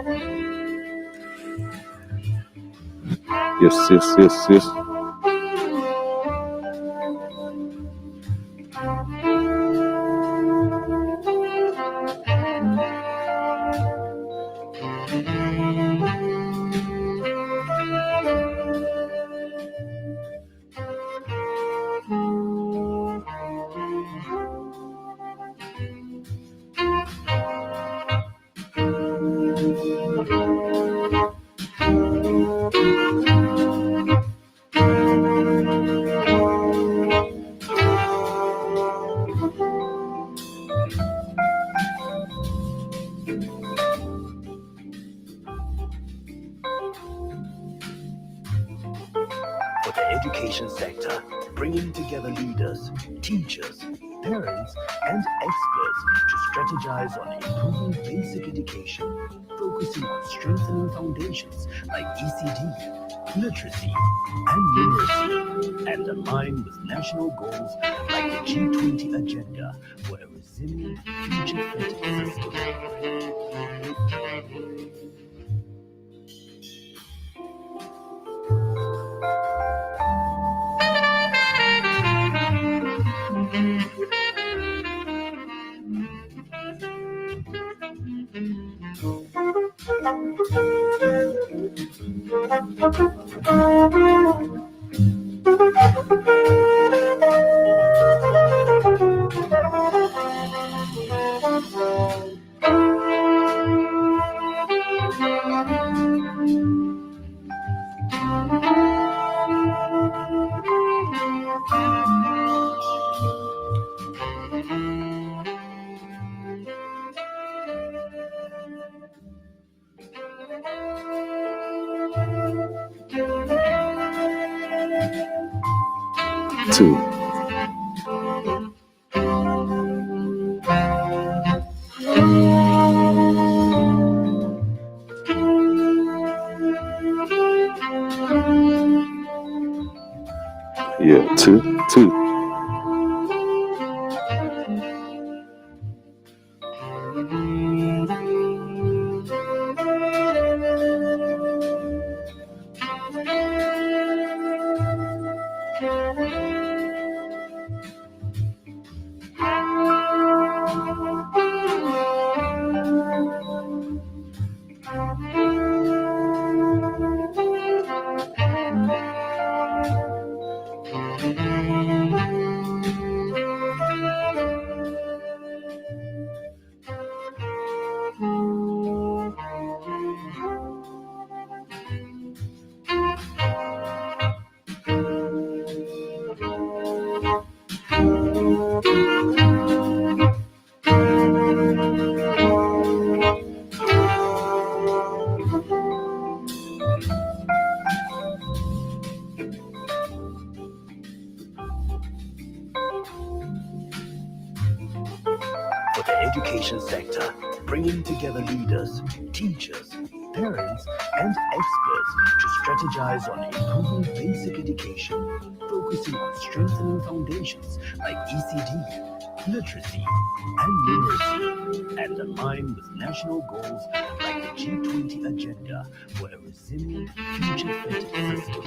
Yes. For the education sector, bringing together leaders, teachers, parents, and experts to strategize on improving basic education, focusing on strengthening foundations like ECD, literacy, and numeracy, and align with national goals like the G20 agenda for a resilient, future-fit system. Two. Yeah, two. For the education sector, bringing together leaders, teachers, parents, and experts to strategize on improving basic education, focusing on strengthening foundations like ECD, literacy, and numeracy, and align with national goals like the G20 agenda for a resilient, future-fit system.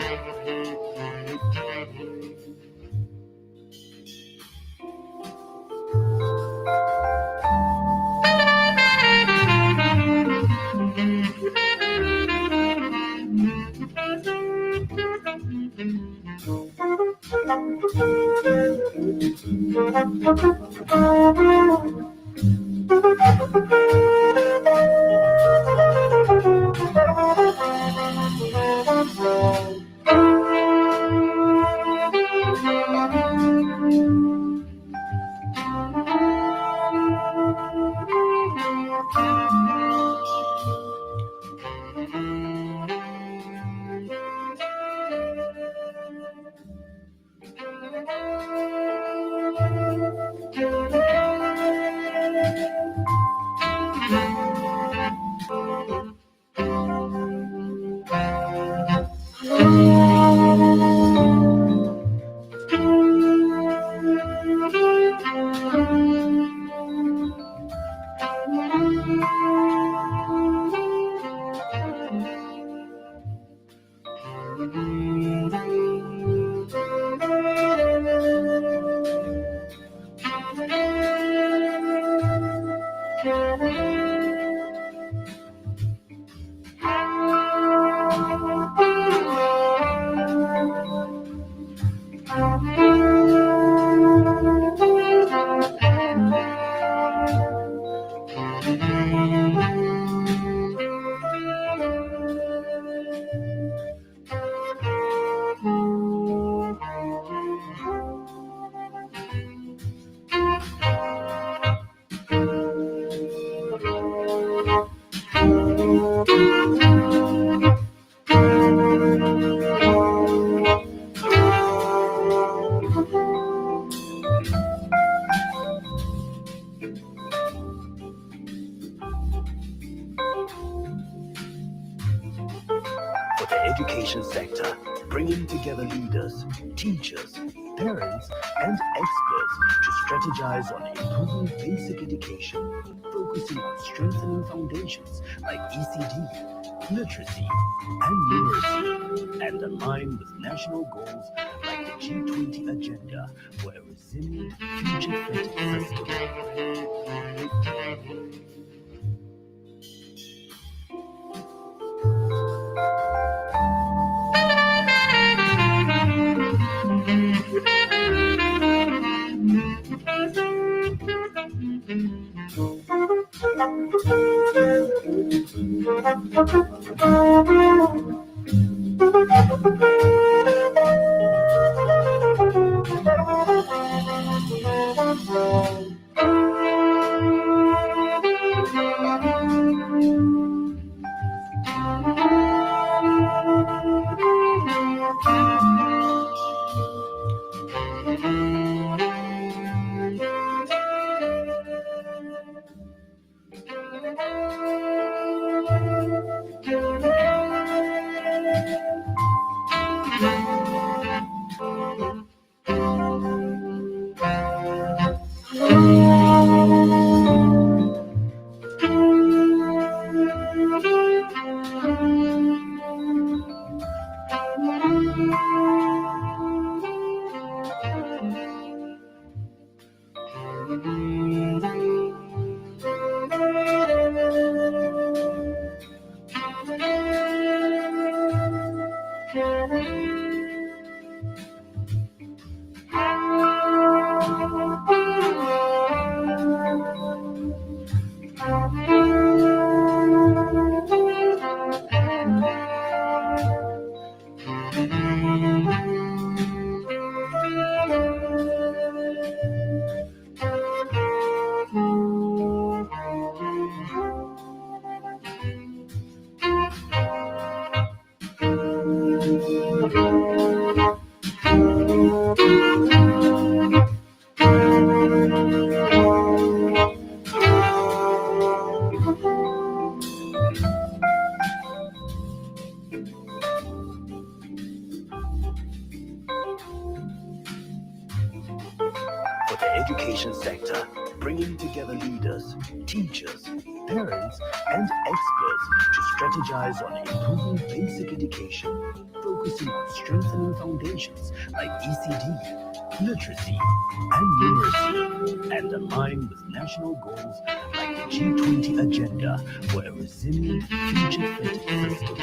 For the education sector, bringing together leaders, teachers, parents, and experts to strategize on improving basic education, focusing on strengthening foundations like ECD, literacy, and numeracy, and align with national goals like the G20 agenda for a resilient, future-fit system. For the education sector, bringing together leaders, teachers, parents, and experts to strategize on improving basic education, focusing on strengthening foundations like ECD, literacy, and numeracy, and align with national goals like the G20 agenda for a resilient, future-fit system.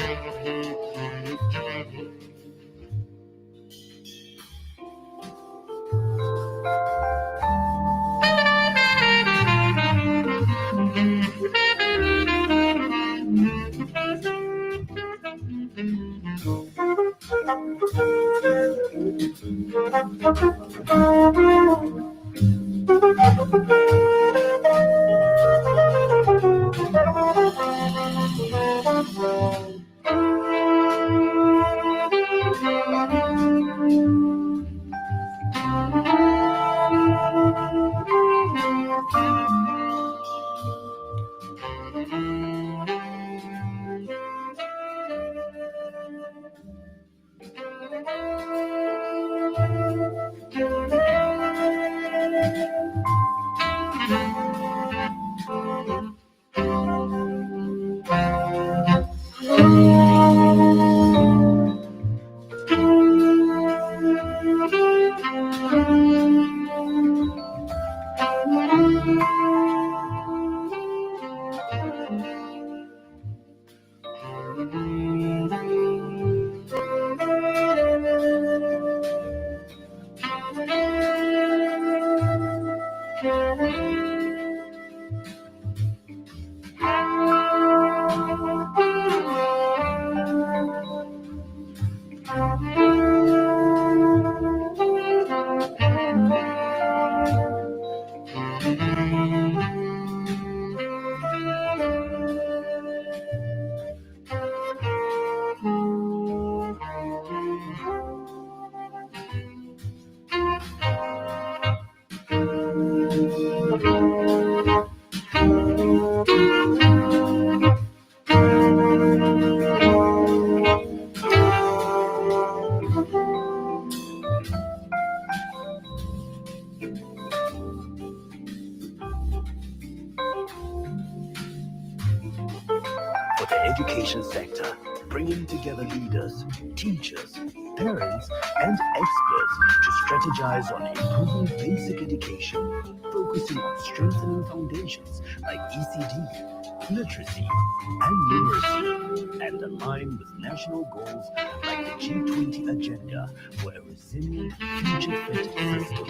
the education sector, bringing together leaders, teachers, parents, and experts to strategize on improving basic education, focusing on strengthening foundations like ECD, literacy, and numeracy, and align with national goals like the G20 agenda for a resilient, future-fit system.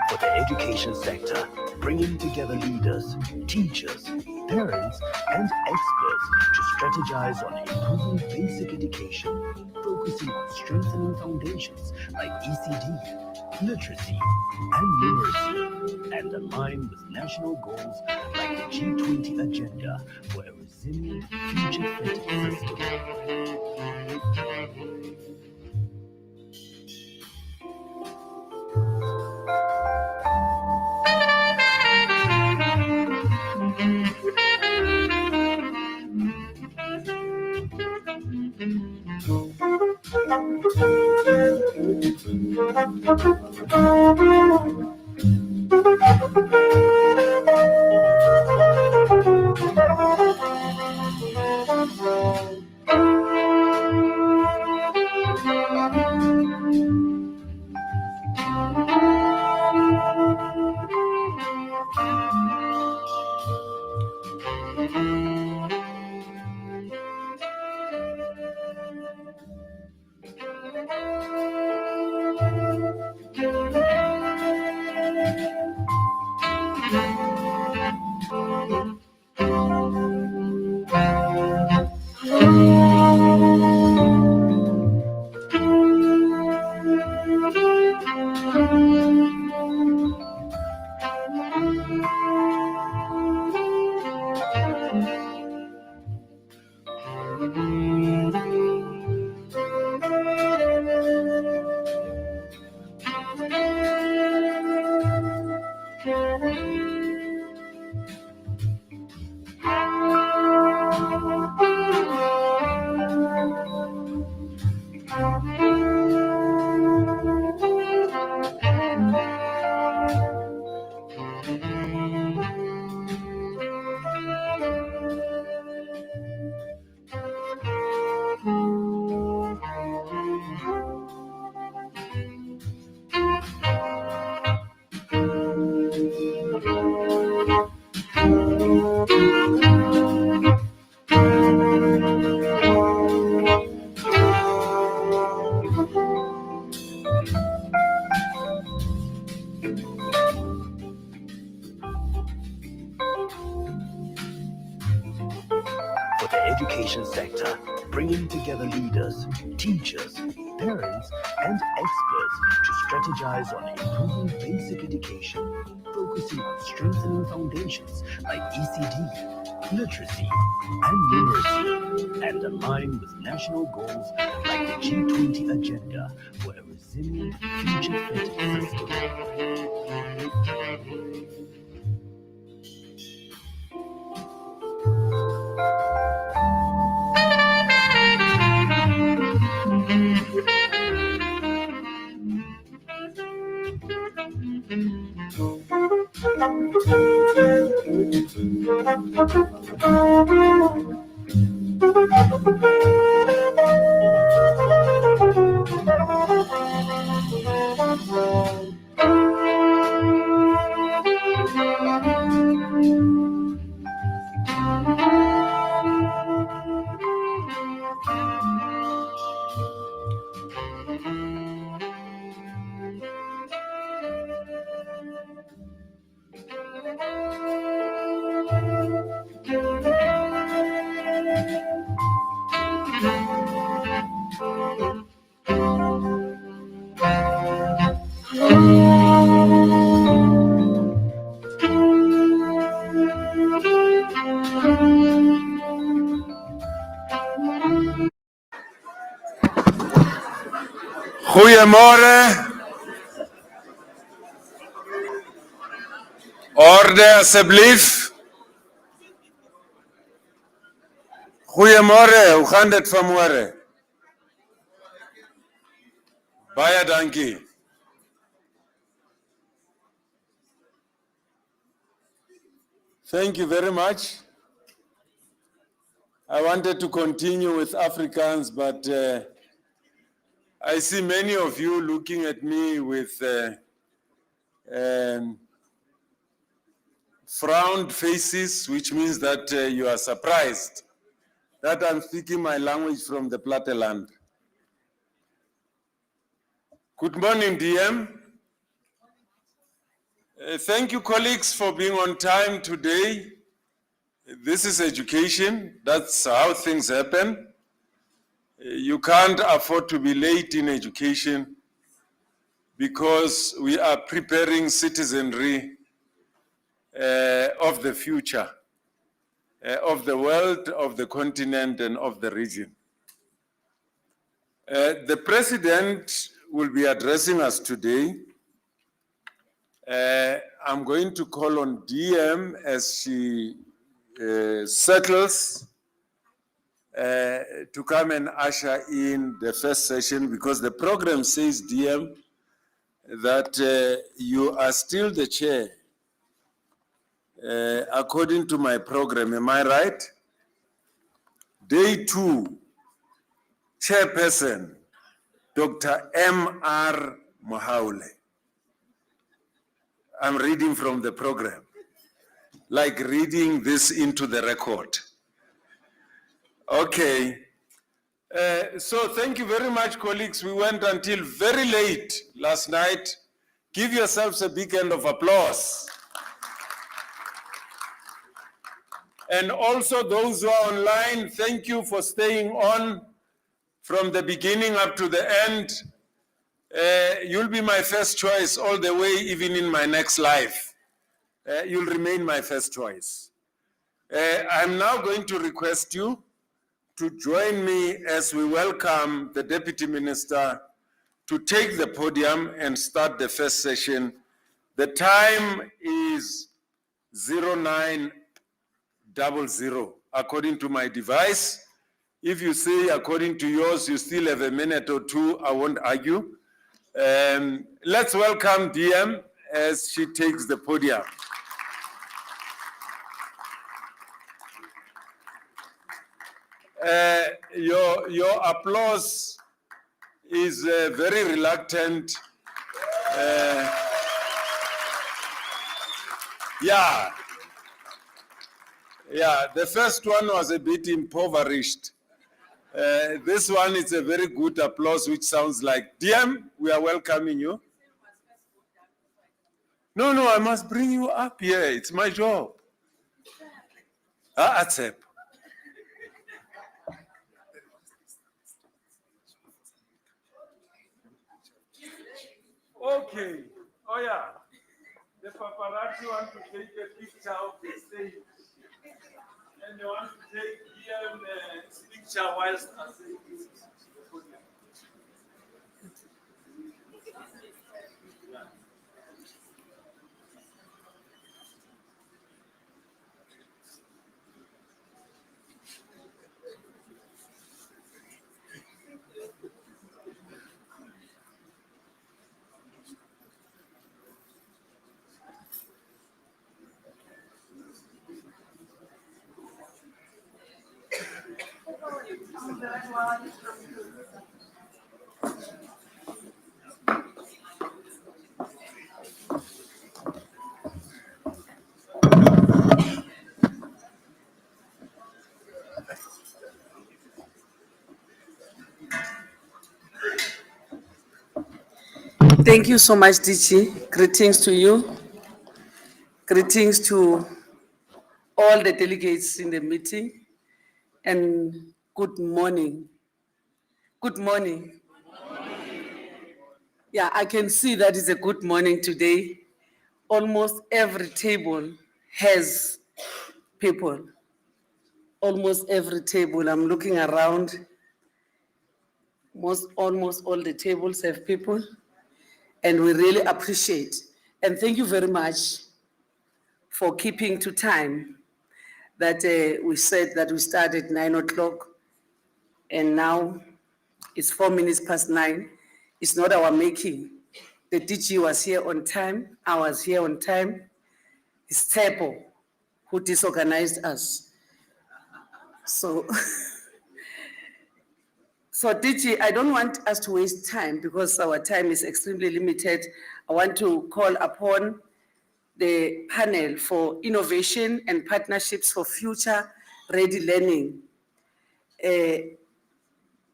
For the education sector, bringing together leaders, teachers, parents, and experts to strategize on improving basic education, focusing on strengthening foundations like ECD, literacy, and numeracy, and align with national goals like the G20 agenda for a resilient, future-fit system. bringing together leaders, teachers, parents, and experts to strategize on improving basic education, focusing on strengthening foundations like ECD, literacy, and numeracy, and align with national goals like the G20 agenda for a resilient, future-fit system. Goeiemorgen. Orde alsjeblieft. Goeiemorgen, hoe gaan dit vanmorgen? Baie dankie. Thank you very much. I wanted to continue with Afrikaans, but I see many of you looking at me with frowned faces, which means that you are surprised that I'm speaking my language from the platteland. Good morning, DM. Thank you, colleagues, for being on time today. This is education. That's how things happen. You can't afford to be late in education because we are preparing citizenry of the future, of the world, of the continent, and of the region. The President will be addressing us today. I'm going to call on DM as she settles to come and usher in the first session, because the program says, DM, that you are still the chair. According to my program, am I right? Day 2, chairperson, Dr. M.R. Mohaule. I'm reading from the program, like reading this into the record. Okay. So thank you very much, colleagues. We went until very late last night. Give yourselves a big hand of applause. And also those who are online, thank you for staying on from the beginning up to the end. You'll be my first choice all the way, even in my next life. You'll remain my first choice. I'm now going to request you to join me as we welcome the Deputy Minister to take the podium and start the first session. The time is 0900, according to my device. If you say according to yours, you still have a minute or two, I won't argue. Let's welcome DM as she takes the podium. Your applause is very reluctant. Yeah, the first one was a bit impoverished. This one is a very good applause, which sounds like, DM, we are welcoming you. No, I must bring you up here. It's my job. Accept. Okay. Oh yeah. The paparazzi want to take a picture of the stage. And they want to take here the picture whilst I say this. Thank you so much, DG. Greetings to you. Greetings to all the delegates in the meeting. And good morning. Good morning. Yeah, I can see that it's a good morning today. Almost every table has people. Almost every table. I'm looking around. Almost all the tables have people. And we really appreciate. And thank you very much for keeping to time. That we said that we start at 9 o'clock, and now it's 4 minutes past 9. It's not our making. The DG was here on time, I was here on time. It's Tepo who disorganized us. So, so DG, I don't want us to waste time because our time is extremely limited. I want to call upon the panel for innovation and partnerships for future ready learning.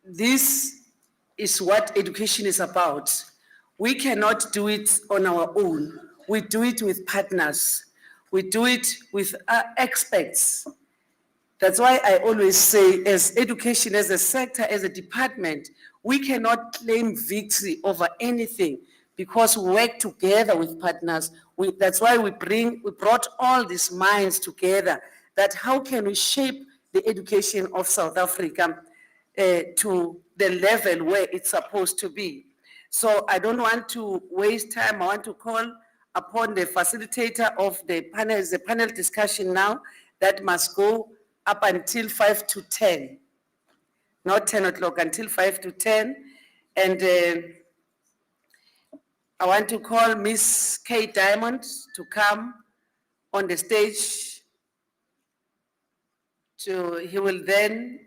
This is what education is about. We cannot do it on our own. We do it with partners. We do it with experts. That's why I always say, as education, as a sector, as a department, we cannot claim victory over anything because we work together with partners. That's why we brought all these minds together, that how can we shape the education of South Africa to the level where it's supposed to be. So I don't want to waste time. I want to call upon the facilitator of the panel discussion now that must go up until 5 to 10, not 10 o'clock, until 5 to 10. And I want to call Miss Kay Diamond to come on the stage. He will then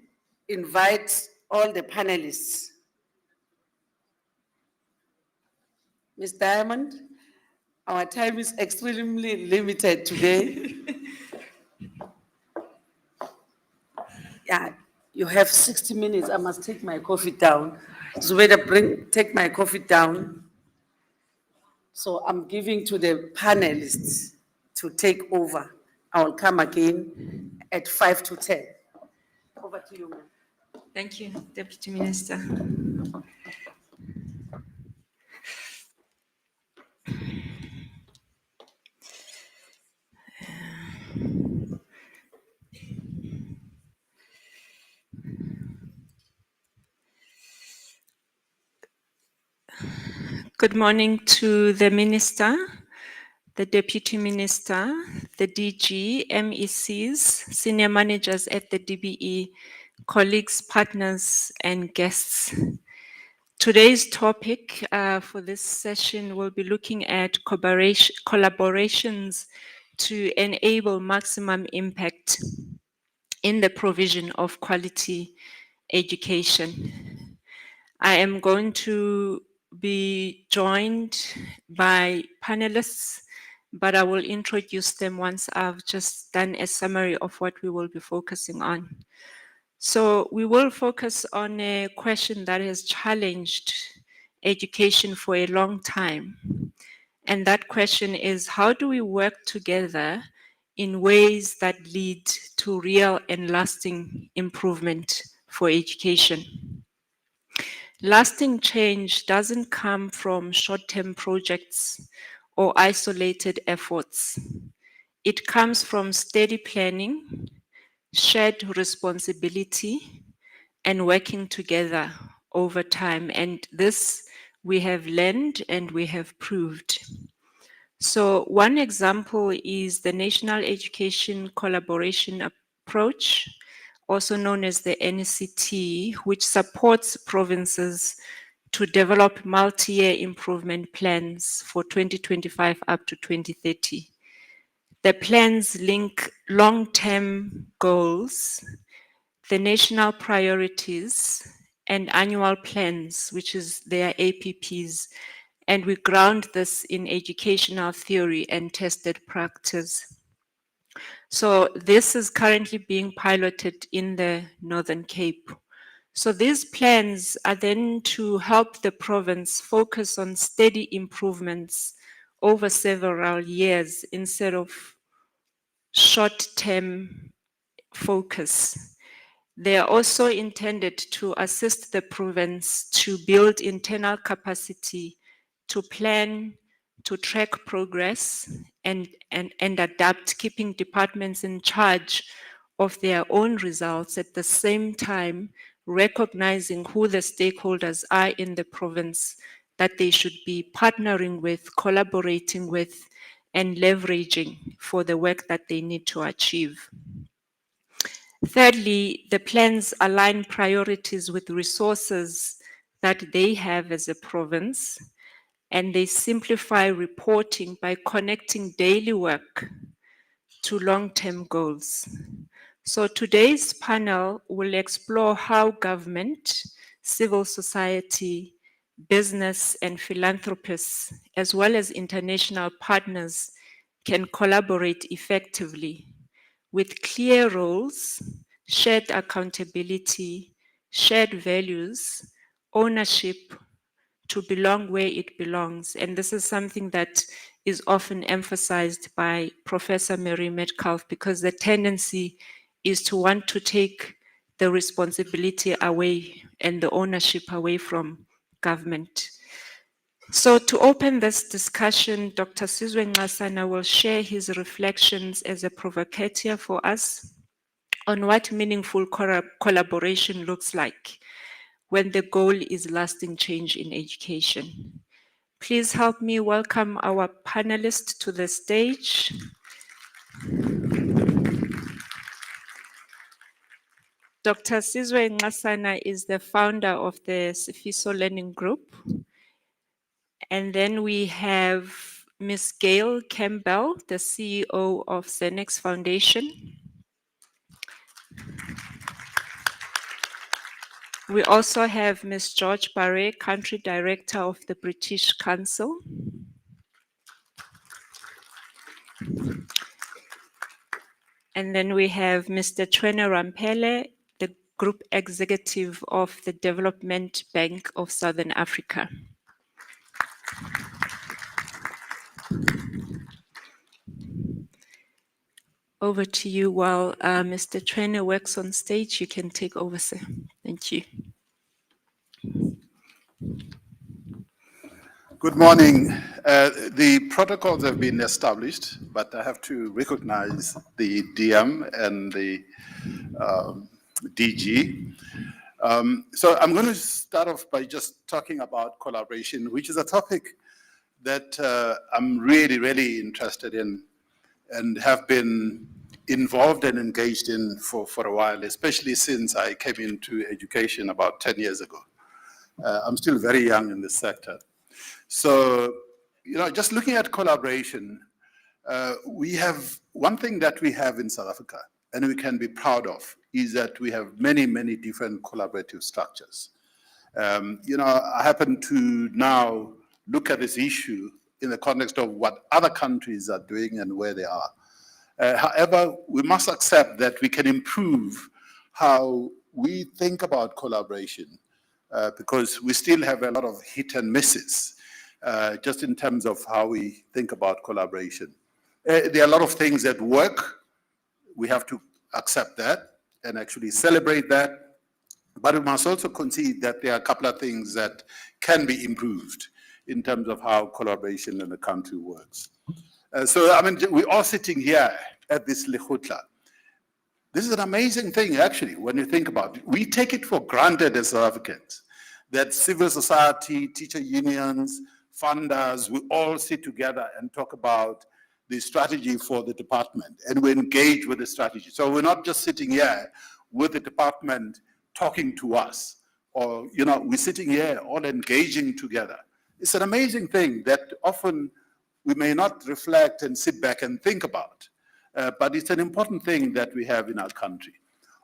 invite all the panelists. Ms. Diamond, our time is extremely limited today. Yeah, you have 60 minutes. I must take my coffee down. Zubeda, take my coffee down. So I'm giving to the panelists to take over. I will come again at 5 to 10. Over to you, ma'am. Thank you, Deputy Minister. Good morning to the Minister, the Deputy Minister, the DG, MECs, Senior Managers at the DBE, colleagues, partners, and guests. Today's topic for this session will be looking at collaborations to enable maximum impact in the provision of quality education. I am going to be joined by panelists, but I will introduce them once I've just done a summary of what we will be focusing on. So we will focus on a question that has challenged education for a long time. And that question is, how do we work together in ways that lead to real and lasting improvement for education? Lasting change doesn't come from short-term projects or isolated efforts. It comes from steady planning, shared responsibility, and working together over time. And this we have learned and we have proved. So one example is the National Education Collaboration Approach, also known as the NCT, which supports provinces to develop multi-year improvement plans for 2025 up to 2030. The plans link long-term goals, the national priorities, and annual plans, which is their APPs, and we ground this in educational theory and tested practice. So this is currently being piloted in the Northern Cape. So these plans are then to help the province focus on steady improvements over several years instead of short-term focus. They are also intended to assist the province to build internal capacity to plan, to track progress, and adapt, keeping departments in charge of their own results at the same time recognizing who the stakeholders are in the province that they should be partnering with, collaborating with, and leveraging for the work that they need to achieve. Thirdly, the plans align priorities with resources that they have as a province, and they simplify reporting by connecting daily work to long-term goals. So today's panel will explore how government, civil society, business, and philanthropists, as well as international partners, can collaborate effectively with clear roles, shared accountability, shared values, ownership to belong where it belongs. And this is something that is often emphasized by Professor Mary Metcalf, because the tendency is to want to take the responsibility away and the ownership away from government. So to open this discussion, Dr. Sizwe Nxasana will share his reflections as a provocateur for us on what meaningful collaboration looks like when the goal is lasting change in education. Please help me welcome our panelists to the stage. Dr. Sizwe Nxasana is the founder of the Sifiso Learning Group. And then we have Ms. Gail Campbell, the CEO of Zenex Foundation. We also have Ms. George Barre, Country Director of the British Council. And then we have Mr. Twene Rampele, the Group Executive of the Development Bank of Southern Africa. Over to you. While Mr. Twene works on stage, you can take over, sir. Thank you. Good morning. The protocols have been established, but I have to recognize the DM and the DG. So I'm going to start off by just talking about collaboration, which is a topic that I'm really, really interested in and have been involved and engaged in for a while, especially since I came into education about 10 years ago. I'm still very young in this sector. So, just looking at collaboration, we have one thing that we have in South Africa, and we can be proud of, is that we have many, many different collaborative structures. I happen to now look at this issue in the context of what other countries are doing and where they are. However, we must accept that we can improve how we think about collaboration because we still have a lot of hit and misses just in terms of how we think about collaboration. There are a lot of things that work. We have to accept that and actually celebrate that. But we must also concede that there are a couple of things that can be improved in terms of how collaboration in the country works. So, I mean, we're all sitting here at this Lekgotla. This is an amazing thing, actually, when you think about it. We take it for granted as South Africans that civil society, teacher unions, funders, we all sit together and talk about the strategy for the department, and we engage with the strategy. So we're not just sitting here with the department talking to us, or, you know, we're sitting here all engaging together. It's an amazing thing that often we may not reflect and sit back and think about, but it's an important thing that we have in our country.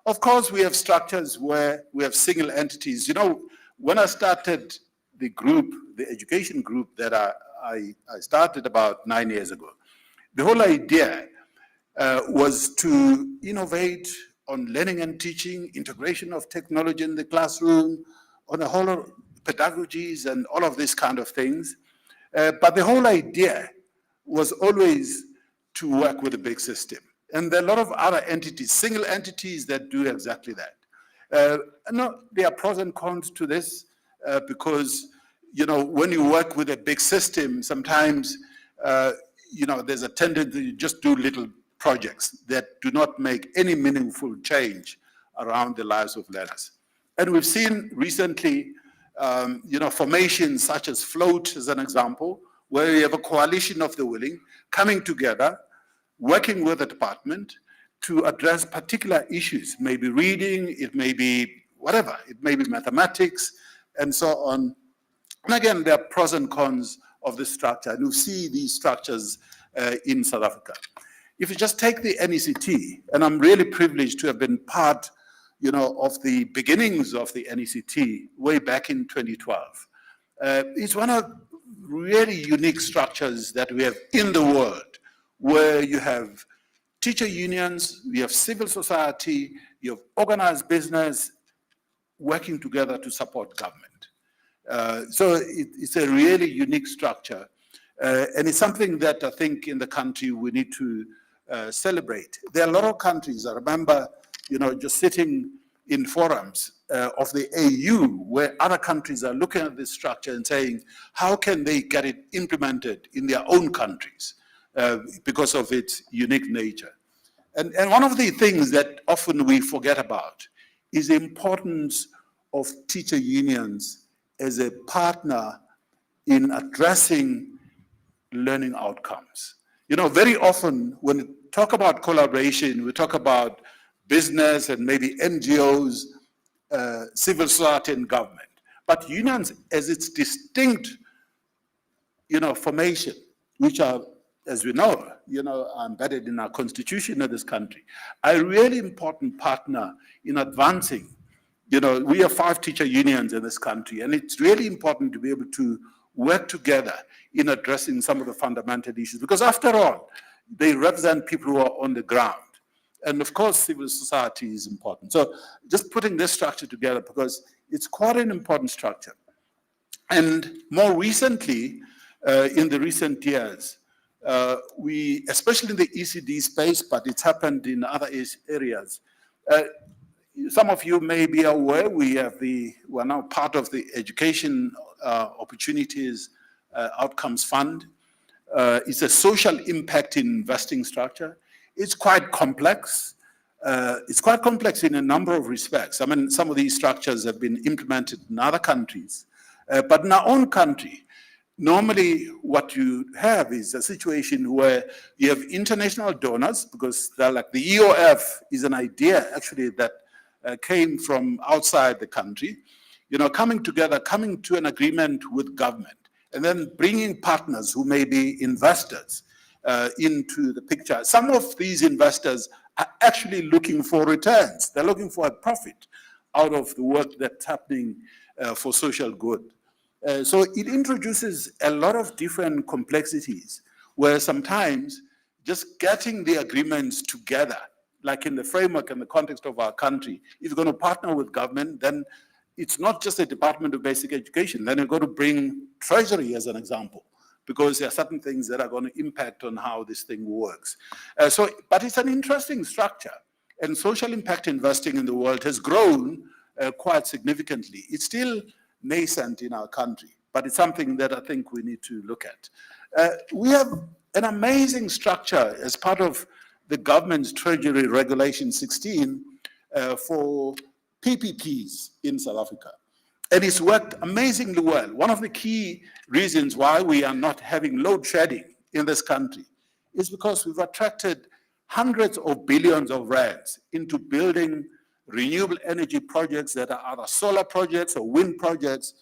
Of course, we have structures where we have single entities. You know, when I started the group, the education group that I started about 9 years ago, the whole idea was to innovate on learning and teaching, integration of technology in the classroom, on a whole lot of pedagogies and all of these kind of things. But the whole idea was always to work with a big system. And there are a lot of other entities, single entities that do exactly that. No, there are pros and cons to this because, you know, when you work with a big system, sometimes, you know, there's a tendency to just do little projects that do not make any meaningful change around the lives of learners. And we've seen recently, you know, formations such as Float as an example, where you have a coalition of the willing coming together, working with the department to address particular issues, maybe reading, it may be whatever, it may be mathematics, and so on. And again, there are pros and cons of this structure, and you see these structures in South Africa. If you just take the NECT, and I'm really privileged to have been part, you know, of the beginnings of the NECT way back in 2012. It's one of really unique structures that we have in the world, where you have teacher unions, you have civil society, you have organized business working together to support government. So it's a really unique structure, and it's something that I think in the country we need to celebrate. There are a lot of countries, I remember, you know, just sitting in forums of the AU where other countries are looking at this structure and saying, how can they get it implemented in their own countries because of its unique nature. And one of the things that often we forget about is the importance of teacher unions as a partner in addressing learning outcomes. You know, very often when we talk about collaboration, we talk about business and maybe NGOs, civil society and government. But unions as its distinct, you know, formation, which are, as we know, you know, are embedded in our constitution of this country, are a really important partner in advancing. You know, we have 5 teacher unions in this country, and it's really important to be able to work together in addressing some of the fundamental issues, because after all, they represent people who are on the ground. And of course, civil society is important. So just putting this structure together, because it's quite an important structure. And more recently, in the recent years, we, especially in the ECD space, but it's happened in other areas. Some of you may be aware, we're now part of the Education Opportunities Outcomes Fund. It's a social impact investing structure. It's quite complex. It's quite complex in a number of respects. I mean, some of these structures have been implemented in other countries, but in our own country, normally what you have is a situation where you have international donors, because they're like the EOF is an idea actually that came from outside the country, you know, coming together, coming to an agreement with government, and then bringing partners who may be investors into the picture. Some of these investors are actually looking for returns. They're looking for a profit out of the work that's happening for social good. So it introduces a lot of different complexities where sometimes just getting the agreements together, like in the framework and the context of our country, if you're going to partner with government, then it's not just a Department of Basic Education. Then you've got to bring Treasury as an example, because there are certain things that are going to impact on how this thing works. But it's an interesting structure. And social impact investing in the world has grown quite significantly. It's still nascent in our country, but it's something that I think we need to look at. We have an amazing structure as part of the government's Treasury Regulation 16 for PPPs in South Africa. And it's worked amazingly well. One of the key reasons why we are not having load shedding in this country is because we've attracted hundreds of billions of rands into building renewable energy projects that are either solar projects or wind projects.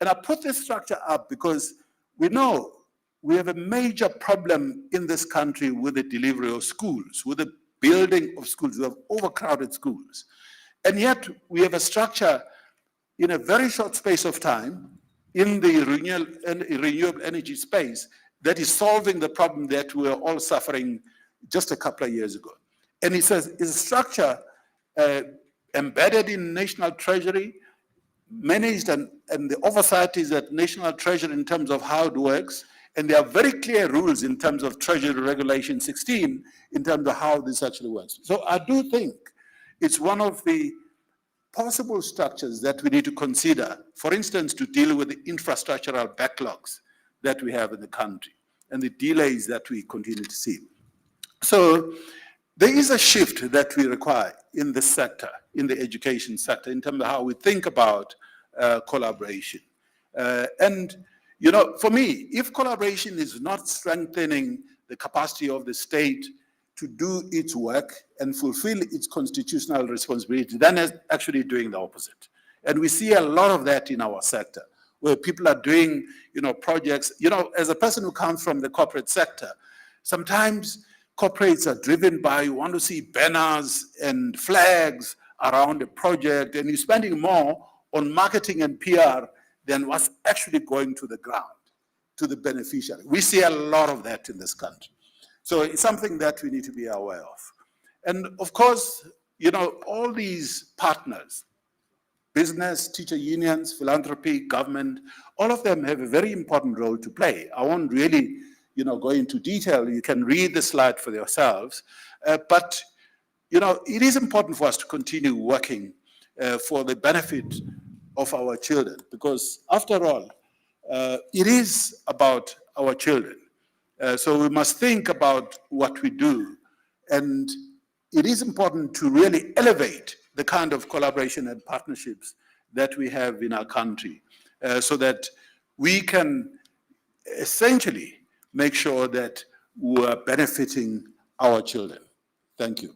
And I put this structure up because we know we have a major problem in this country with the delivery of schools, with the building of schools. We have overcrowded schools. And yet we have a structure in a very short space of time in the renewable energy space that is solving the problem that we were all suffering just a couple of years ago. And it says it's a structure embedded in National Treasury, managed and the oversight is at National Treasury in terms of how it works. And there are very clear rules in terms of Treasury Regulation 16 in terms of how this actually works. So I do think it's one of the possible structures that we need to consider, for instance, to deal with the infrastructural backlogs that we have in the country and the delays that we continue to see. So there is a shift that we require in this sector, in the education sector, in terms of how we think about collaboration. And, you know, for me, if collaboration is not strengthening the capacity of the state to do its work and fulfill its constitutional responsibility, then it's actually doing the opposite. And we see a lot of that in our sector, where people are doing, you know, projects. You know, as a person who comes from the corporate sector, sometimes corporates are driven by, you want to see banners and flags around a project, and you're spending more on marketing and PR than what's actually going to the ground, to the beneficiary. We see a lot of that in this country. So it's something that we need to be aware of. And of course, you know, all these partners, business, teacher unions, philanthropy, government, all of them have a very important role to play. I won't really, you know, go into detail. You can read the slide for yourselves. But, you know, it is important for us to continue working for the benefit of our children, because after all, it is about our children. So we must think about what we do. And it is important to really elevate the kind of collaboration and partnerships that we have in our country so that we can essentially make sure that we are benefiting our children. Thank you.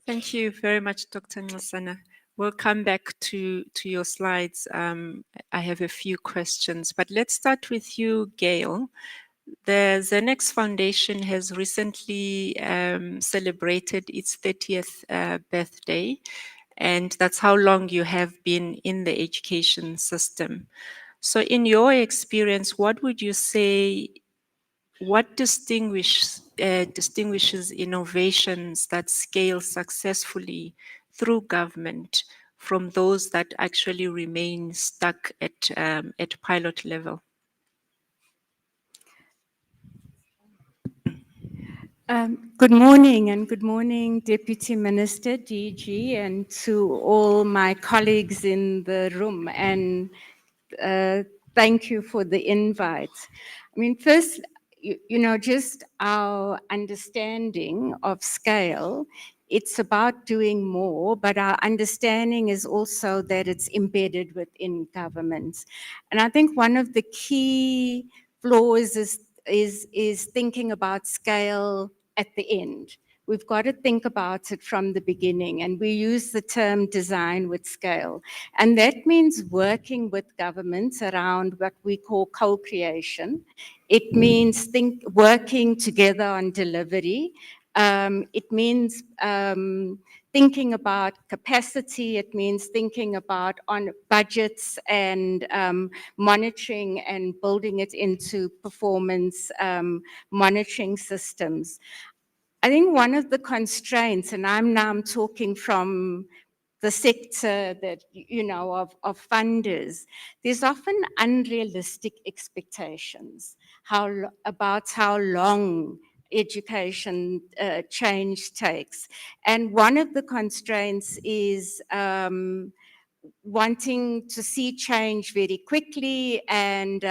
Thank you very much, Dr. Nxasana. We'll come back to your slides. I have a few questions, but let's start with you, Gail. The Zenex Foundation has recently celebrated its 30th birthday, and that's how long you have been in the education system. So in your experience, what would you say, what distinguishes innovations that scale successfully through government from those that actually remain stuck at pilot level? Good morning, and good morning, Deputy Minister, DG, and to all my colleagues in the room. And thank you for the invite. I mean, first, you know, just our understanding of scale, it's about doing more, but our understanding is also that it's embedded within governments. And I think one of the key flaws is thinking about scale at the end. We've got to think about it from the beginning, and we use the term design with scale. And that means working with governments around what we call co-creation. It means working together on delivery. It means thinking about capacity. It means thinking about on budgets and monitoring and building it into performance monitoring systems. I think one of the constraints, and I'm talking from the sector that, you know, of funders, there's often unrealistic expectations about how long education change takes. And one of the constraints is wanting to see change very quickly and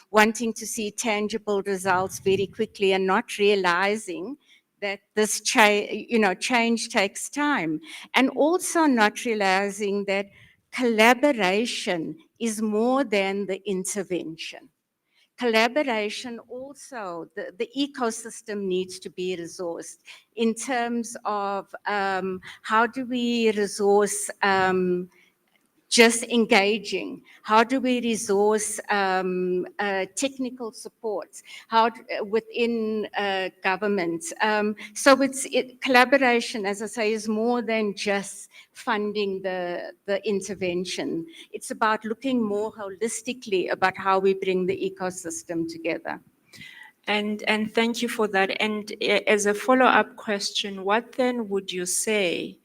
wanting to see tangible results very quickly and not realizing that this change takes time, and also not realizing that collaboration is more than the intervention. Collaboration also, the ecosystem needs to be resourced in terms of how do we resource just engaging? How do we resource technical support? Within government? So collaboration, as I say, is more than just funding the intervention. It's about looking more holistically about how we bring the ecosystem together. And thank you for that. And as a follow-up question, what then would you say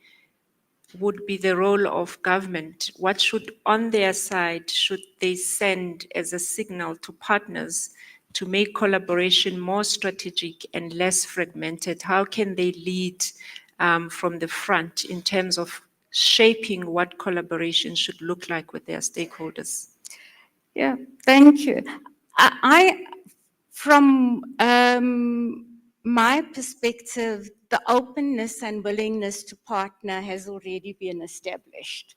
would be the role of government? What should, on their side, should they send as a signal to partners to make collaboration more strategic and less fragmented? How can they lead from the front in terms of shaping what collaboration should look like with their stakeholders? Yeah, thank you. From my perspective, the openness and willingness to partner has already been established.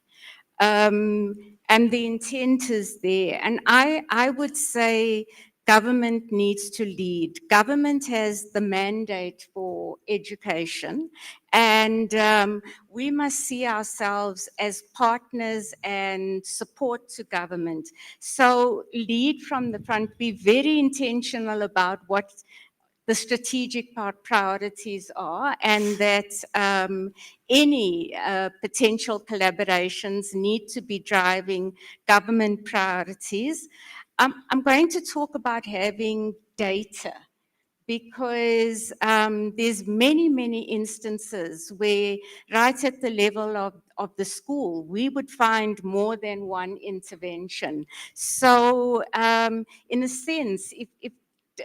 And the intent is there. And I would say government needs to lead. Government has the mandate for education, and we must see ourselves as partners and support to government. So lead from the front, be very intentional about what the strategic priorities are, and that any potential collaborations need to be driving government priorities. I'm going to talk about having data, because there's many instances where right at the level of the school, we would find more than one intervention. So in a sense, if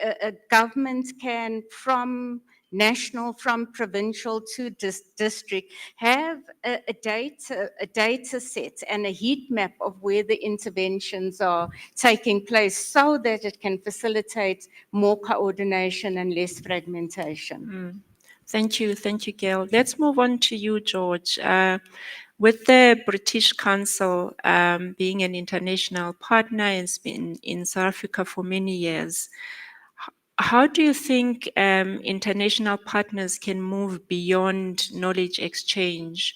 a government can, from national, from provincial to district, have a data set and a heat map of where the interventions are taking place, so that it can facilitate more coordination and less fragmentation. Thank you, Gail. Let's move on to you, George. With the British Council being an international partner, it's been in South Africa for many years. How do you think international partners can move beyond knowledge exchange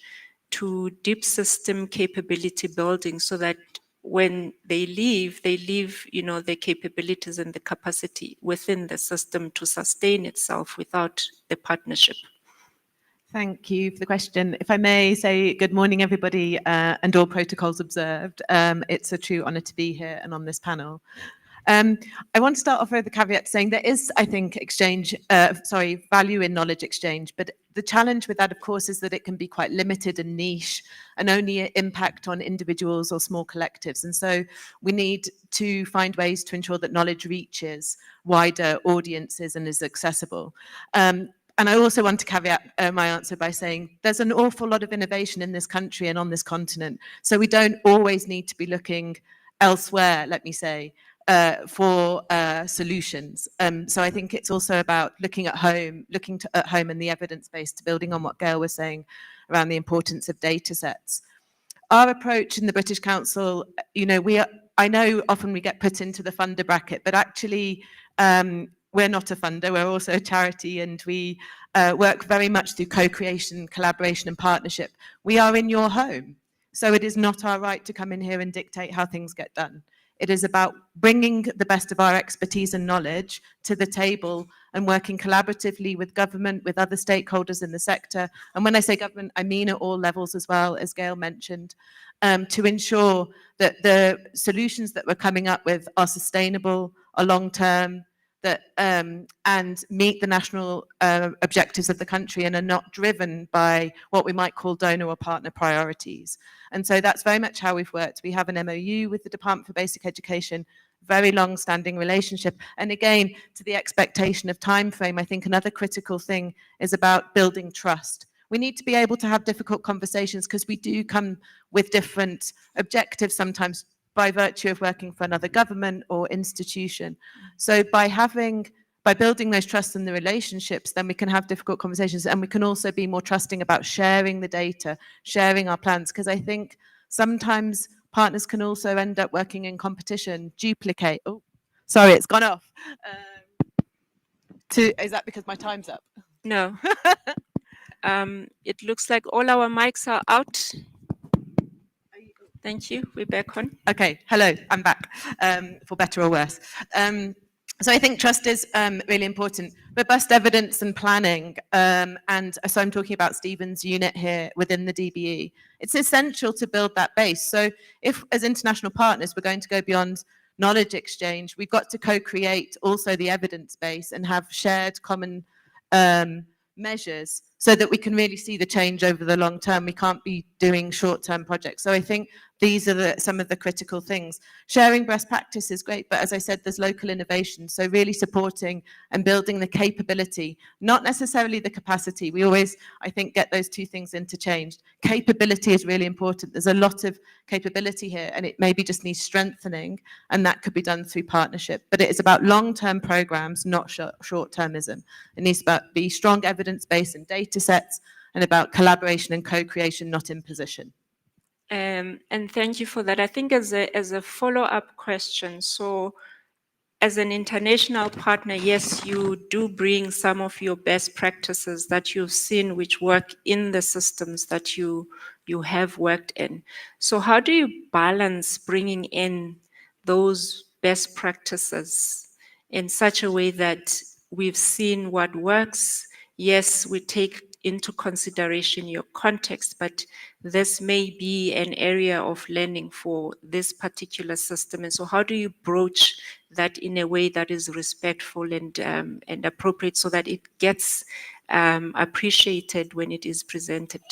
to deep system capability building, so that when they leave, their capabilities and the capacity within the system to sustain itself without the partnership? Thank you for the question. If I may say good morning, everybody, and all protocols observed. It's a true honour to be here and on this panel. I want to start off with a caveat saying there is, I think, value in knowledge exchange, but the challenge with that, of course, is that it can be quite limited and niche and only impact on individuals or small collectives. And so we need to find ways to ensure that knowledge reaches wider audiences and is accessible. And I also want to caveat my answer by saying there's an awful lot of innovation in this country and on this continent. So we don't always need to be looking elsewhere, let me say, for solutions. So I think it's also about looking at home and the evidence-based, building on what Gail was saying around the importance of data sets. Our approach in the British Council, I know often we get put into the funder bracket, but actually we're not a funder, we're also a charity, and we work very much through co-creation, collaboration and partnership. We are in your home, so it is not our right to come in here and dictate how things get done. It is about bringing the best of our expertise and knowledge to the table and working collaboratively with government, with other stakeholders in the sector. And when I say government, I mean at all levels as well, as Gail mentioned, to ensure that the solutions that we're coming up with are sustainable, are long-term, that and meet the national objectives of the country and are not driven by what we might call donor or partner priorities. And so that's very much how we've worked. We have an MOU with the Department for Basic Education, very long-standing relationship. And again, to the expectation of time frame, I think another critical thing is about building trust. We need to be able to have difficult conversations because we do come with different objectives sometimes by virtue of working for another government or institution. So by building those trusts in the relationships, then we can have difficult conversations, and we can also be more trusting about sharing the data, sharing our plans, because I think sometimes partners can also end up working in competition, duplicate. Oh, sorry, it's gone off. Is that because my time's up? No. It looks like all our mics are out. Thank you. We're back on. Okay, hello, I'm back, for better or worse. So I think trust is really important. Robust evidence and planning, and so I'm talking about Stephen's unit here within the DBE. It's essential to build that base. So if, as international partners, we're going to go beyond knowledge exchange, we've got to co-create also the evidence base and have shared common measures so that we can really see the change over the long term. We can't be doing short-term projects. So I think these are some of the critical things. Sharing best practice is great, but as I said, there's local innovation. So really supporting and building the capability, not necessarily the capacity. We always, I think, get those two things interchanged. Capability is really important. There's a lot of capability here, and it maybe just needs strengthening, and that could be done through partnership. But it is about long-term programs, not short-termism. It needs to be strong evidence-based and data sets, and about collaboration and co-creation, not imposition. And thank you for that. I think as a follow-up question, so as an international partner, yes, you do bring some of your best practices that you've seen which work in the systems that you have worked in. So how do you balance bringing in those best practices in such a way that we've seen what works? Yes, we take into consideration your context, but this may be an area of learning for this particular system. And so how do you broach that in a way that is respectful and appropriate so that it gets appreciated when it is presented?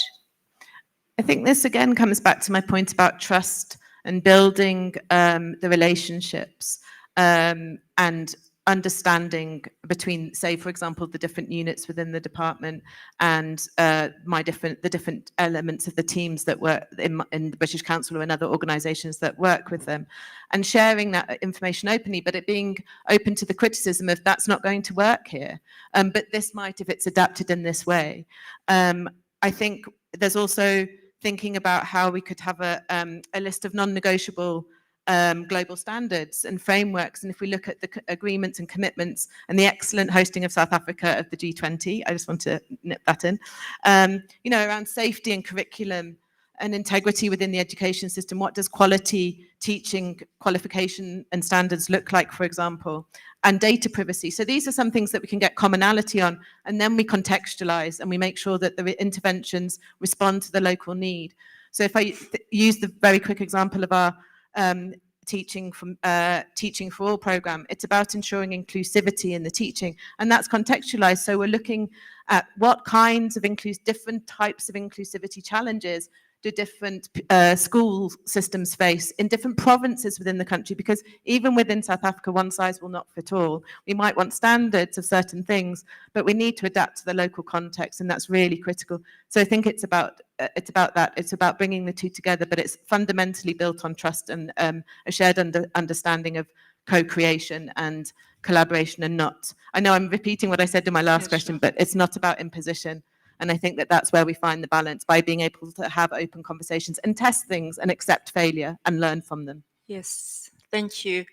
I think this again comes back to my point about trust and building the relationships and understanding between, say, for example, the different units within the department and the different elements of the teams that work in the British Council or in other organisations that work with them, and sharing that information openly, but it being open to the criticism of that's not going to work here, but this might if it's adapted in this way. I think there's also thinking about how we could have a list of non-negotiable global standards and frameworks. And if we look at the agreements and commitments and the excellent hosting of South Africa of the G20, I just want to nip that in, around safety and curriculum and integrity within the education system. What does quality teaching qualification and standards look like, for example, and data privacy? So these are some things that we can get commonality on, and then we contextualize and we make sure that the interventions respond to the local need. So if I use the very quick example of our Teaching for All program, it's about ensuring inclusivity in the teaching, and that's contextualized. So we're looking at what kinds of different types of inclusivity challenges do different school systems face in different provinces within the country, because even within South Africa, one size will not fit all. We might want standards of certain things, but we need to adapt to the local context, and that's really critical. So I think it's about that. It's about bringing the two together, but it's fundamentally built on trust and a shared understanding of co-creation and collaboration, and not. I know I'm repeating what I said in my last question, but it's not about imposition. And I think that that's where we find the balance, by being able to have open conversations and test things and accept failure and learn from them. Yes, thank you.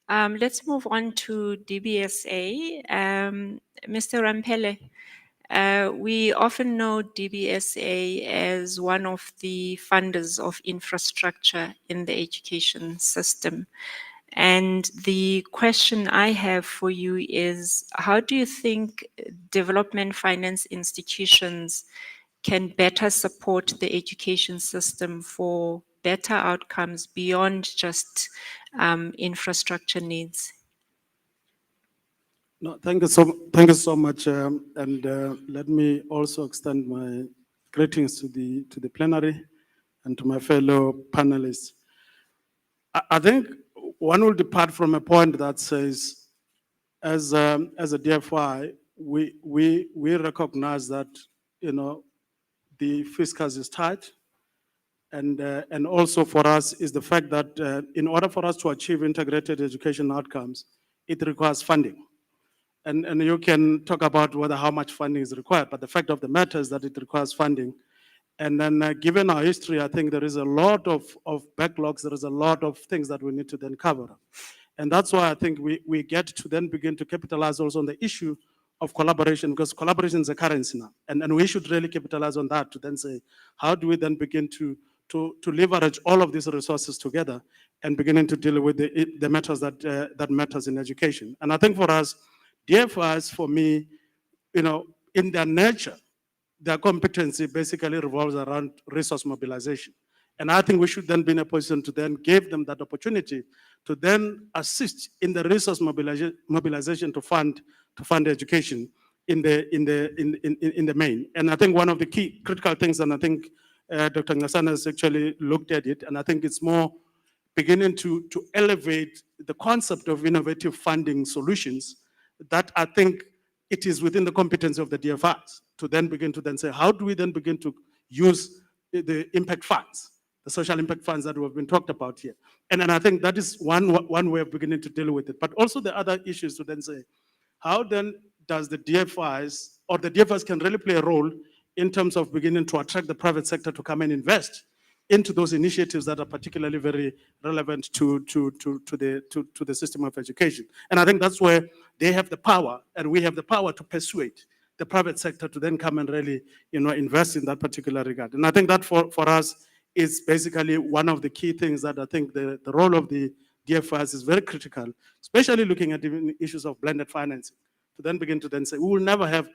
Let's move on to DBSA. Mr. Rampele, we often know DBSA as one of the funders of infrastructure in the education system. And the question I have for you is, how do you think development finance institutions can better support the education system for better outcomes beyond just infrastructure needs? No, thank you so much, and let me also extend my greetings to the plenary and to my fellow panelists. I think one will depart from a point that says, as a DFI, we recognize that, the fiscus is tight. And also for us is the fact that in order for us to achieve integrated education outcomes, it requires funding. And you can talk about whether how much funding is required, but the fact of the matter is that it requires funding. And then given our history, I think there is a lot of backlogs, there is a lot of things that we need to then cover. And that's why I think we get to then begin to capitalize also on the issue of collaboration, because collaboration is a currency now. And we should really capitalize on that to then say, how do we then begin to leverage all of these resources together and beginning to deal with the matters that matters in education. And I think for us, DFIs, for me, in their nature, their competency basically revolves around resource mobilization. And I think we should then be in a position to then give them that opportunity to then assist in the resource mobilization to fund education in the main. And I think one of the key critical things, and I think Dr. Nxasana has actually looked at it, and I think it's more beginning to elevate the concept of innovative funding solutions that I think it is within the competence of the DFIs to then begin to then say, how do we then begin to use the impact funds, the social impact funds that have been talked about here. And then I think that is one way of beginning to deal with it. But also the other issues to then say, how then does the DFIs, or the DFIs can really play a role in terms of beginning to attract the private sector to come and invest into those initiatives that are particularly very relevant to the system of education. And I think that's where they have the power, and we have the power to persuade the private sector to then come and really, invest in that particular regard. And I think that for us is basically one of the key things that I think the role of the DFIs is very critical, especially looking at the issues of blended financing, to then begin to then say, we will never have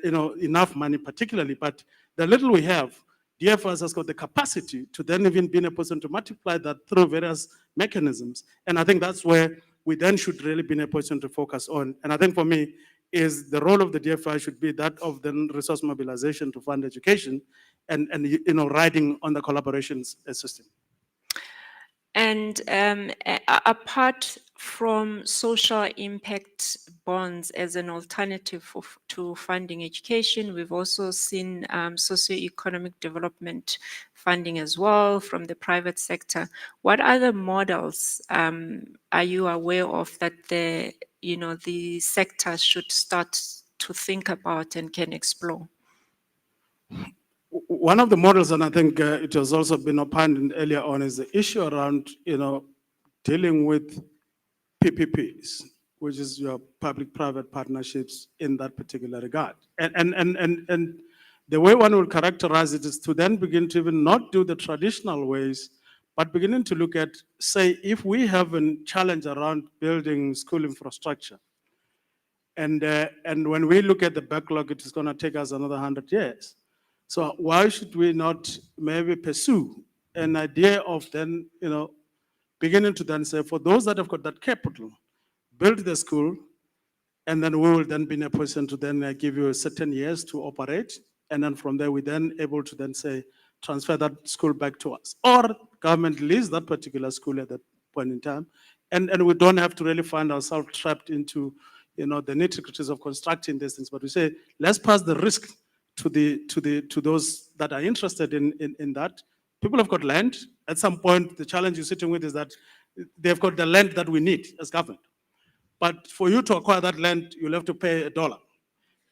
enough money particularly, but the little we have, DFIs has got the capacity to then even be in a position to multiply that through various mechanisms. And I think that's where we then should really be in a position to focus on. And I think for me, is the role of the DFI should be that of the resource mobilization to fund education and riding on the collaboration system. And apart from social impact bonds as an alternative to funding education, we've also seen socioeconomic development funding as well from the private sector. What other models are you aware of that the sector should start to think about and can explore? One of the models, and I think it has also been opined earlier on, is the issue around, dealing with PPPs, which is your public-private partnerships in that particular regard. And the way one will characterize it is to then begin to even not do the traditional ways, but beginning to look at, say, if we have a challenge around building school infrastructure, and when we look at the backlog, it is going to take us another 100 years. So why should we not maybe pursue an idea of then, beginning to then say, for those that have got that capital, build the school, and then we will then be in a position to then give you a certain years to operate. And then from there, we then able to then say, transfer that school back to us. Or government leaves that particular school at that point in time. And we don't have to really find ourselves trapped into, the nitty-gritties of constructing these things. But we say, let's pass the risk to those that are interested in that. People have got land. At some point, the challenge you're sitting with is that they've got the land that we need as government. But for you to acquire that land, you'll have to pay $1.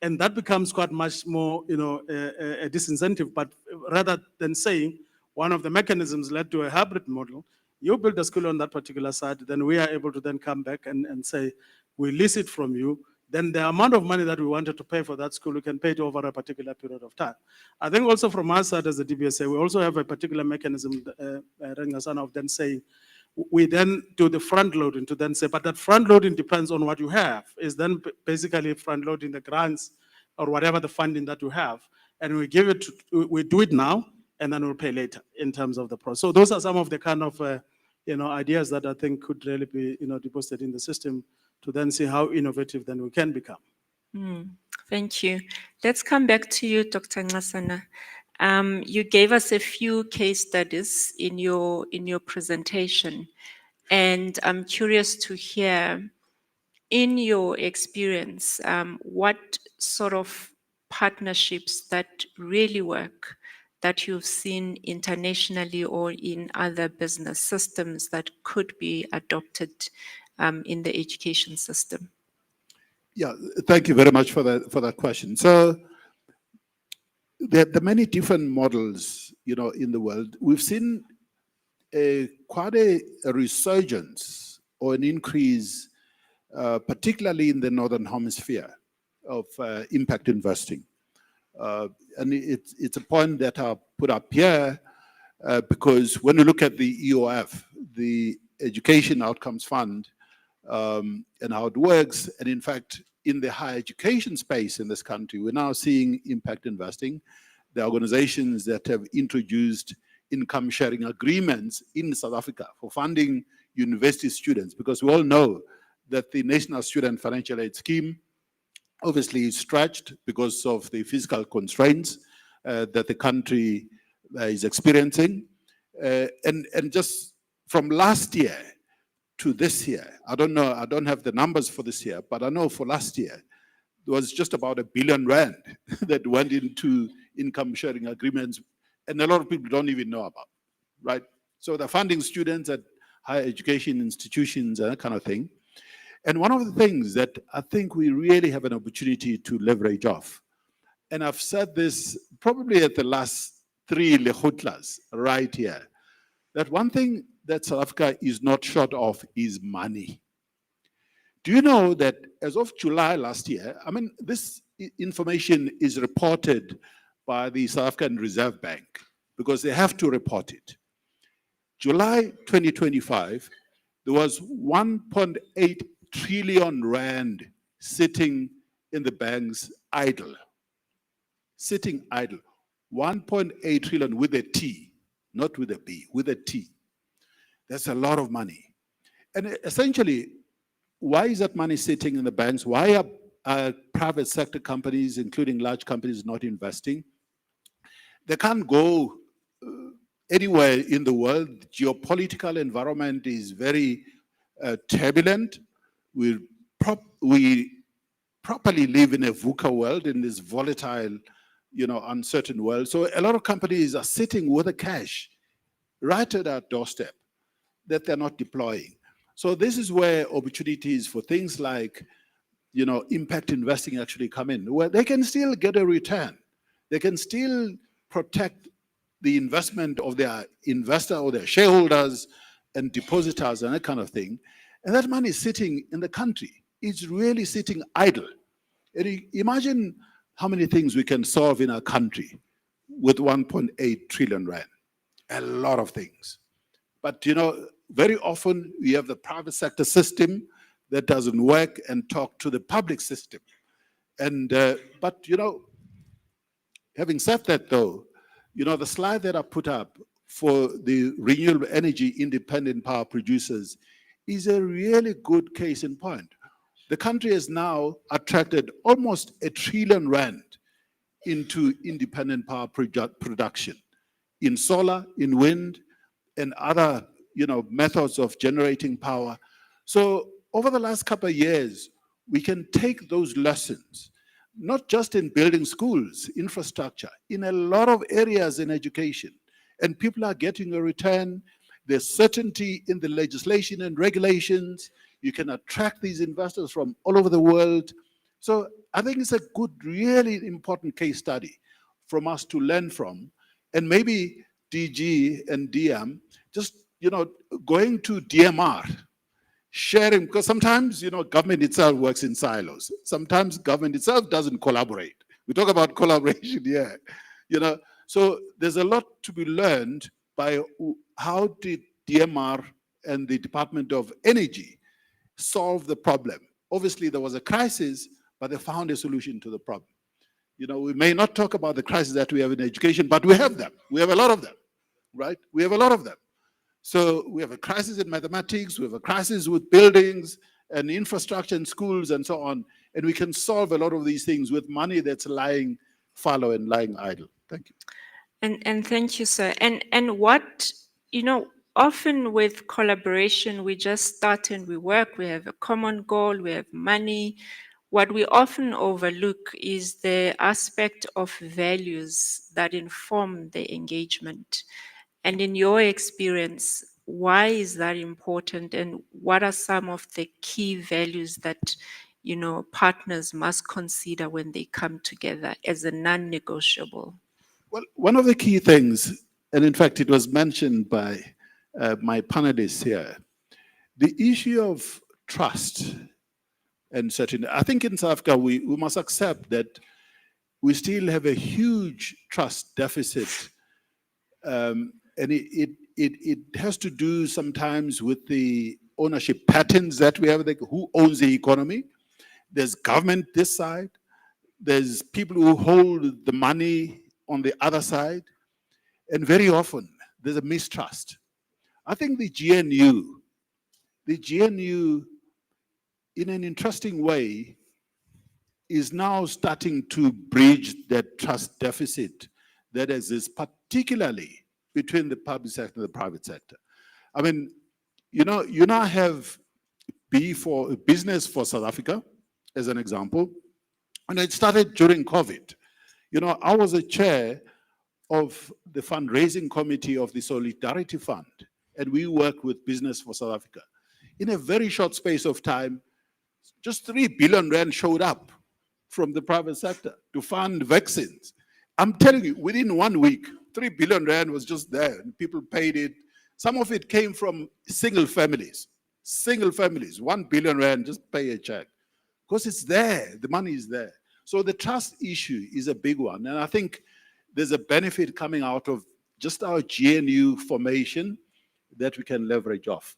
And that becomes quite much more, a disincentive. But rather than saying one of the mechanisms led to a hybrid model, you build a school on that particular site, then we are able to then come back and say, we lease it from you. Then the amount of money that we wanted to pay for that school, we can pay it over a particular period of time. I think also from our side as the DBSA, we also have a particular mechanism, Nxasana, of then saying, we then do the front loading to then say, but that front loading depends on what you have, is then basically front loading the grants or whatever the funding that you have. And we give it, we do it now, and then we'll pay later in terms of the process. So those are some of the kind of, ideas that I think could really be, deposited in the system to then see how innovative then we can become. Thank you. Let's come back to you, Dr. Nxasana. You gave us a few case studies in your presentation. And I'm curious to hear, in your experience, what sort of partnerships that really work that you've seen internationally or in other business systems that could be adopted in the education system? Yeah, thank you very much for that question. So there are many different models, in the world. We've seen quite a resurgence or an increase, particularly in the Northern Hemisphere, of impact investing. And it's a point that I'll put up here, because when you look at the EOF, the Education Outcomes Fund, and how it works, and in fact, in the higher education space in this country, we're now seeing impact investing. The organizations that have introduced income sharing agreements in South Africa for funding university students, because we all know that the National Student Financial Aid Scheme obviously is stretched because of the fiscal constraints that the country is experiencing. And just from last year to this year, I don't know, I don't have the numbers for this year, but I know for last year, there was just about R1 billion that went into income sharing agreements, and a lot of people don't even know about, right? So they're funding students at higher education institutions and that kind of thing. And one of the things that I think we really have an opportunity to leverage off, and I've said this probably at the last 3 Lekgotlas right here, that one thing that South Africa is not short of is money. Do you know that as of July last year, I mean, this information is reported by the South African Reserve Bank because they have to report it. July 2025, there was 1.8 trillion rand sitting in the banks idle. Sitting idle. 1.8 trillion with a T, not with a B, with a T. That's a lot of money. And essentially, why is that money sitting in the banks? Why are private sector companies, including large companies, not investing? They can't go anywhere in the world. Geopolitical environment is very turbulent. We properly live in a VUCA world, in this volatile, uncertain world. So a lot of companies are sitting with the cash right at our doorstep that they're not deploying. So this is where opportunities for things like, impact investing actually come in, where they can still get a return. They can still protect the investment of their investor or their shareholders and depositors and that kind of thing. And that money is sitting in the country. It's really sitting idle. And imagine how many things we can solve in our country with 1.8 trillion rand. A lot of things. But, very often we have the private sector system that doesn't work and talk to the public system. And, but, having said that though, the slide that I put up for the renewable energy independent power producers is a really good case in point. The country has now attracted almost R1 trillion into independent power production in solar, in wind, and other methods of generating power. So over the last couple of years, we can take those lessons, not just in building schools, infrastructure, in a lot of areas in education, and people are getting a return. There's certainty in the legislation and regulations. You can attract these investors from all over the world. So I think it's a good, really important case study from us to learn from. And maybe DG and DM, just, going to DMR, sharing, because sometimes, government itself works in silos. Sometimes government itself doesn't collaborate. We talk about collaboration here, So there's a lot to be learned by how did DMR and the Department of Energy solve the problem. Obviously, there was a crisis, but they found a solution to the problem. We may not talk about the crisis that we have in education, but we have them. We have a lot of them, right? We have a lot of them. So we have a crisis in mathematics, we have a crisis with buildings and infrastructure and schools and so on. And we can solve a lot of these things with money that's lying fallow and lying idle. Thank you. And thank you, sir. And what, often with collaboration, we just start and we work, we have a common goal, we have money. What we often overlook is the aspect of values that inform the engagement. And in your experience, why is that important, and what are some of the key values that partners must consider when they come together as a non-negotiable? Well, one of the key things, and in fact, it was mentioned by my panelists here, the issue of trust and certainty. I think in South Africa, we must accept that we still have a huge trust deficit. And it has to do sometimes with the ownership patterns that we have, like who owns the economy. There's government this side. There's people who hold the money on the other side. And very often, there's a mistrust. I think the GNU, in an interesting way, is now starting to bridge that trust deficit that exists, particularly between the public sector and the private sector. I mean, you now have Business for South Africa, as an example, and it started during COVID. I was a chair of the fundraising committee of the Solidarity Fund, and we work with Business for South Africa. In a very short space of time, just 3 billion rand showed up from the private sector to fund vaccines. I'm telling you, within 1 week, 3 billion rand was just there, and people paid it. Some of it came from single families, 1 billion rand, just pay a check. Because it's there, the money is there. So the trust issue is a big one. And I think there's a benefit coming out of just our GNU formation that we can leverage off.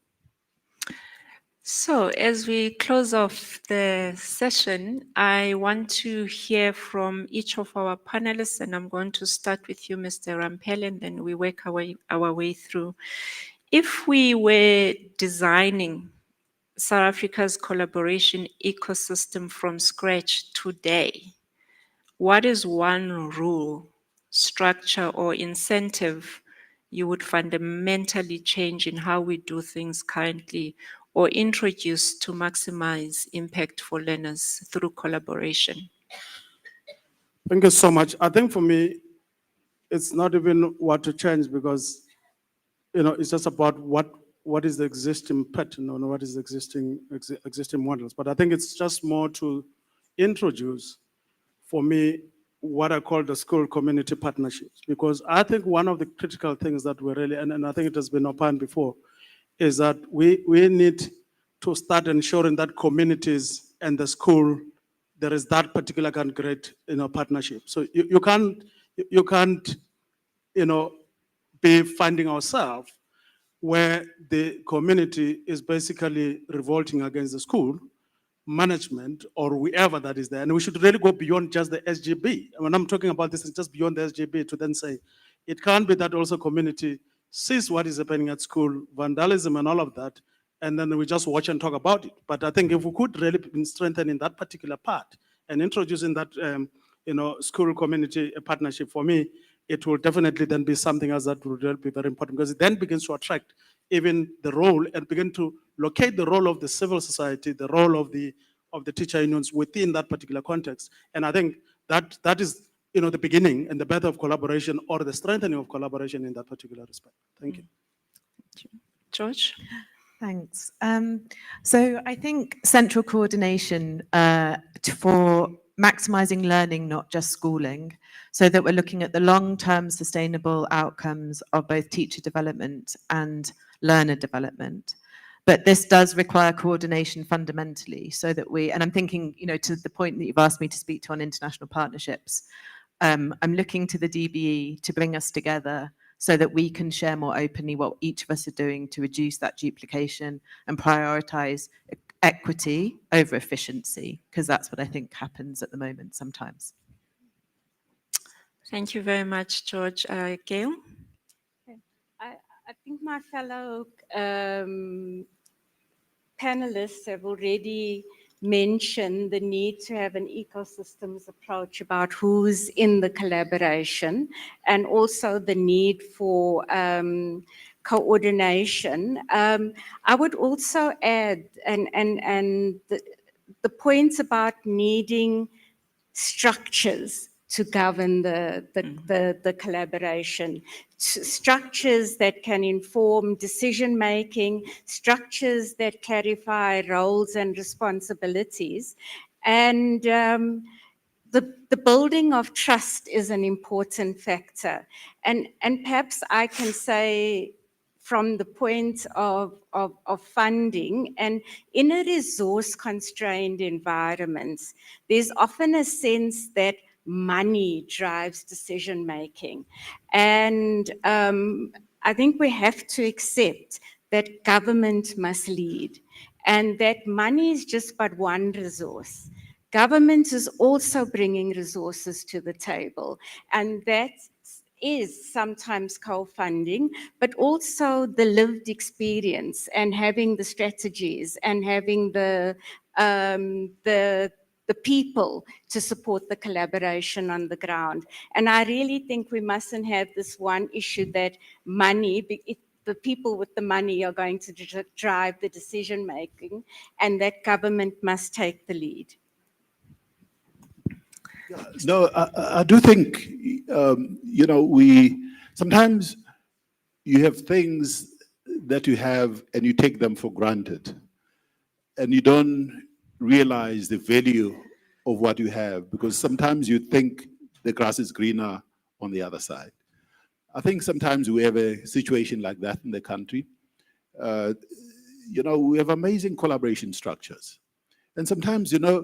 So as we close off the session, I want to hear from each of our panelists, and I'm going to start with you, Mr. Rampel, and then we work our way through. If we were designing South Africa's collaboration ecosystem from scratch today, what is one rule, structure, or incentive you would fundamentally change in how we do things currently or introduce to maximize impact for learners through collaboration? Thank you so much. I think for me, it's not even what to change, because, it's just about what is the existing pattern or what is the existing models. But I think it's just more to introduce, for me, what I call the school community partnerships. Because I think one of the critical things that we really, and I think it has been opined before, is that we need to start ensuring that communities and the school, there is that particular kind of great, partnership. So you can't, be finding ourselves where the community is basically revolting against the school management or whoever that is there. And we should really go beyond just the SGB. When I'm talking about this, it's just beyond the SGB to then say, it can't be that also community sees what is happening at school, vandalism and all of that, and then we just watch and talk about it. But I think if we could really be strengthening that particular part and introducing that, school community partnership, for me, it will definitely then be something else that will really be very important, because it then begins to attract even the role and begin to locate the role of the civil society, the role of the teacher unions within that particular context. And I think that is, the beginning and the birth of collaboration, or the strengthening of collaboration in that particular respect. Thank you. George? Thanks. So I think central coordination for maximizing learning, not just schooling, so that we're looking at the long-term sustainable outcomes of both teacher development and learner development. But this does require coordination fundamentally, so that and I'm thinking, to the point that you've asked me to speak to on international partnerships, I'm looking to the DBE to bring us together so that we can share more openly what each of us are doing to reduce that duplication and prioritize equity over efficiency, because that's what I think happens at the moment sometimes. Thank you very much, George. Gail? I think my fellow panelists have already mentioned the need to have an ecosystems approach about who's in the collaboration, and also the need for coordination. I would also add, and the points about needing structures to govern the collaboration, structures that can inform decision-making, structures that clarify roles and responsibilities. And the building of trust is an important factor. And perhaps I can say from the point of funding, and in a resource-constrained environment, there's often a sense that money drives decision-making. And I think we have to accept that government must lead, and that money is just but one resource. Government is also bringing resources to the table, and that is sometimes co-funding, but also the lived experience and having the strategies and having the people to support the collaboration on the ground. And I really think we mustn't have this one issue that money, the people with the money are going to drive the decision making, and that government must take the lead. No, I do think, you know, sometimes you have things that you have and you take them for granted, and you don't realize the value of what you have, because sometimes you think the grass is greener on the other side. I think sometimes we have a situation like that in the country. You know, we have amazing collaboration structures. And sometimes, you know,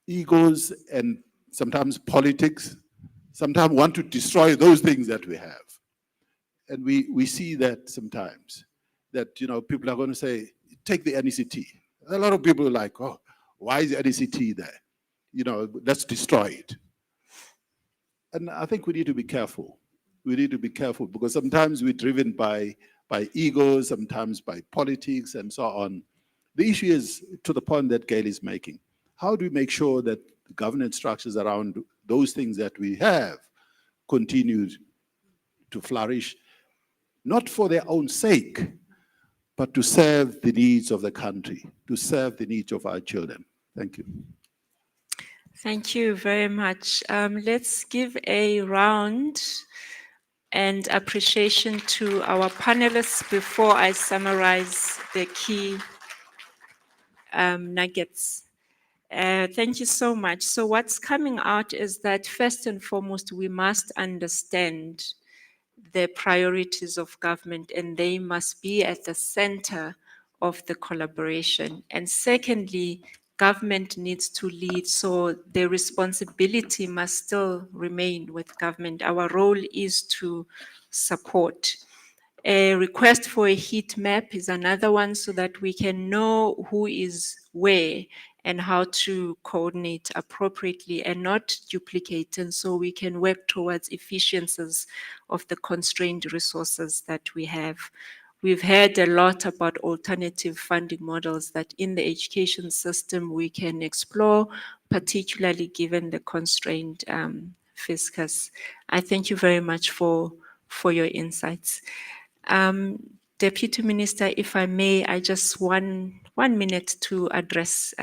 egos and sometimes politics sometimes want to destroy those things that we have. And we see that sometimes, that, you know, people are going to say, take the NECT. A lot of people are like, oh, why is the NECT there? You know, let's destroy it. And I think we need to be careful. We need to be careful, because sometimes we're driven by egos, sometimes by politics and so on. The issue is, to the point that Gail is making, how do we make sure that the governance structures around those things that we have continue to flourish, not for their own sake, but to serve the needs of the country, to serve the needs of our children. Thank you. Thank you very much. Let's give a round and appreciation to our panelists before I summarize the key nuggets. Thank you so much. So what's coming out is that first and foremost, we must understand the priorities of government, and they must be at the center of the collaboration. And secondly, government needs to lead, so the responsibility must still remain with government. Our role is to support. A request for a heat map is another one, so that we can know who is where and how to coordinate appropriately and not duplicate, and so we can work towards efficiencies of the constrained resources that we have. We've heard a lot about alternative funding models that in the education system we can explore, particularly given the constrained fiscus. I thank you very much for your insights. Deputy Minister, if I may, I just one minute to address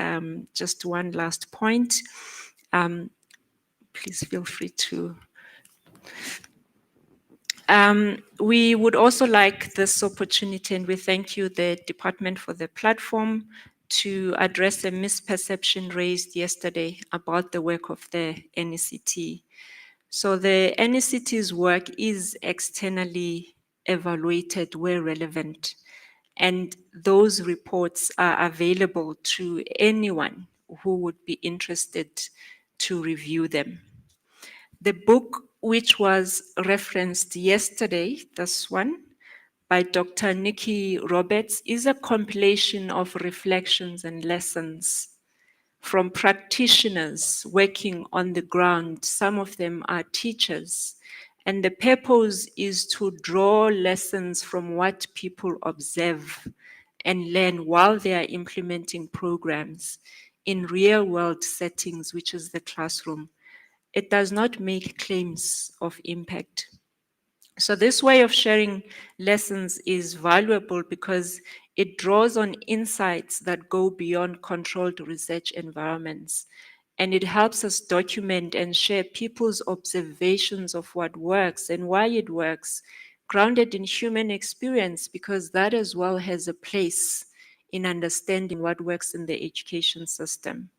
just one last point. Please feel free to. We would also like this opportunity, and we thank you, the department, for the platform to address a misperception raised yesterday about the work of the NECT. So the NECT's work is externally evaluated where relevant, and those reports are available to anyone who would be interested to review them. The book which was referenced yesterday, this one, by Dr. Nikki Roberts, is a compilation of reflections and lessons from practitioners working on the ground. Some of them are teachers. And the purpose is to draw lessons from what people observe and learn while they are implementing programs in real world settings, which is the classroom. It does not make claims of impact. So this way of sharing lessons is valuable because it draws on insights that go beyond controlled research environments. And it helps us document and share people's observations of what works and why it works, grounded in human experience, because that as well has a place in understanding what works in the education system.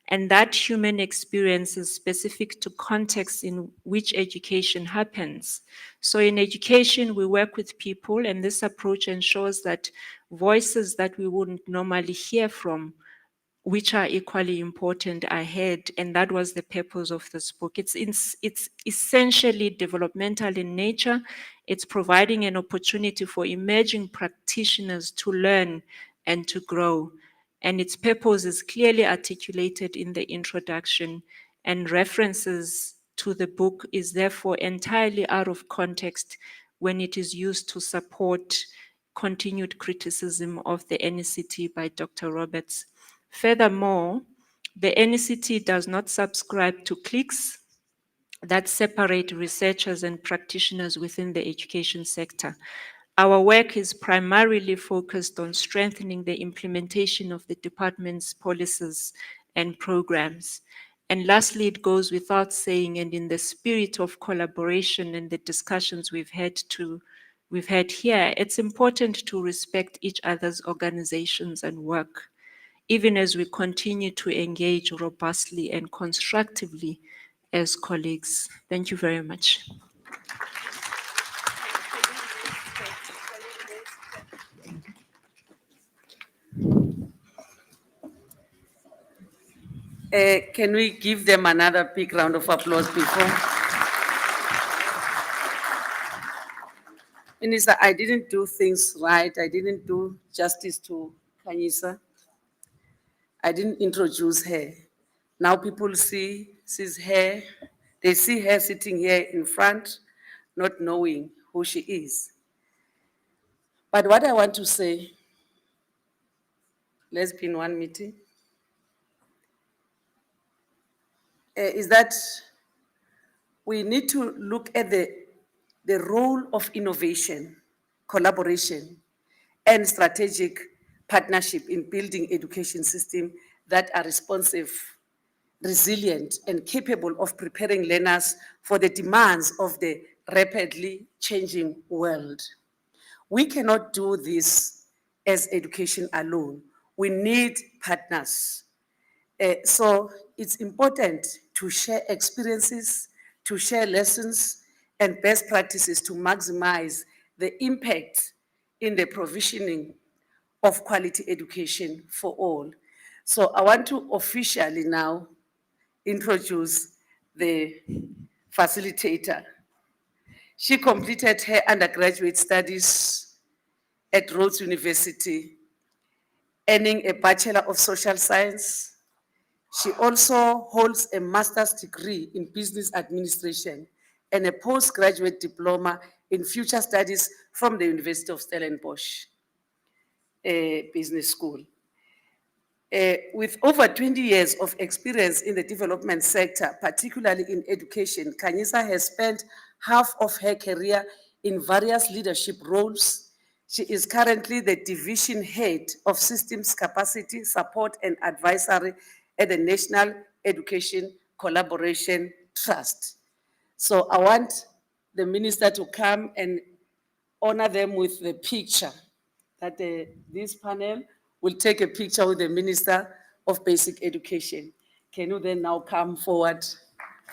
And that human experience is specific to contexts in which education happens. So in education, we work with people, and this approach ensures that voices that we wouldn't normally hear from, which are equally important, are heard. And that was the purpose of this book. It's essentially developmental in nature. It's providing an opportunity for emerging practitioners to learn and to grow. And its purpose is clearly articulated in the introduction, and references to the book is therefore entirely out of context when it is used to support continued criticism of the NECT by Dr. Roberts. Furthermore, the NECT does not subscribe to cliques that separate researchers and practitioners within the education sector. Our work is primarily focused on strengthening the implementation of the department's policies and programs. And lastly, it goes without saying, and in the spirit of collaboration and the discussions we've had here, it's important to respect each other's organizations and work, even as we continue to engage robustly and constructively as colleagues. Thank you very much. Can we give them another big round of applause before? Minister, I didn't do things right. I didn't do justice to Kanyisa. I didn't introduce her. Now people sees her, they see her sitting here in front, not knowing who she is. But what I want to say, let's be in one meeting, is that we need to look at the role of innovation, collaboration, and strategic partnership in building education systems that are responsive, resilient, and capable of preparing learners for the demands of the rapidly changing world. We cannot do this as education alone. We need partners. So it's important to share experiences, to share lessons and best practices to maximize the impact in the provisioning of quality education for all. So I want to officially now introduce the facilitator. She completed her undergraduate studies at Rhodes University, earning a Bachelor of Social Science. She also holds a master's degree in business administration and a postgraduate diploma in future studies from the University of Stellenbosch Business School. With over 20 years of experience in the development sector, particularly in education, Kanyisa has spent half of her career in various leadership roles. She is currently the division head of systems capacity support and advisory at the National Education Collaboration Trust. So I want the minister to come and honor them with the picture, that this panel will take a picture with the Minister of Basic Education. Can you then now come forward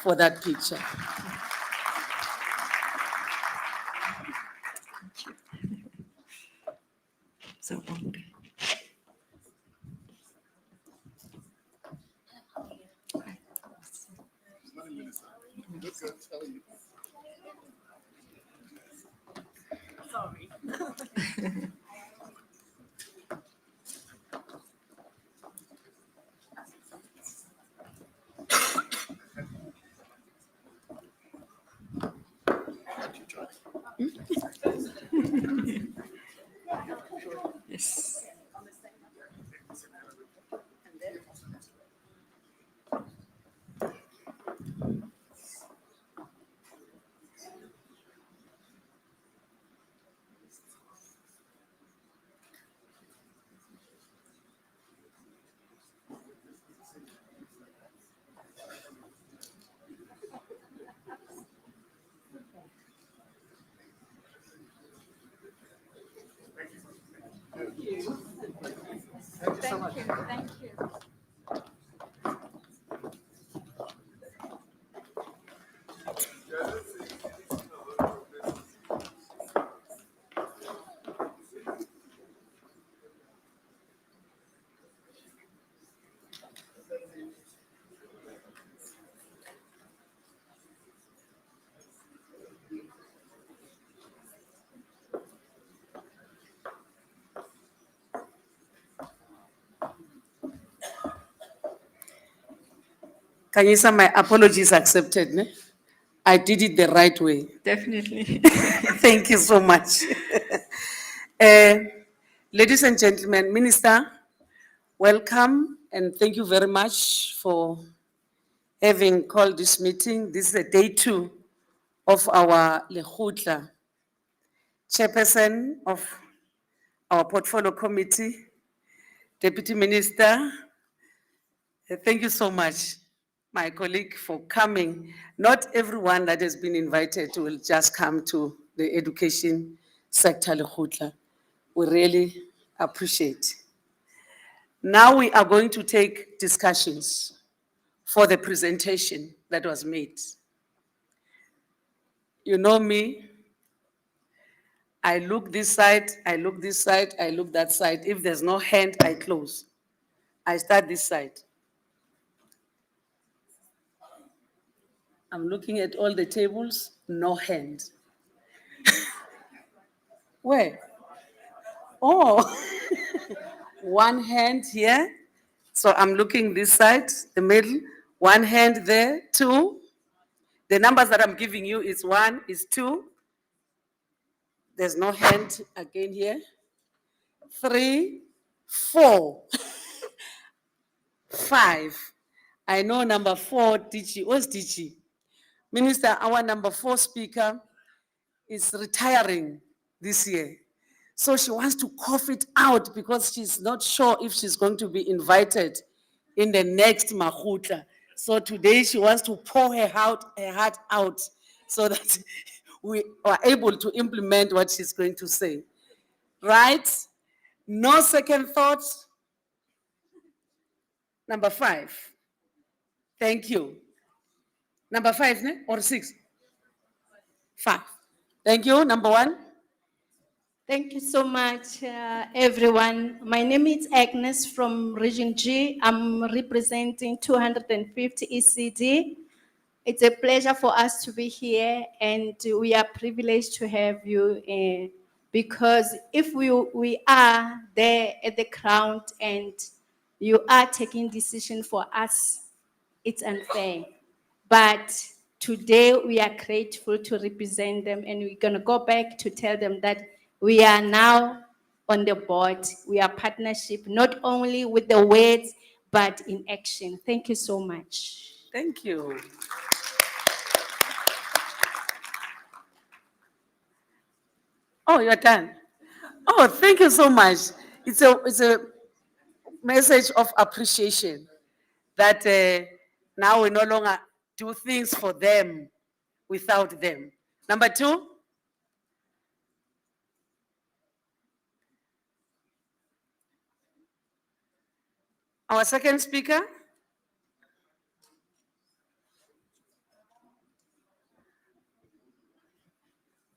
for that picture? So, Sorry. yes. Kanyisa, my apologies accepted. Ne? I did it the right way. Definitely. Thank you so much. Ladies and gentlemen, Minister, welcome and thank you very much for having called this meeting. This is the day 2 of our Lekgotla, Chairperson of our Portfolio Committee, Deputy Minister. Thank you so much, my colleague, for coming. Not everyone that has been invited will just come to the education sector Lekgotla. We really appreciate. Now we are going to take discussions for the presentation that was made. You know me, I look this side, I look this side, I look that side. If there's no hand, I close. I start this side. I'm looking at all the tables, no hand. Where? Oh, one hand here. So I'm looking this side, the middle, one hand there, 2. The numbers that I'm giving you is 1, is 2. There's no hand again here. 3, 4, 5. I know number 4, DG. Where's DG? Minister, our number 4 speaker is retiring this year. So she wants to cough it out because she's not sure if she's going to be invited in the next Lekgotla. So today she wants to pour her heart out so that we are able to implement what she's going to say. Right? No second thoughts. Number 5. Thank you. Number 5, ne? Or 6? 5. Thank you. Number 1. Thank you so much, everyone. My name is Agnes from Region G. I'm representing 250 ECD. It's a pleasure for us to be here, and we are privileged to have you because if we are there at the ground and you are taking decision for us, it's unfair. But today we are grateful to represent them, and we're going to go back to tell them that we are now on the board. We are partnership, not only with the words, but in action. Thank you so much. Thank you. Oh, you're done. Oh, thank you so much. It's a message of appreciation that now we no longer do things for them without them. Number 2. Our second speaker.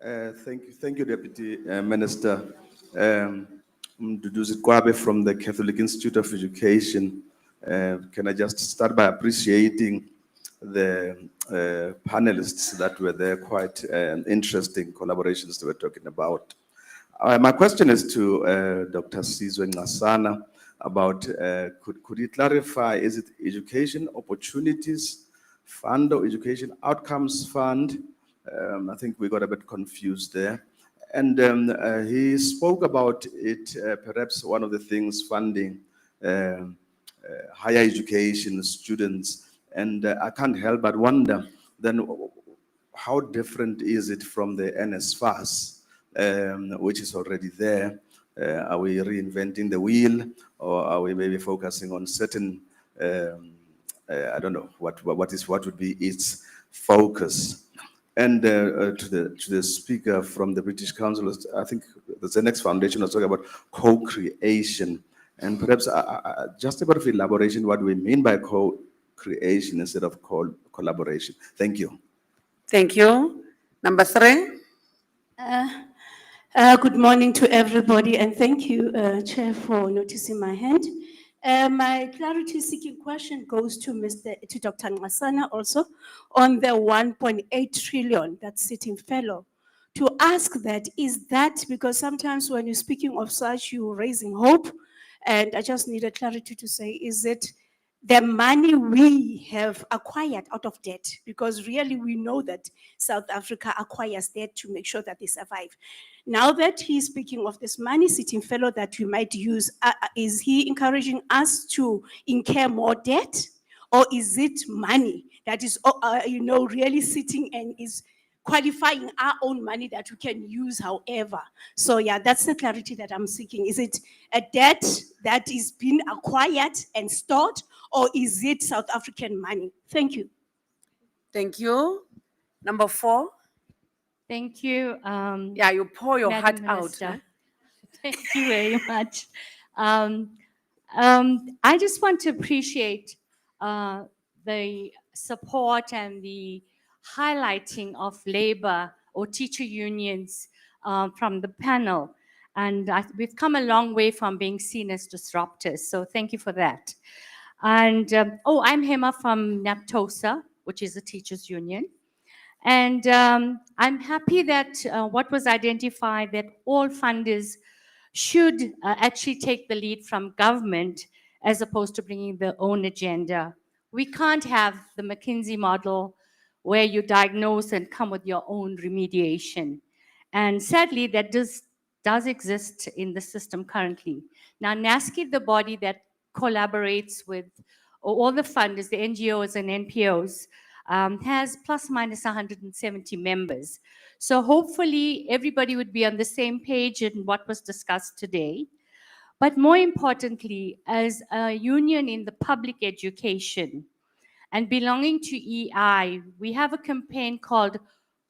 Thank you, Deputy Minister. Duduzi Kwabe from the Catholic Institute of Education. Can I just start by appreciating the panelists that were there, quite interesting collaborations they were talking about. My question is to Dr. Nxasana about, could you clarify, is it education opportunities fund or education outcomes fund? I think we got a bit confused there. And he spoke about it, perhaps one of the things funding higher education students. And I can't help but wonder, then how different is it from the NSFAS, which is already there? Are we reinventing the wheel, or are we maybe focusing on certain, I don't know, what would be its focus? And to the speaker from the British Council, I think the Zenex Foundation was talking about co-creation. And perhaps just a bit of elaboration what we mean by co-creation instead of collaboration. Thank you. Thank you. Number 3. Good morning to everybody, and thank you, Chair, for noticing my hand. My clarity-seeking question goes to Dr. Nxasana also on the 1.8 trillion that's sitting fellow. To ask that, is that because sometimes when you're speaking of such, you're raising hope, and I just need a clarity to say, is it the money we have acquired out of debt? Because really we know that South Africa acquires debt to make sure that they survive. Now that he's speaking of this money sitting fellow that we might use, is he encouraging us to incur more debt? Or is it money that is, really sitting and is qualifying our own money that we can use however? So yeah, that's the clarity that I'm seeking. Is it a debt that is being acquired and stored, or is it South African money? Thank you. Thank you. Number 4. Thank you. Yeah, you pour your heart Madam out. Minister. Huh? Thank you very much. I just want to appreciate the support and the highlighting of labor or teacher unions from the panel. And we've come a long way from being seen as disruptors. So thank you for that. And I'm Hema from NAPTOSA, which is a teachers union. And I'm happy that what was identified, that all funders should actually take the lead from government as opposed to bringing their own agenda. We can't have the McKinsey model where you diagnose and come with your own remediation. And sadly, that does exist in the system currently. Now, NASCI, the body that collaborates with all the funders, the NGOs and NPOs, has plus minus 170 members. So hopefully everybody would be on the same page in what was discussed today. But more importantly, as a union in the public education and belonging to EI, we have a campaign called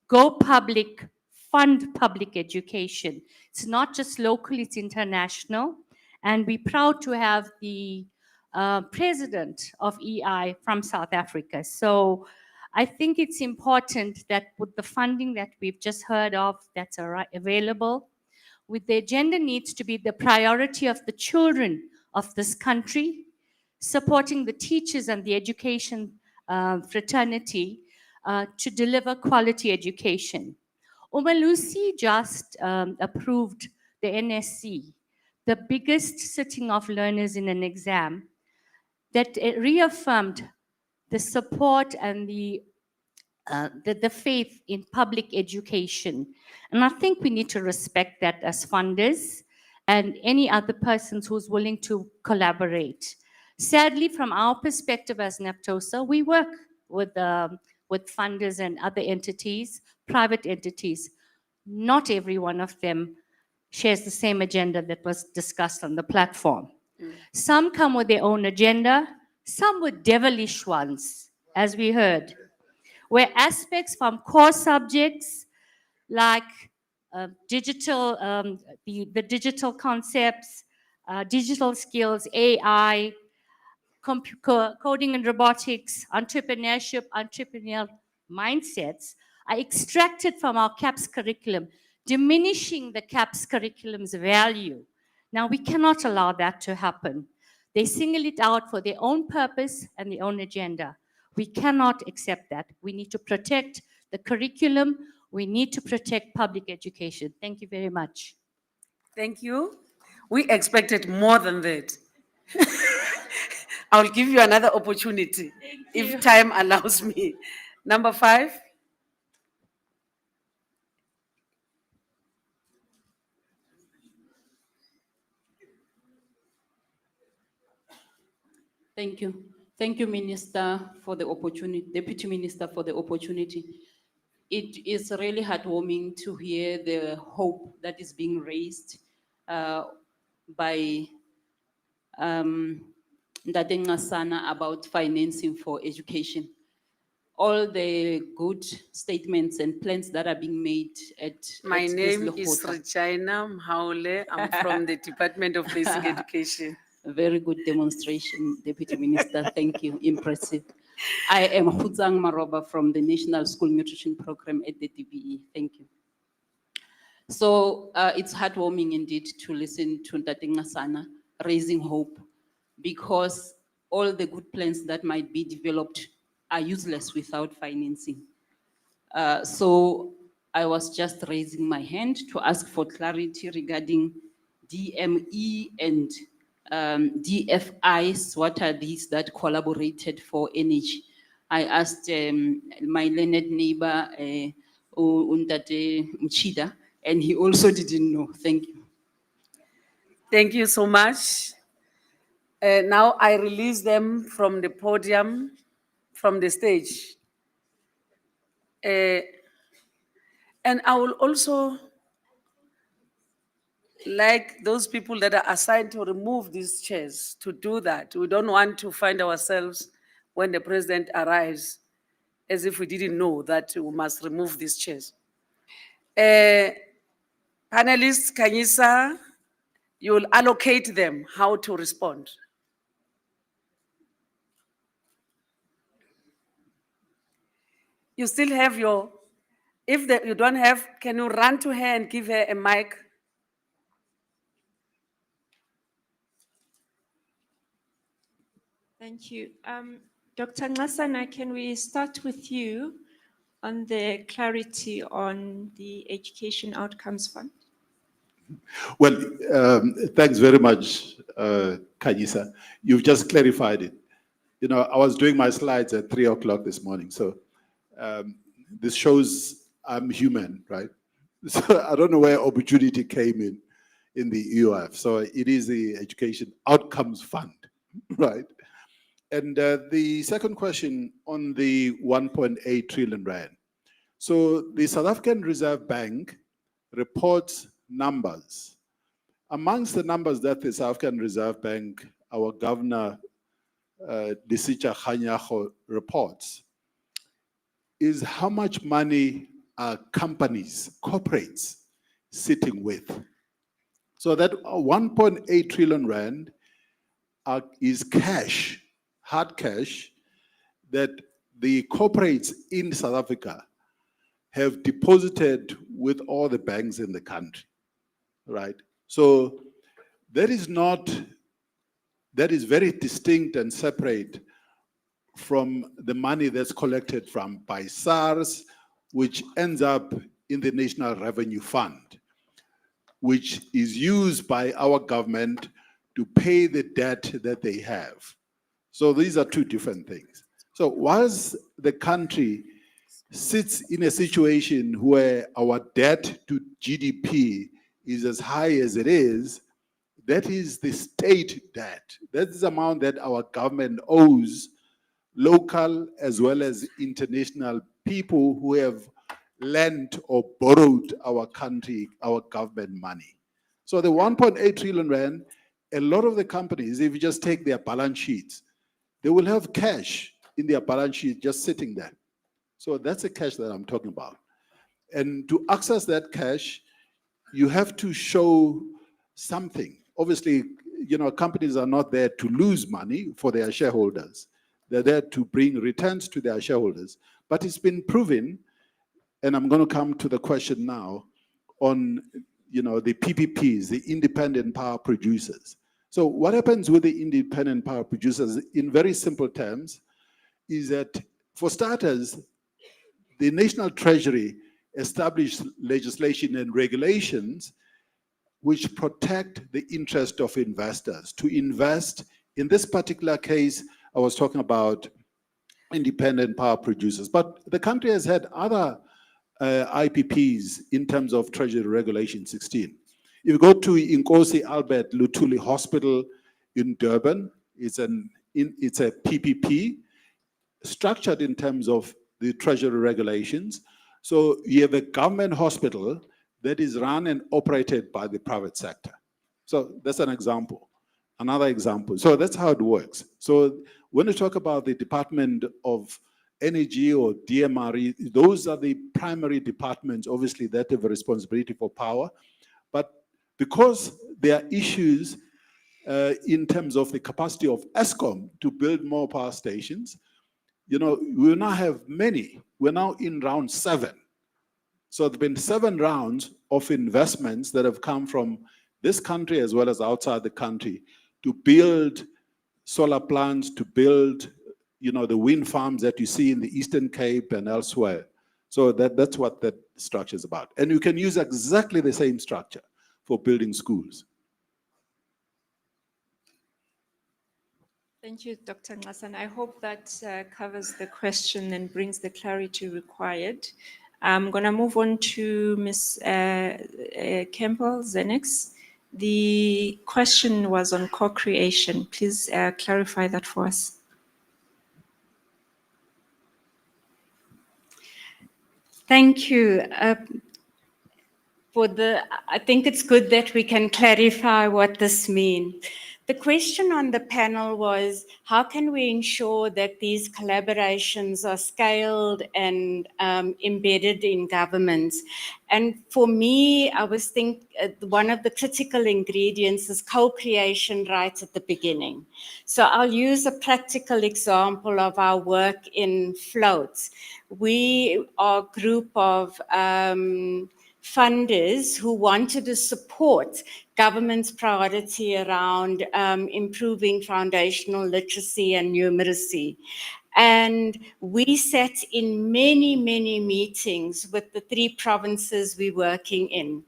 Go Public, Fund Public Education. It's not just local, it's international. And we're proud to have the president of EI from South Africa. So I think it's important that with the funding that we've just heard of that's available, with the agenda needs to be the priority of the children of this country, supporting the teachers and the education fraternity to deliver quality education. Umalusi just approved the NSC, the biggest sitting of learners in an exam, that it reaffirmed the support and the faith in public education. And I think we need to respect that as funders and any other persons who's willing to collaborate. Sadly, from our perspective as NAPTOSA, we work with funders and other entities, private entities. Not every one of them shares the same agenda that was discussed on the platform. Some come with their own agenda, some with devilish ones, as we heard, where aspects from core subjects like digital, the digital concepts, digital skills, AI, coding and robotics, entrepreneurship, entrepreneurial mindsets are extracted from our CAPS curriculum, diminishing the CAPS curriculum's value. Now, we cannot allow that to happen. They single it out for their own purpose and their own agenda. We cannot accept that. We need to protect the curriculum. We need to protect public education. Thank you very much. Thank you. We expected more than that. I'll give you another opportunity if time allows me. Number 5. Thank you. Thank you, Minister, for the opportunity, Deputy Minister, for the opportunity. It is really heartwarming to hear the hope that is being raised by Nxasana about financing for education. All the good statements and plans that are being made at My this name is Lekgotla. Regina Mhaule. I'm from the Department of Basic Education. A very good demonstration, Deputy Minister. Thank you. Impressive. I am Khutsang Maroba from the National School Nutrition Program at the DBE. Thank you. So it's heartwarming indeed to listen to Nxasana raising hope, because all the good plans that might be developed are useless without financing. So I was just raising my hand to ask for clarity regarding DME and DFIs. What are these that collaborated for energy? I asked my learned neighbor, Untate Mchida, and he also didn't know. Thank you. Thank you so much. Now I release them from the podium, from the stage. And I will also like those people that are assigned to remove these chairs to do that. We don't want to find ourselves when the president arrives as if we didn't know that we must remove these chairs. Panelists, Kanyisa, you will allocate them how to respond. You still have your, if you don't have, can you run to her and give her a mic? Thank you. Dr. Nxasana, can we start with you on the clarity on the Education Outcomes Fund? Well, thanks very much, Kanyisa. You've just clarified it. You know, I was doing my slides at 3 o'clock this morning, so this shows I'm human, right? So I don't know where opportunity came in the EOF. So it is the Education Outcomes Fund, right? And the second question on the 1.8 trillion rand. So the South African Reserve Bank reports numbers. Amongst the numbers that the South African Reserve Bank, our governor, Disicha Khanyago, reports, is how much money are companies, corporates, sitting with. So that 1.8 trillion rand is cash, hard cash, that the corporates in South Africa have deposited with all the banks in the country, right? So that is very distinct and separate from the money that's collected by SARS, which ends up in the National Revenue Fund, which is used by our government to pay the debt that they have. So these are two different things. So whilst the country sits in a situation where our debt to GDP is as high as it is, that is the state debt. That is the amount that our government owes local as well as international people who have lent or borrowed our country, our government money. So the 1.8 trillion rand, a lot of the companies, if you just take their balance sheets, they will have cash in their balance sheet just sitting there. So that's the cash that I'm talking about. And to access that cash, you have to show something. Obviously, you know, companies are not there to lose money for their shareholders. They're there to bring returns to their shareholders. But it's been proven, and I'm going to come to the question now, on, you know, the PPPs, the independent power producers. So what happens with the independent power producers, in very simple terms, is that, for starters, the National Treasury established legislation and regulations which protect the interest of investors to invest. In this particular case, I was talking about independent power producers, but the country has had other IPPs in terms of Treasury Regulation 16. If you go to Inkosi Albert Luthuli Hospital in Durban, it's a PPP structured in terms of the Treasury regulations. So you have a government hospital that is run and operated by the private sector. So that's an example. Another example. So that's how it works. So when we talk about the Department of Energy or DMRE, those are the primary departments, obviously, that have a responsibility for power. But because there are issues in terms of the capacity of ESCOM to build more power stations. You know, we now have many. We're now in round 7. So there've been 7 rounds of investments that have come from this country as well as outside the country to build solar plants, to build, you know, the wind farms that you see in the Eastern Cape and elsewhere. So that's what that structure is about. And you can use exactly the same structure for building schools. Thank you, Dr. Nxasana. I hope that covers the question and brings the clarity required. I'm going to move on to Ms. Campbell, Zenex. The question was on co-creation. Please clarify that for us. Thank you. I think it's good that we can clarify what this means. The question on the panel was, how can we ensure that these collaborations are scaled and embedded in governments? And for me, I was thinking one of the critical ingredients is co-creation right at the beginning. So I'll use a practical example of our work in Floats. We are a group of funders who wanted to support government's priority around improving foundational literacy and numeracy. And we sat in many, many meetings with the 3 provinces we're working in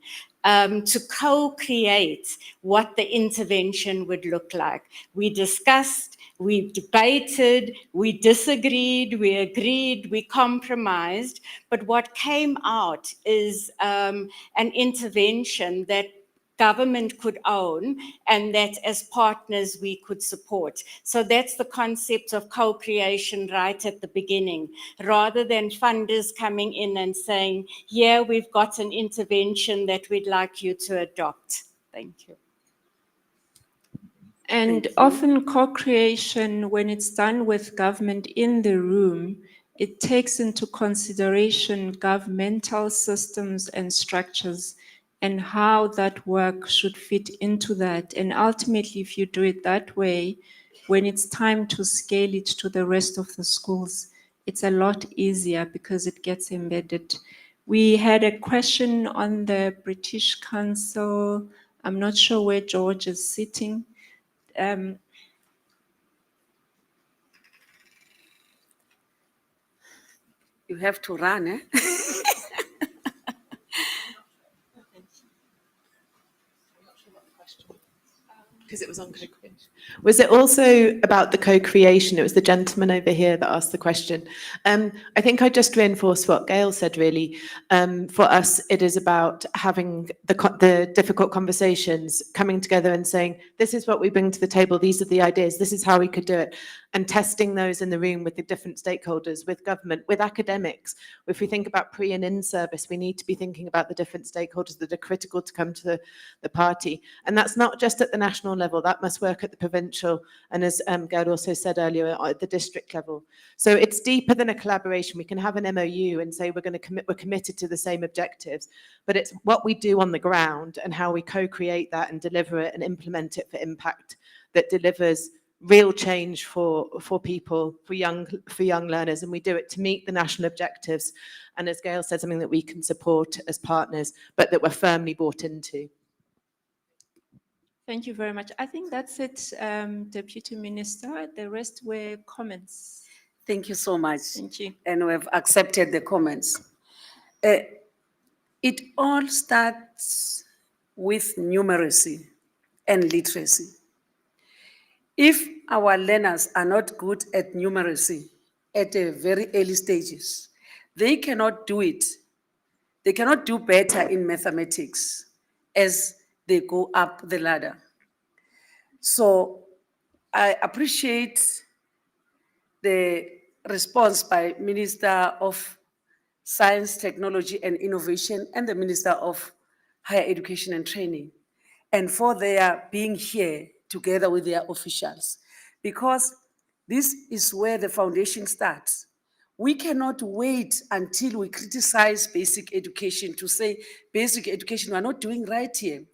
to co-create what the intervention would look like. We discussed, we debated, we disagreed, we agreed, we compromised, but what came out is an intervention that government could own and that as partners we could support. So that's the concept of co-creation right at the beginning, rather than funders coming in and saying, yeah, we've got an intervention that we'd like you to adopt. Thank you. And often co-creation, when it's done with government in the room, it takes into consideration governmental systems and structures and how that work should fit into that. And ultimately, if you do it that way, when it's time to scale it to the rest of the schools, it's a lot easier because it gets embedded. We had a question on the British Council. I'm not sure where George is sitting. You have to run, eh? Because it was on co-creation. Was it also about the co-creation? It was the gentleman over here that asked the question. I think I just reinforce what Gail said, really. For us, it is about having the difficult conversations, coming together and saying, this is what we bring to the table, these are the ideas, this is how we could do it, and testing those in the room with the different stakeholders, with government, with academics. If we think about pre and in-service, we need to be thinking about the different stakeholders that are critical to come to the party. And that's not just at the national level, that must work at the provincial, and as Gail also said earlier, at the district level. So it's deeper than a collaboration. We can have an MOU and say we're committed to the same objectives, but it's what we do on the ground and how we co-create that and deliver it and implement it for impact that delivers real change for people, for young learners, and we do it to meet the national objectives. And as Gail said, something that we can support as partners, but that we're firmly bought into. Thank you very much. I think that's it, Deputy Minister. The rest were comments. Thank you so much. Thank you. And we've accepted the comments. It all starts with numeracy and literacy. If our learners are not good at numeracy at a very early stages, they cannot do it. They cannot do better in mathematics as they go up the ladder. So I appreciate the response by Minister of Science, Technology and Innovation and the Minister of Higher Education and Training, and for their being here together with their officials, because this is where the foundation starts. We cannot wait until we criticize basic education to say, basic education, we're not doing right here.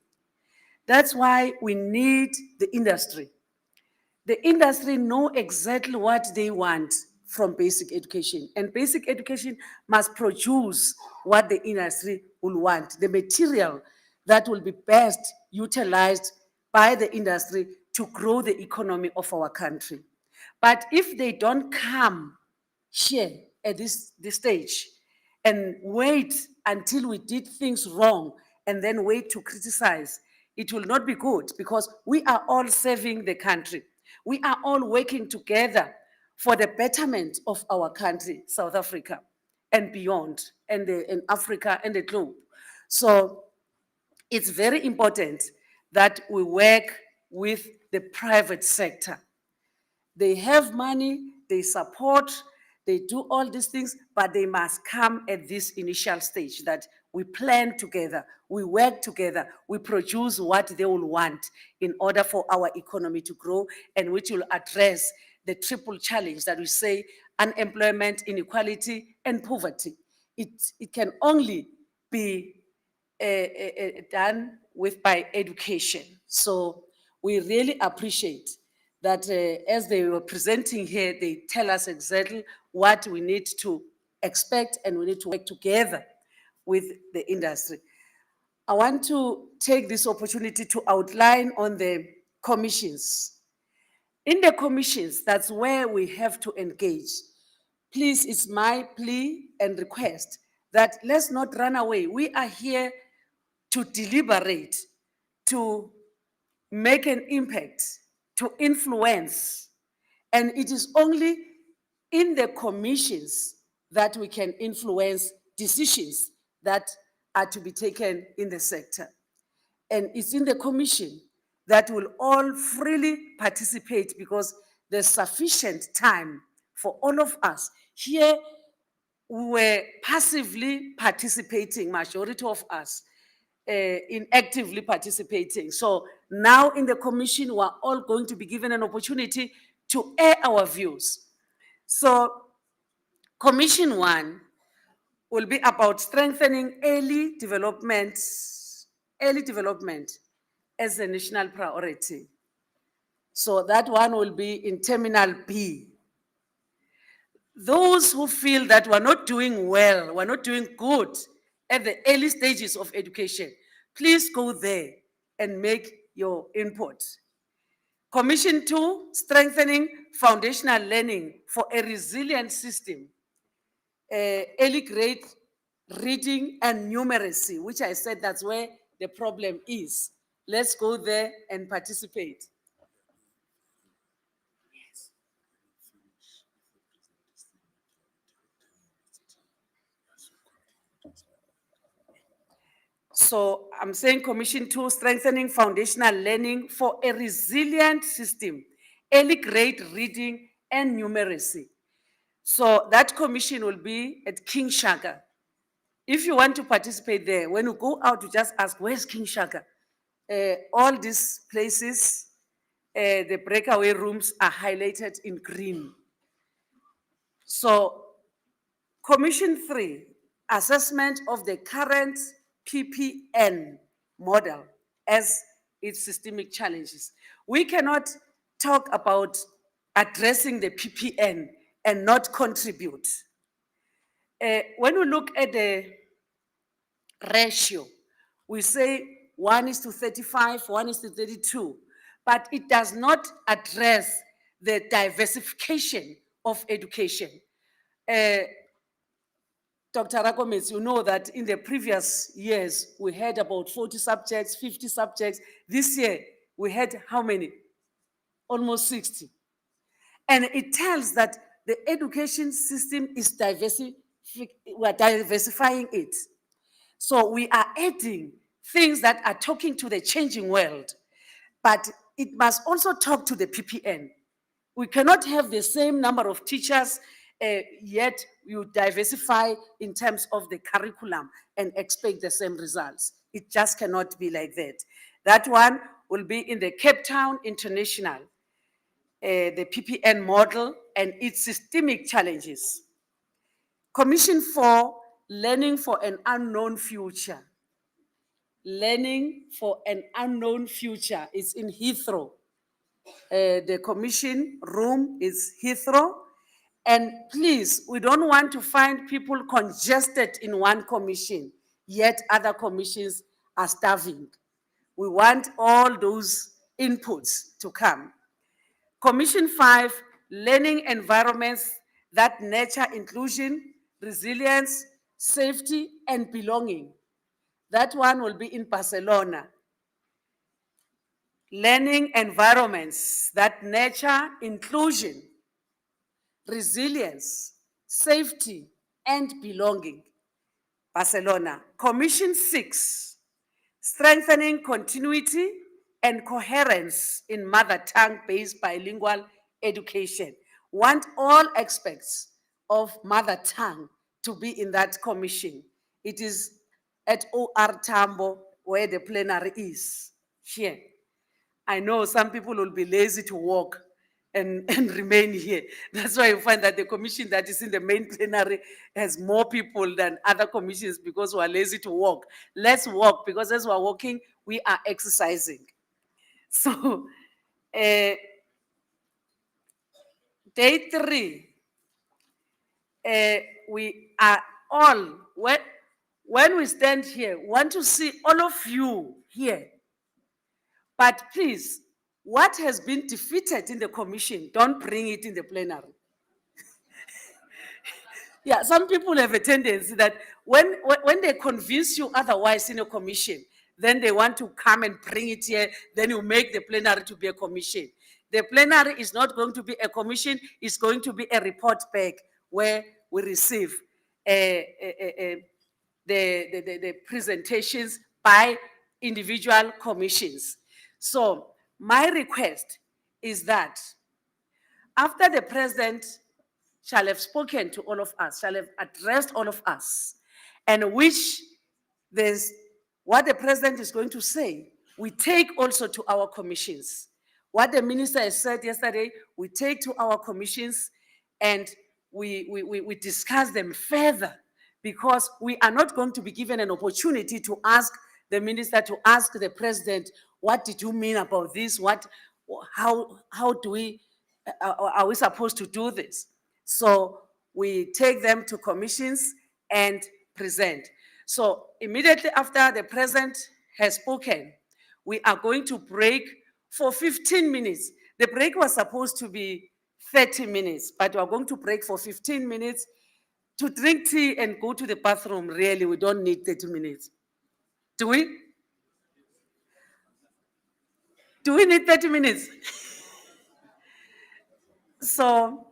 That's why we need the industry. The industry know exactly what they want from basic education, and basic education must produce what the industry will want, the material that will be best utilized by the industry to grow the economy of our country. But if they don't come here at this stage and wait until we did things wrong and then wait to criticize, it will not be good, because we are all serving the country. We are all working together for the betterment of our country, South Africa, and beyond, and in Africa and the globe. So it's very important that we work with the private sector. They have money, they support, they do all these things, but they must come at this initial stage that we plan together, we work together, we produce what they will want in order for our economy to grow, and which will address the triple challenge that we say: unemployment, inequality, and poverty. It can only be done with by education. So we really appreciate that as they were presenting here, they tell us exactly what we need to expect, and we need to work together with the industry. I want to take this opportunity to outline on the commissions. In the commissions, that's where we have to engage. Please, it's my plea and request that let's not run away. We are here to deliberate, to make an impact, to influence. And it is only in the commissions that we can influence decisions that are to be taken in the sector. And it's in the commission that will all freely participate, because there's sufficient time for all of us. Here, we were passively participating, majority of us, in actively participating. So now in the commission, we're all going to be given an opportunity to air our views. So Commission 1 will be about strengthening early development as a national priority. So that one will be in Terminal B. Those who feel that we're not doing well, we're not doing good at the early stages of education, please go there and make your input. Commission 2, strengthening foundational learning for a resilient system. Early grade reading and numeracy, which I said that's where the problem is. Let's go there and participate. So I'm saying Commission 2, strengthening foundational learning for a resilient system, early grade reading and numeracy. So that commission will be at King Shaka. If you want to participate there, when you go out, you just ask, where's King Shaka? All these places, the breakaway rooms are highlighted in green. So Commission 3, assessment of the current PPN model as its systemic challenges. We cannot talk about addressing the PPN and not contribute. When we look at the ratio, we say 1:35, 1:32, but it does not address the diversification of education. Dr. Rakomets, you know that in the previous years, we had about 40 subjects, 50 subjects. This year, we had how many? Almost 60. And it tells that the education system is we're diversifying it. So we are adding things that are talking to the changing world, but it must also talk to the PPN. We cannot have the same number of teachers, yet you diversify in terms of the curriculum and expect the same results. It just cannot be like that. That one will be in the Cape Town International, the PPN model and its systemic challenges. Commission 4, learning for an unknown future. Learning for an Unknown Future is in Heathrow. The commission room is Heathrow. And please, we don't want to find people congested in one commission, yet other commissions are starving. We want all those inputs to come. Commission 5, learning environments that nurture inclusion, resilience, safety, and belonging. That one will be in Barcelona. Learning environments that nurture inclusion, resilience, safety, and belonging. Barcelona. Commission 6, strengthening continuity and coherence in mother tongue-based bilingual education. Want all aspects of mother tongue to be in that commission. It is at OR Tambo where the plenary is, here. I know some people will be lazy to walk and remain here. That's why you find that the commission that is in the main plenary has more people than other commissions because we are lazy to walk. Let's walk, because as we are walking, we are exercising. So, day 3, we are all, when we stand here, want to see all of you here. But please, what has been defeated in the commission, don't bring it in the plenary. Yeah, some people have a tendency that when they convince you otherwise in a commission, then they want to come and bring it here, then you make the plenary to be a commission. The plenary is not going to be a commission, it's going to be a report back where we receive the presentations by individual commissions. So my request is that after the president shall have spoken to all of us, shall have addressed all of us, and which there's what the president is going to say, we take also to our commissions. What the minister has said yesterday, we take to our commissions and we discuss them further, because we are not going to be given an opportunity to ask the minister, to ask the president, what did you mean about this? How do we, are we supposed to do this? So we take them to commissions and present. So immediately after the president has spoken, we are going to break for 15 minutes. The break was supposed to be 30 minutes, but we are going to break for 15 minutes to drink tea and go to the bathroom. Really, we don't need 30 minutes. Do we? Do we need 30 minutes? So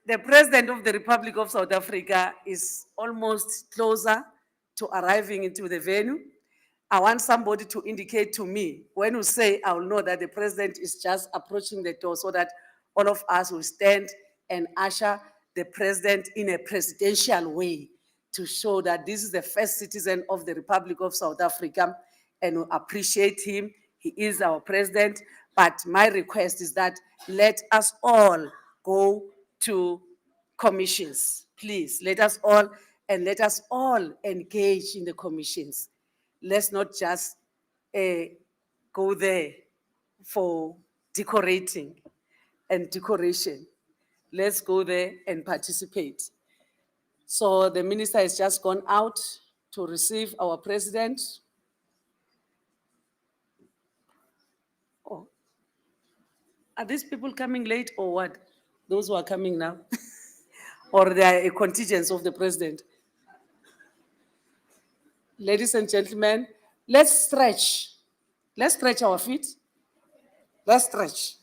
the President of the Republic of South Africa is almost closer to arriving into the venue. I want somebody to indicate to me, when you say, I will know that the President is just approaching the door, so that all of us will stand and usher the President in a presidential way to show that this is the first citizen of the Republic of South Africa, and we appreciate him. He is our President. But my request is that let us all go to commissions. Please, let us all engage in the commissions. Let's not just go there for decorating and decoration. Let's go there and participate. So the minister has just gone out to receive our president. Oh, are these people coming late or what? Those who are coming now? Or they are a contingent of the president? Ladies and gentlemen, let's stretch. Let's stretch our feet. Let's stretch.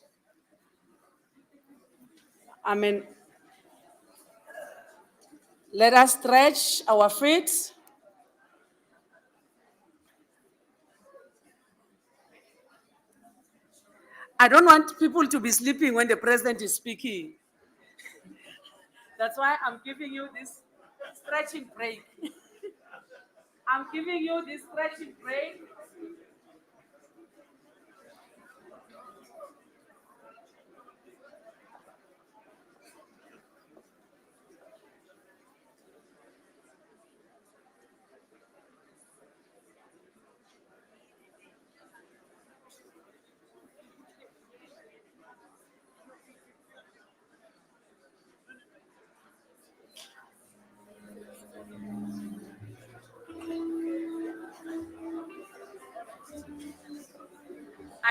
I mean, let us stretch our feet. I don't want people to be sleeping when the president is speaking. That's why I'm giving you this stretching break. I'm giving you this stretching break.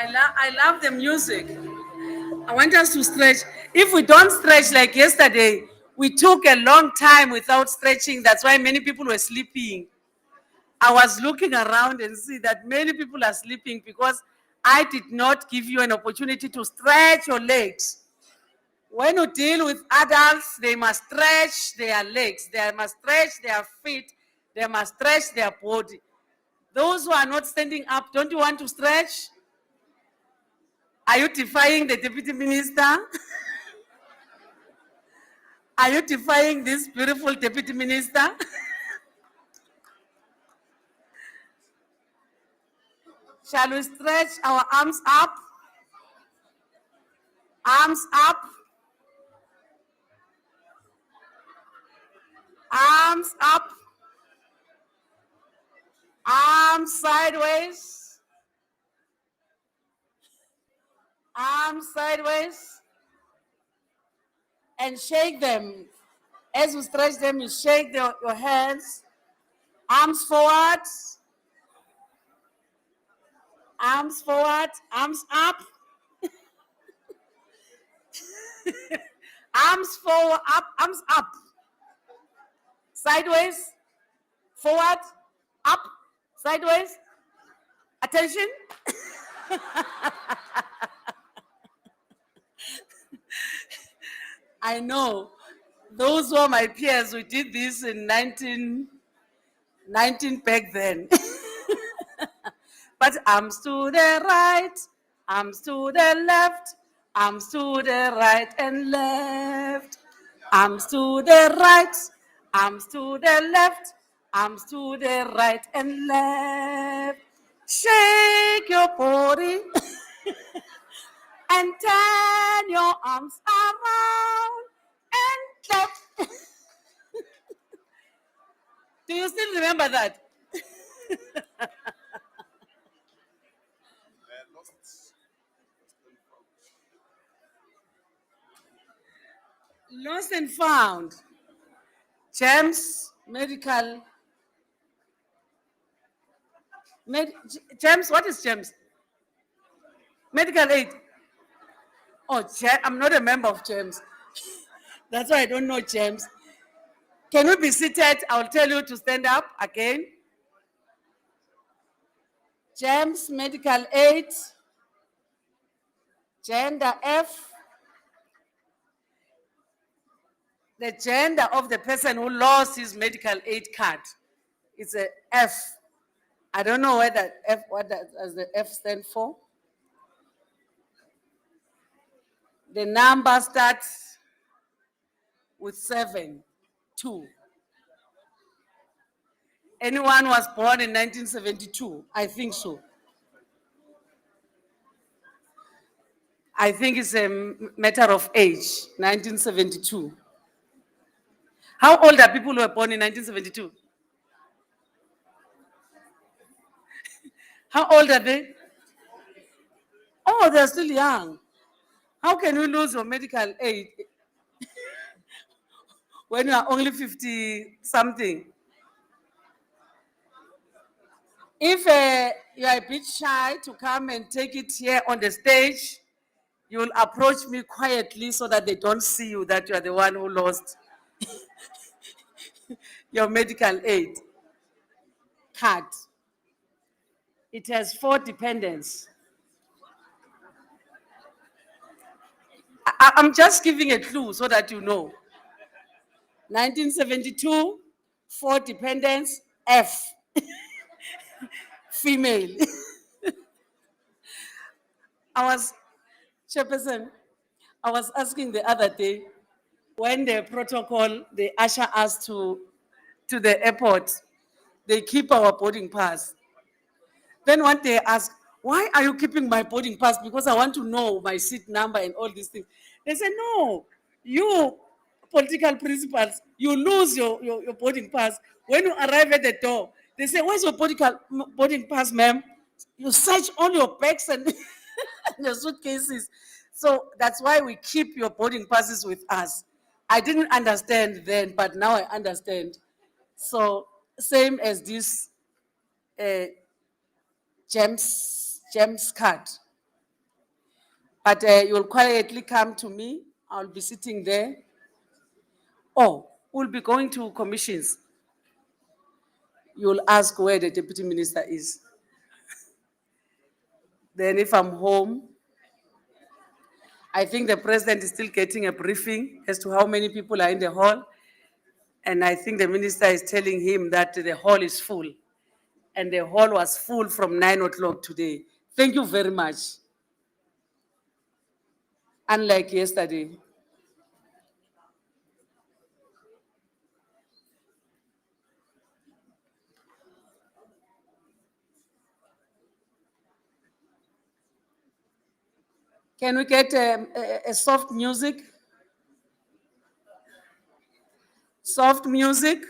I love the music. I want us to stretch. If we don't stretch like yesterday, we took a long time without stretching. That's why many people were sleeping. I was looking around and see that many people are sleeping because I did not give you an opportunity to stretch your legs. When you deal with adults, they must stretch their legs, they must stretch their feet, they must stretch their body. Those who are not standing up, don't you want to stretch? Are you defying the Deputy Minister? Are you defying this beautiful Deputy Minister? Shall we stretch our arms up? Arms up. Arms up. Arms sideways. Arms sideways. And shake them. As you stretch them, you shake your hands. Arms forward. Arms forward. Arms up. Arms forward. Up. Arms up. Sideways. Forward. Up. Sideways. Attention. I know. Those were my peers. We did this in 19 back then. But arms to the right, arms to the left, arms to the right and left. Arms to the right, arms to the left, arms to the right and left. Shake your body and turn your arms around and clap. Do you still remember that? Lost and found. James Medical. James, what is James? Medical aid. Oh, I'm not a member of James. That's why I don't know James. Can we be seated? I'll tell you to stand up again. James Medical Aid. Gender F. The gender of the person who lost his medical aid card. It's a F. I don't know what does the F stand for. The number starts with 7, 2. Anyone was born in 1972? I think so. I think it's a matter of age, 1972. How old are people who were born in 1972? How old are they? Oh, they're still young. How can you lose your medical aid when you are only 50 something? If you are a bit shy to come and take it here on the stage, you will approach me quietly so that they don't see you, that you are the one who lost your medical aid card. It has 4 dependents. I'm just giving a clue so that you know. 1972, 4 dependents, F, female. Chairperson, I was asking the other day, when the protocol, they usher us to the airport, they keep our boarding pass. Then one day I asked, why are you keeping my boarding pass? Because I want to know my seat number and all these things. They said, no, you political principals, you lose your boarding pass. When you arrive at the door, they say, where's your boarding pass, ma'am? You search all your bags and your suitcases. So that's why we keep your boarding passes with us. I didn't understand then, but now I understand. So same as this James card. But you'll quietly come to me. I'll be sitting there. Or we'll be going to commissions. You'll ask where the deputy minister is. Then if I'm home, I think the president is still getting a briefing as to how many people are in the hall. And I think the minister is telling him that the hall is full. And the hall was full from 9 o'clock today. Thank you very much. Unlike yesterday. Can we get a soft music? Soft music?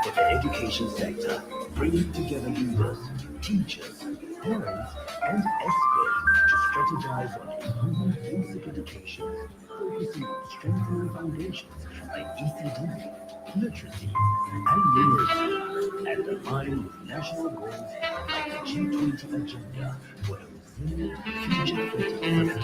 For the education sector, bringing together leaders, teachers, parents, and experts to strategize on improving basic education, focusing on strengthening foundations like ECD, literacy, and numeracy, and align with national goals like the G20 agenda for a resilient, future-fit development.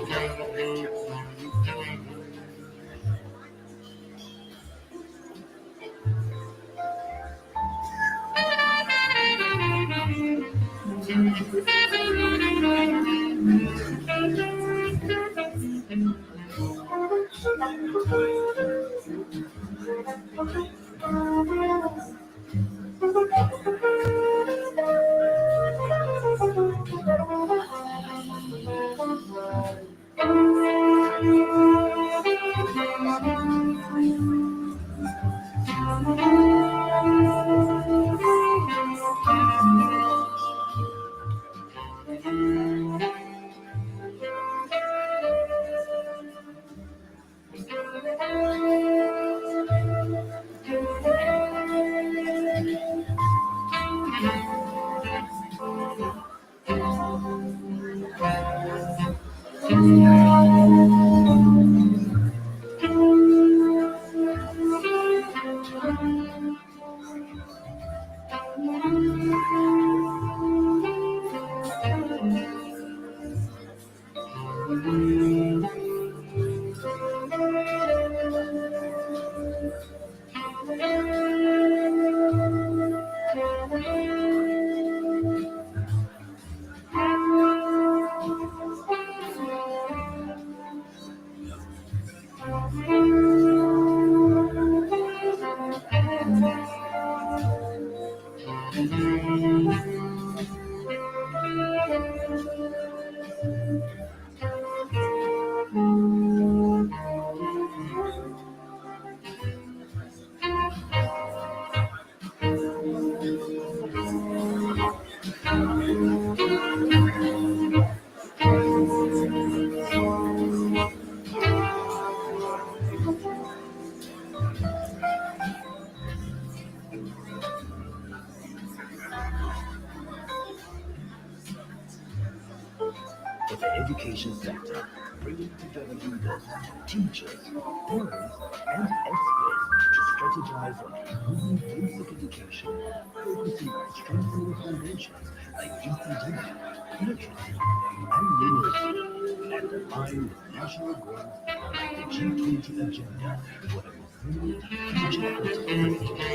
For the education sector, bringing together leaders, teachers, parents, and experts to strategize on improving basic education, focusing on strengthening foundations like ECD, literacy, and numeracy, define the national goals of the G20 agenda for a resilient, future-fit education.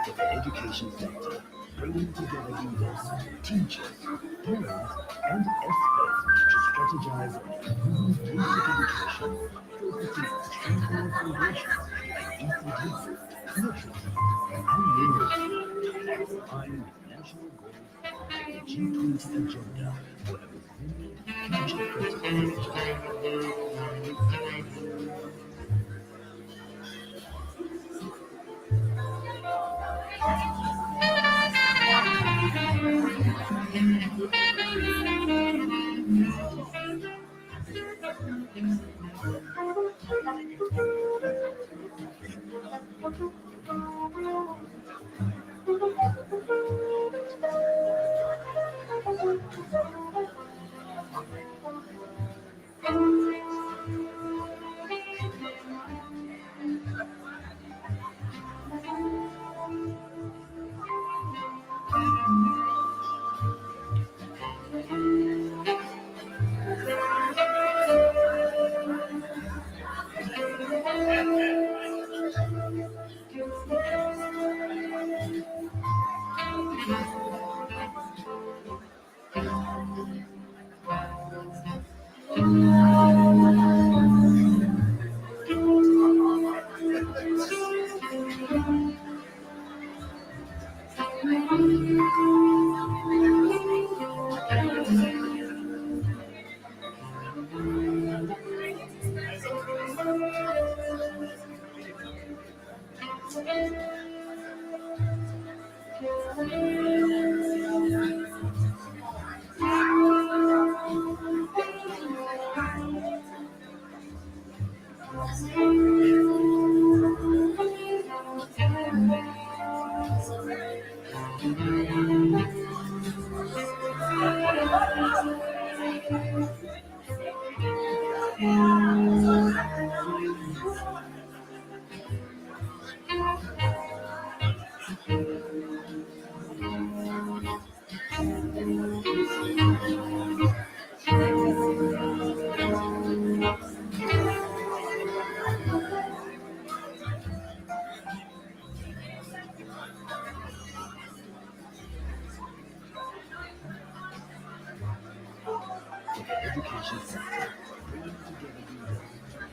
To the education sector, bringing together leaders, teachers, parents, and experts to strategize on improving basic education, focusing on strengthening foundations like ECD, literacy, and numeracy, and define the national goals of the G20 agenda for a resilient, future-fit education.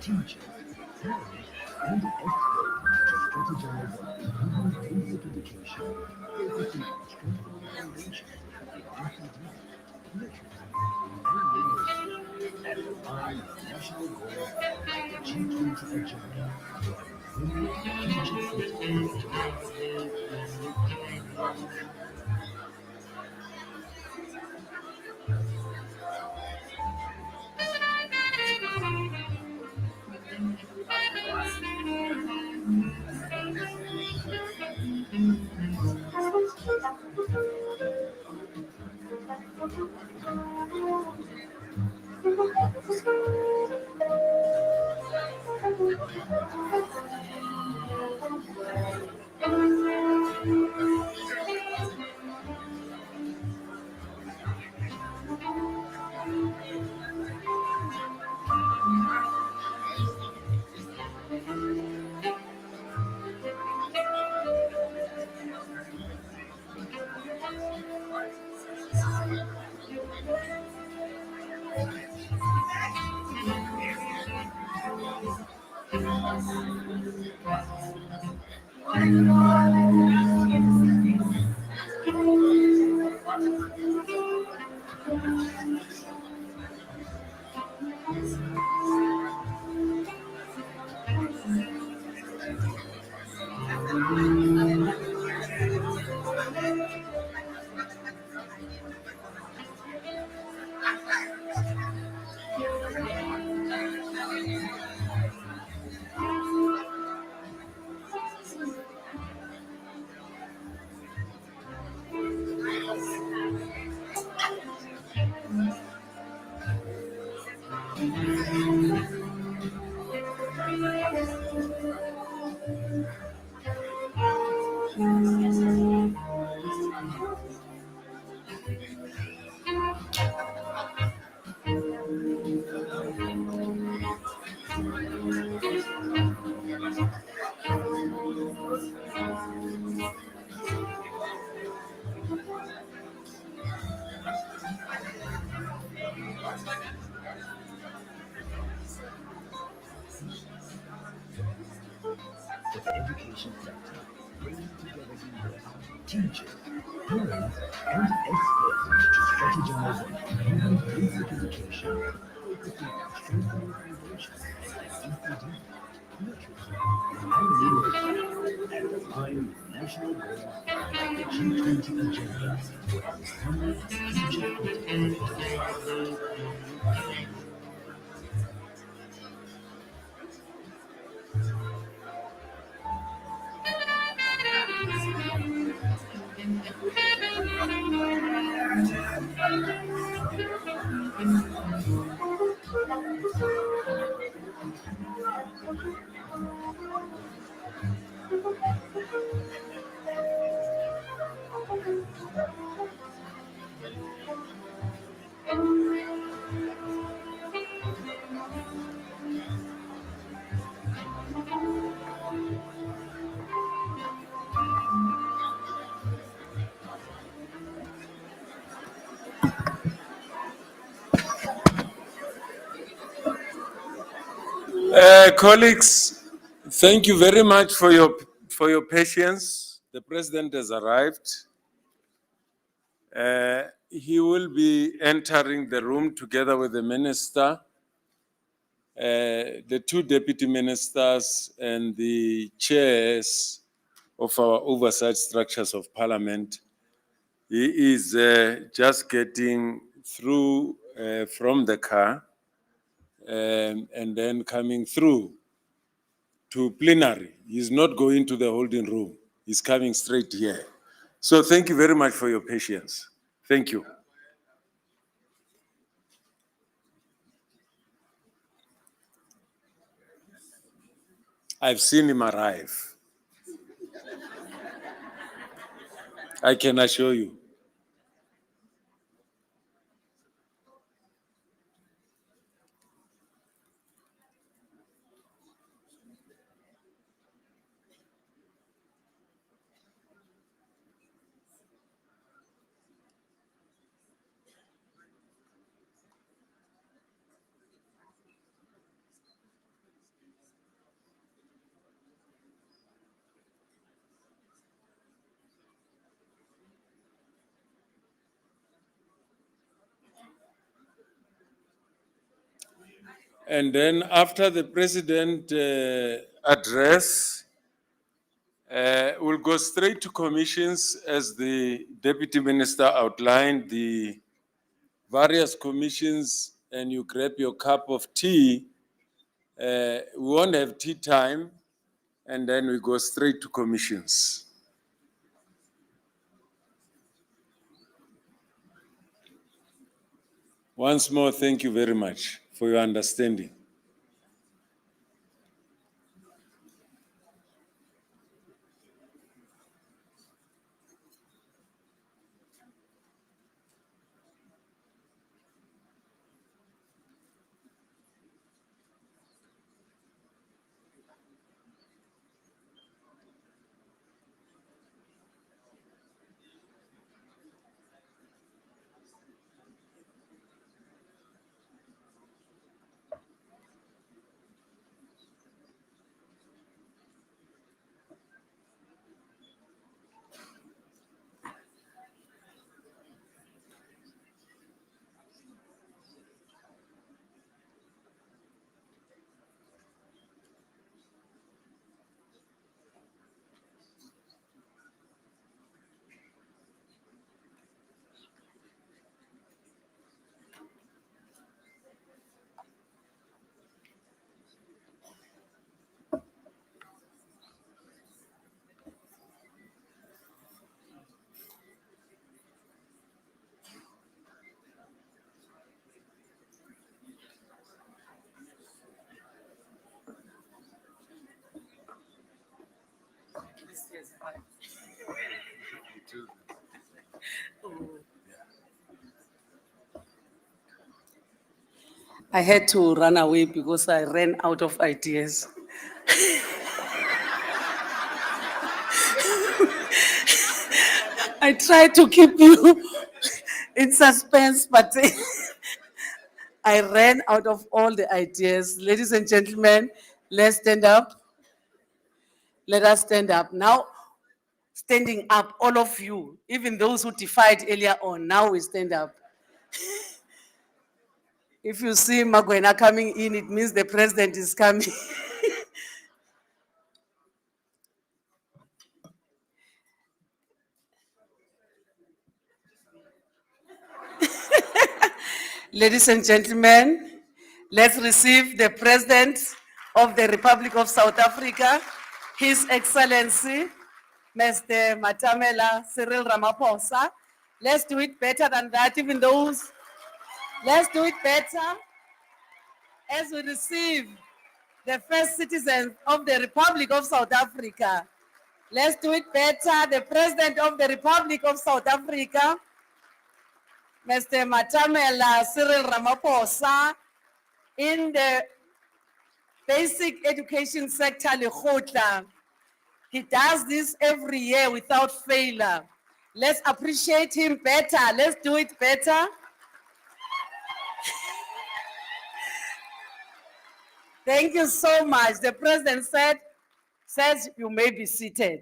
teachers, parents, and experts to strategize on improving basic education, focusing on strengthening foundations like ICT, literacy, and literacy, and align with national goals like the G20 agenda for a resilient, future-fit education. For the education sector, bringing together leaders, teachers, parents, and experts to strategize on improving basic education, focusing on strengthening foundations like ECD, literacy, and numeracy, and align with national goals like the G20 agenda for a resilient, future-fit education. Colleagues, thank you very much for your patience. The president has arrived. He will be entering the room together with the minister, the two deputy ministers, and the chairs of our oversight structures of parliament. He is just getting through from the car and then coming through to plenary. He's not going to the holding room. He's coming straight here. So thank you very much for your patience. Thank you. I've seen him arrive. I can assure you. And then after the president address, we'll go straight to commissions as the deputy minister outlined the various commissions, and you grab your cup of tea. We won't have tea time, and then we go straight to commissions. Once more, thank you very much for your understanding. I had to run away because I ran out of ideas. I tried to keep you in suspense, but I ran out of all the ideas. Ladies and gentlemen, let's stand up. Let us stand up. Now, standing up, all of you, even those who defied earlier on, now we stand up. If you see Magwena coming in, it means the president is coming. Ladies and gentlemen, let's receive the President of the Republic of South Africa, His Excellency, Mr. Matamela Cyril Ramaphosa. Let's do it better than that, even those. Let's do it better as we receive the first citizen of the Republic of South Africa. Let's do it better. The President of the Republic of South Africa, Mr. Matamela Cyril Ramaphosa, in the basic education sector, Lekgotla. He does this every year without failure. Let's appreciate him better. Let's do it better. Thank you so much. The president says you may be seated.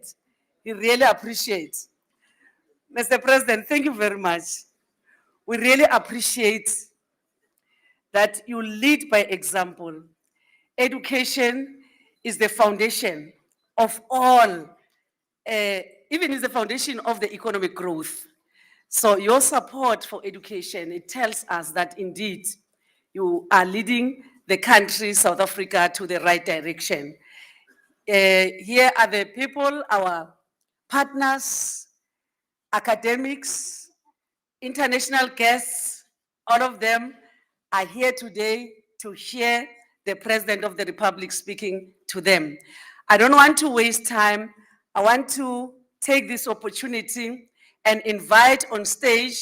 He really appreciates. Mr. President, thank you very much. We really appreciate that you lead by example. Education is the foundation of all, even is the foundation of the economic growth. So your support for education, it tells us that indeed you are leading the country, South Africa, to the right direction. Here are the people, our partners, academics, international guests, all of them are here today to hear the President of the Republic speaking to them. I don't want to waste time. I want to take this opportunity and invite on stage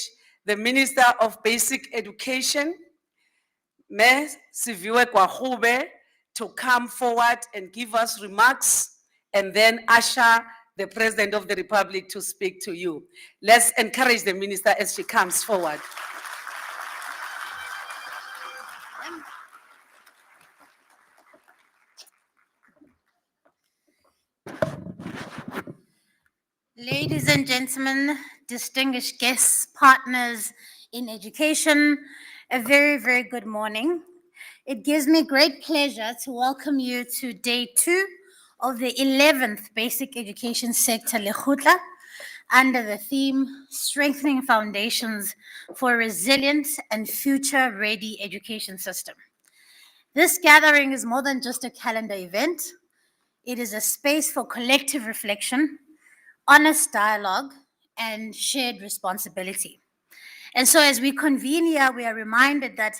the Minister of Basic Education, Ms. Siviwe Kwahube, to come forward and give us remarks, and then usher the President of the Republic to speak to you. Let's encourage the Minister as she comes forward. Ladies and gentlemen, distinguished guests, partners in education, a very, very good morning. It gives me great pleasure to welcome you to day 2 of the 11th Basic Education Sector Lekgotla under the theme Strengthening Foundations for a Resilient and Future-Ready Education System. This gathering is more than just a calendar event. It is a space for collective reflection, honest dialogue, and shared responsibility. And so as we convene here, we are reminded that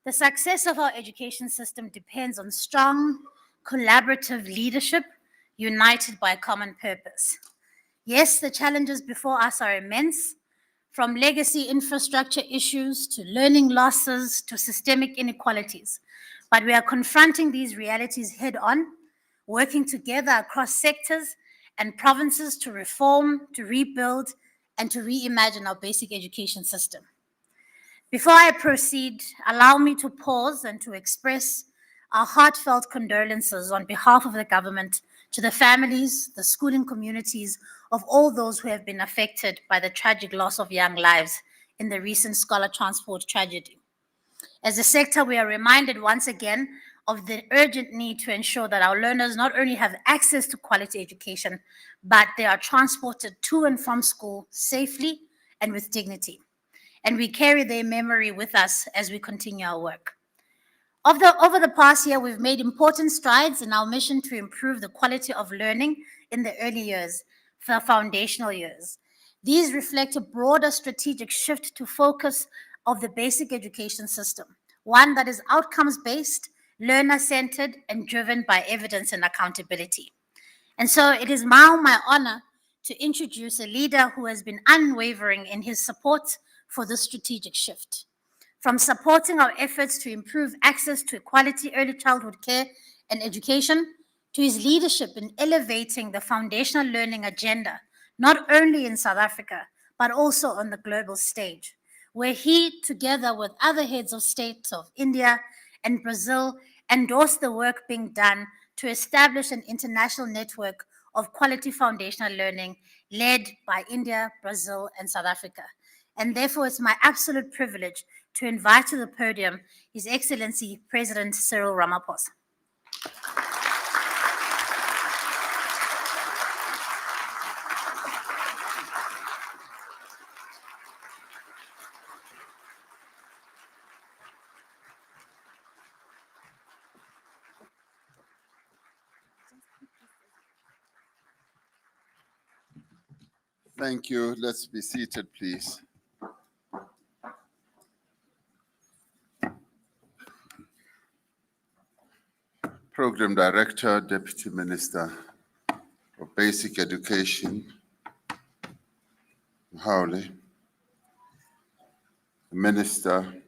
the success of our education system depends on strong, collaborative leadership, united by a common purpose. Yes, the challenges before us are immense, from legacy infrastructure issues to learning losses to systemic inequalities. But we are confronting these realities head on, working together across sectors and provinces to reform, to rebuild, and to reimagine our basic education system. Before I proceed, allow me to pause and to express our heartfelt condolences on behalf of the government to the families, the schooling communities of all those who have been affected by the tragic loss of young lives in the recent scholar transport tragedy. As a sector, we are reminded once again of the urgent need to ensure that our learners not only have access to quality education, but they are transported to and from school safely and with dignity. And we carry their memory with us as we continue our work. Over the past year, we've made important strides in our mission to improve the quality of learning in the early years, the foundational years. These reflect a broader strategic shift to focus of the basic education system, one that is outcomes-based, learner-centered, and driven by evidence and accountability. And so it is now my honor to introduce a leader who has been unwavering in his support for this strategic shift. From supporting our efforts to improve access to quality early childhood care and education, to his leadership in elevating the foundational learning agenda, not only in South Africa, but also on the global stage, where he, together with other heads of state of India and Brazil, endorsed the work being done to establish an international network of quality foundational learning led by India, Brazil, and South Africa. And therefore, it's my absolute privilege to invite to the podium His Excellency President Cyril Ramaphosa. Thank you. Let's be seated, please. Program Director, Deputy Minister of Basic Education, Howley, Minister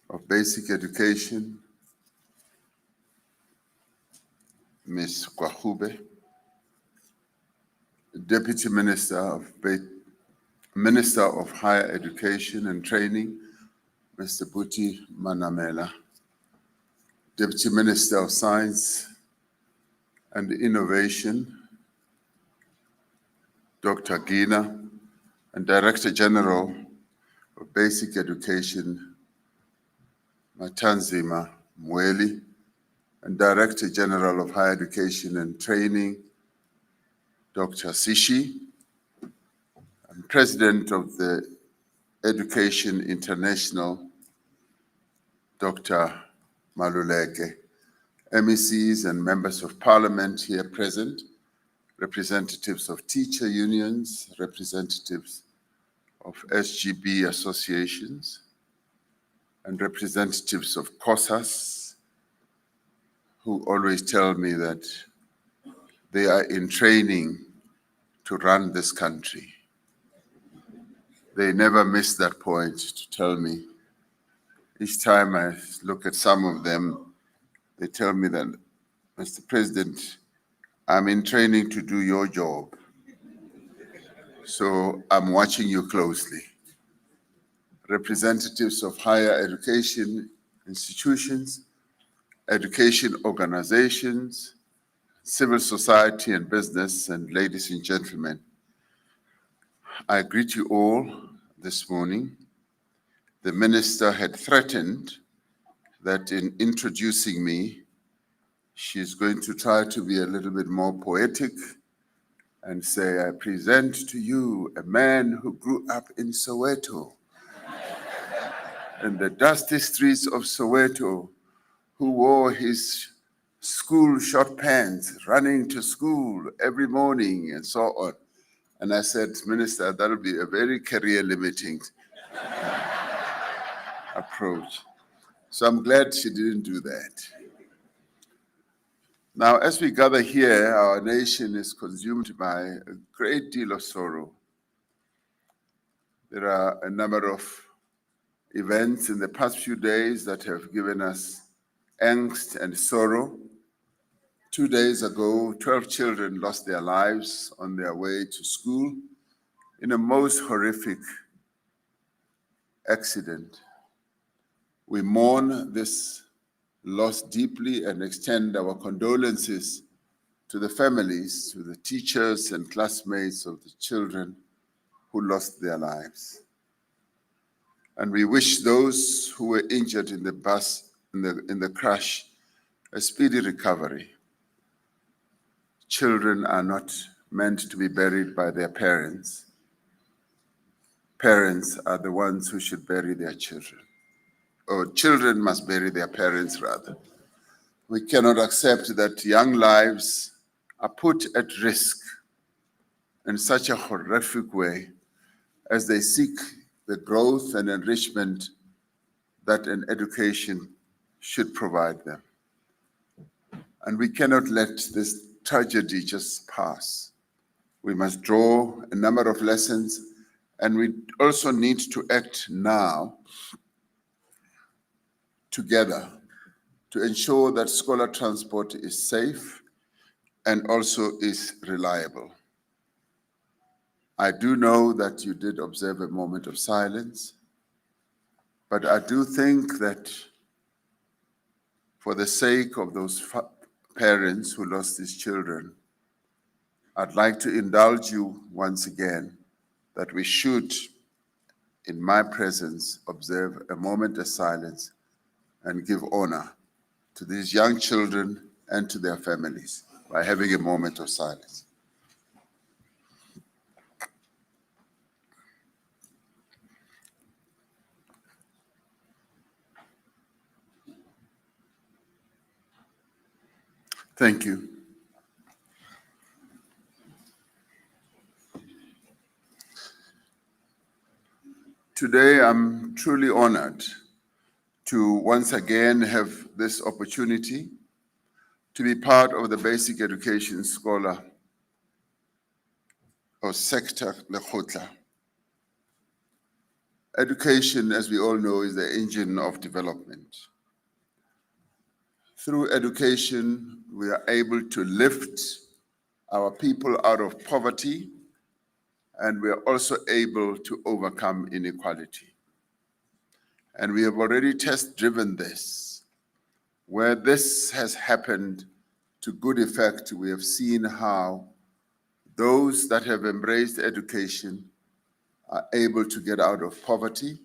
of Basic Education, Ms. Kwahube, Deputy Minister of Higher Education and Training, Mr. Buti Manamela, Deputy Minister of Science and Innovation, Dr. Gina, and Director General of Basic Education, Matanzima Mweli, and Director General of Higher Education and Training, Dr. Sishi, and President of the Education International, Dr. Maluleke, MECs and members of parliament here present, representatives of teacher unions, representatives of SGB associations, and representatives of COSAS, who always tell me that they are in training to run this country. They never miss that point to tell me. Each time I look at some of them, they tell me that, Mr. President, I'm in training to do your job. So I'm watching you closely. Representatives of higher education institutions, education organizations, civil society and business, and ladies and gentlemen, I greet you all this morning. The minister had threatened that in introducing me, she's going to try to be a little bit more poetic and say, I present to you a man who grew up in Soweto, in the dusty streets of Soweto, who wore his school short pants, running to school every morning and so on. And I said, Minister, that'll be a very career-limiting approach. So I'm glad she didn't do that. Now, as we gather here, our nation is consumed by a great deal of sorrow. There are a number of events in the past few days that have given us angst and sorrow. 2 days ago, 12 children lost their lives on their way to school in a most horrific accident. We mourn this loss deeply and extend our condolences to the families, to the teachers and classmates of the children who lost their lives. And we wish those who were injured in the bus, in the crash, a speedy recovery. Children are not meant to be buried by their parents. Parents are the ones who should bury their children. Or children must bury their parents, rather. We cannot accept that young lives are put at risk in such a horrific way as they seek the growth and enrichment that an education should provide them. And we cannot let this tragedy just pass. We must draw a number of lessons, and we also need to act now together to ensure that scholar transport is safe and also is reliable. I do know that you did observe a moment of silence, but I do think that for the sake of those parents who lost these children, I'd like to indulge you once again that we should, in my presence, observe a moment of silence and give honor to these young children and to their families by having a moment of silence. Thank you. Today, I'm truly honored to once again have this opportunity to be part of the basic education scholar or sector, Lekgotla. Education, as we all know, is the engine of development. Through education, we are able to lift our people out of poverty, and we are also able to overcome inequality. And we have already test-driven this. Where this has happened to good effect, we have seen how those that have embraced education are able to get out of poverty,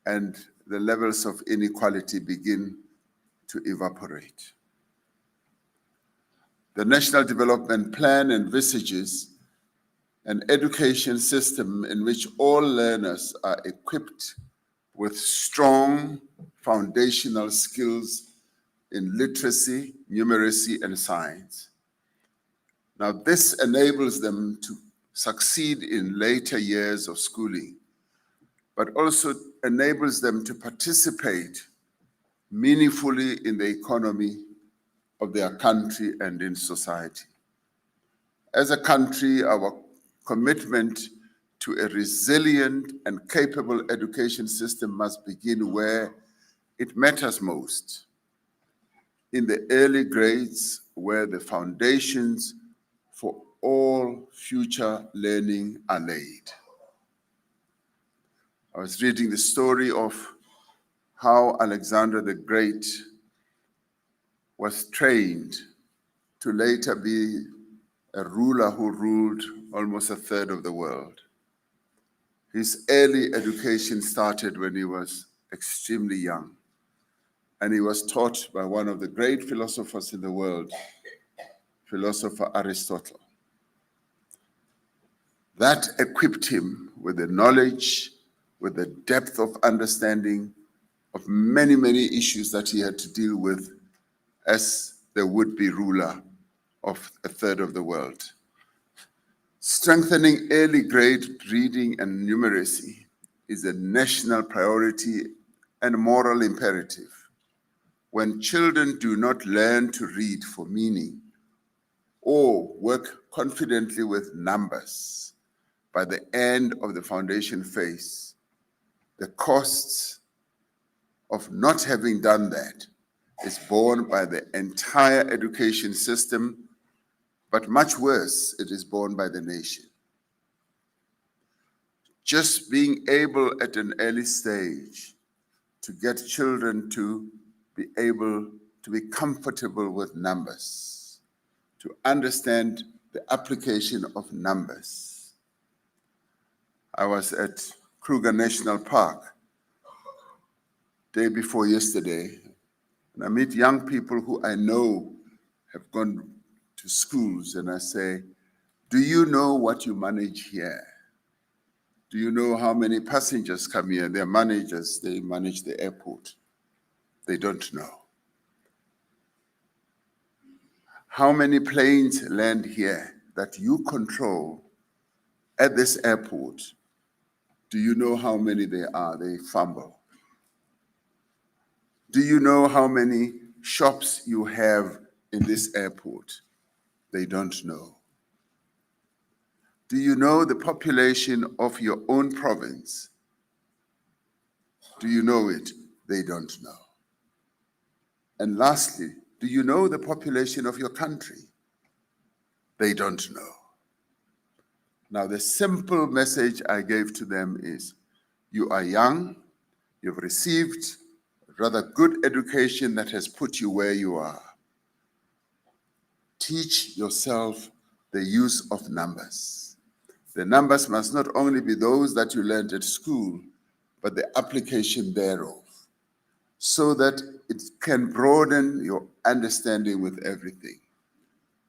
and the levels of inequality begin to evaporate. The National Development Plan envisages an education system in which all learners are equipped with strong foundational skills in literacy, numeracy, and science. Now, this enables them to succeed in later years of schooling, but also enables them to participate meaningfully in the economy of their country and in society. As a country, our commitment to a resilient and capable education system must begin where it matters most, in the early grades where the foundations for all future learning are laid. I was reading the story of how Alexander the Great was trained to later be a ruler who ruled almost a third of the world. His early education started when he was extremely young. and he was taught by one of the great philosophers in the world, philosopher Aristotle. That equipped him with the knowledge, with the depth of understanding of many, many issues that he had to deal with as the would-be ruler of a third of the world. Strengthening early grade reading and numeracy is a national priority and moral imperative. When children do not learn to read for meaning or work confidently with numbers by the end of the foundation phase, the costs of not having done that is borne by the entire education system, but much worse, it is borne by the nation. Just being able at an early stage to get children to be able to be comfortable with numbers, to understand the application of numbers. I was at Kruger National Park day before yesterday, and I meet young people who I know have gone to schools, and I say, do you know what you manage here? Do you know how many passengers come here? They're managers, they manage the airport. They don't know. How many planes land here that you control at this airport? Do you know how many there are? They fumble. Do you know how many shops you have in this airport? They don't know. Do you know the population of your own province? Do you know it? They don't know. And lastly, do you know the population of your country? They don't know. Now, the simple message I gave to them is, you are young, you've received a rather good education that has put you where you are. Teach yourself the use of numbers. The numbers must not only be those that you learned at school, but the application thereof, so that it can broaden your understanding with everything.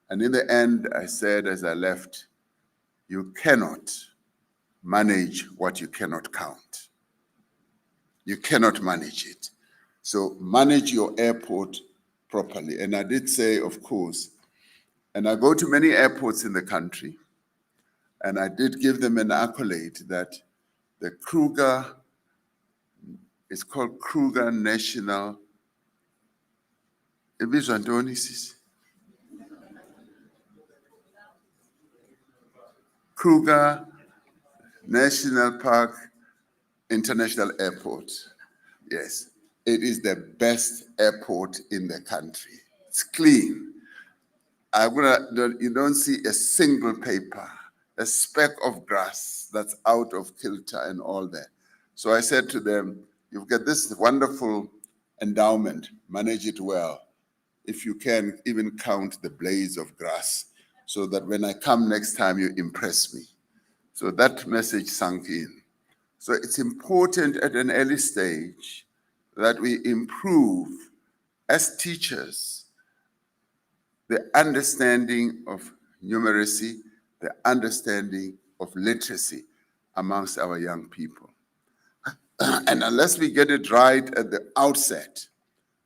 And in the end, I said as I left, you cannot manage what you cannot count. You cannot manage it. So manage your airport properly. And I did say, of course, and I go to many airports in the country, and I did give them an accolade that the Kruger, it's called Kruger National, Kruger National Park International Airport. Yes, it is the best airport in the country. It's clean. You don't see a single paper, a speck of grass that's out of kilter and all that. So I said to them, you've got this wonderful endowment, manage it well. If you can, even count the blades of grass so that when I come next time, you impress me. So that message sunk in. So it's important at an early stage that we improve as teachers the understanding of numeracy, the understanding of literacy amongst our young people. And unless we get it right at the outset,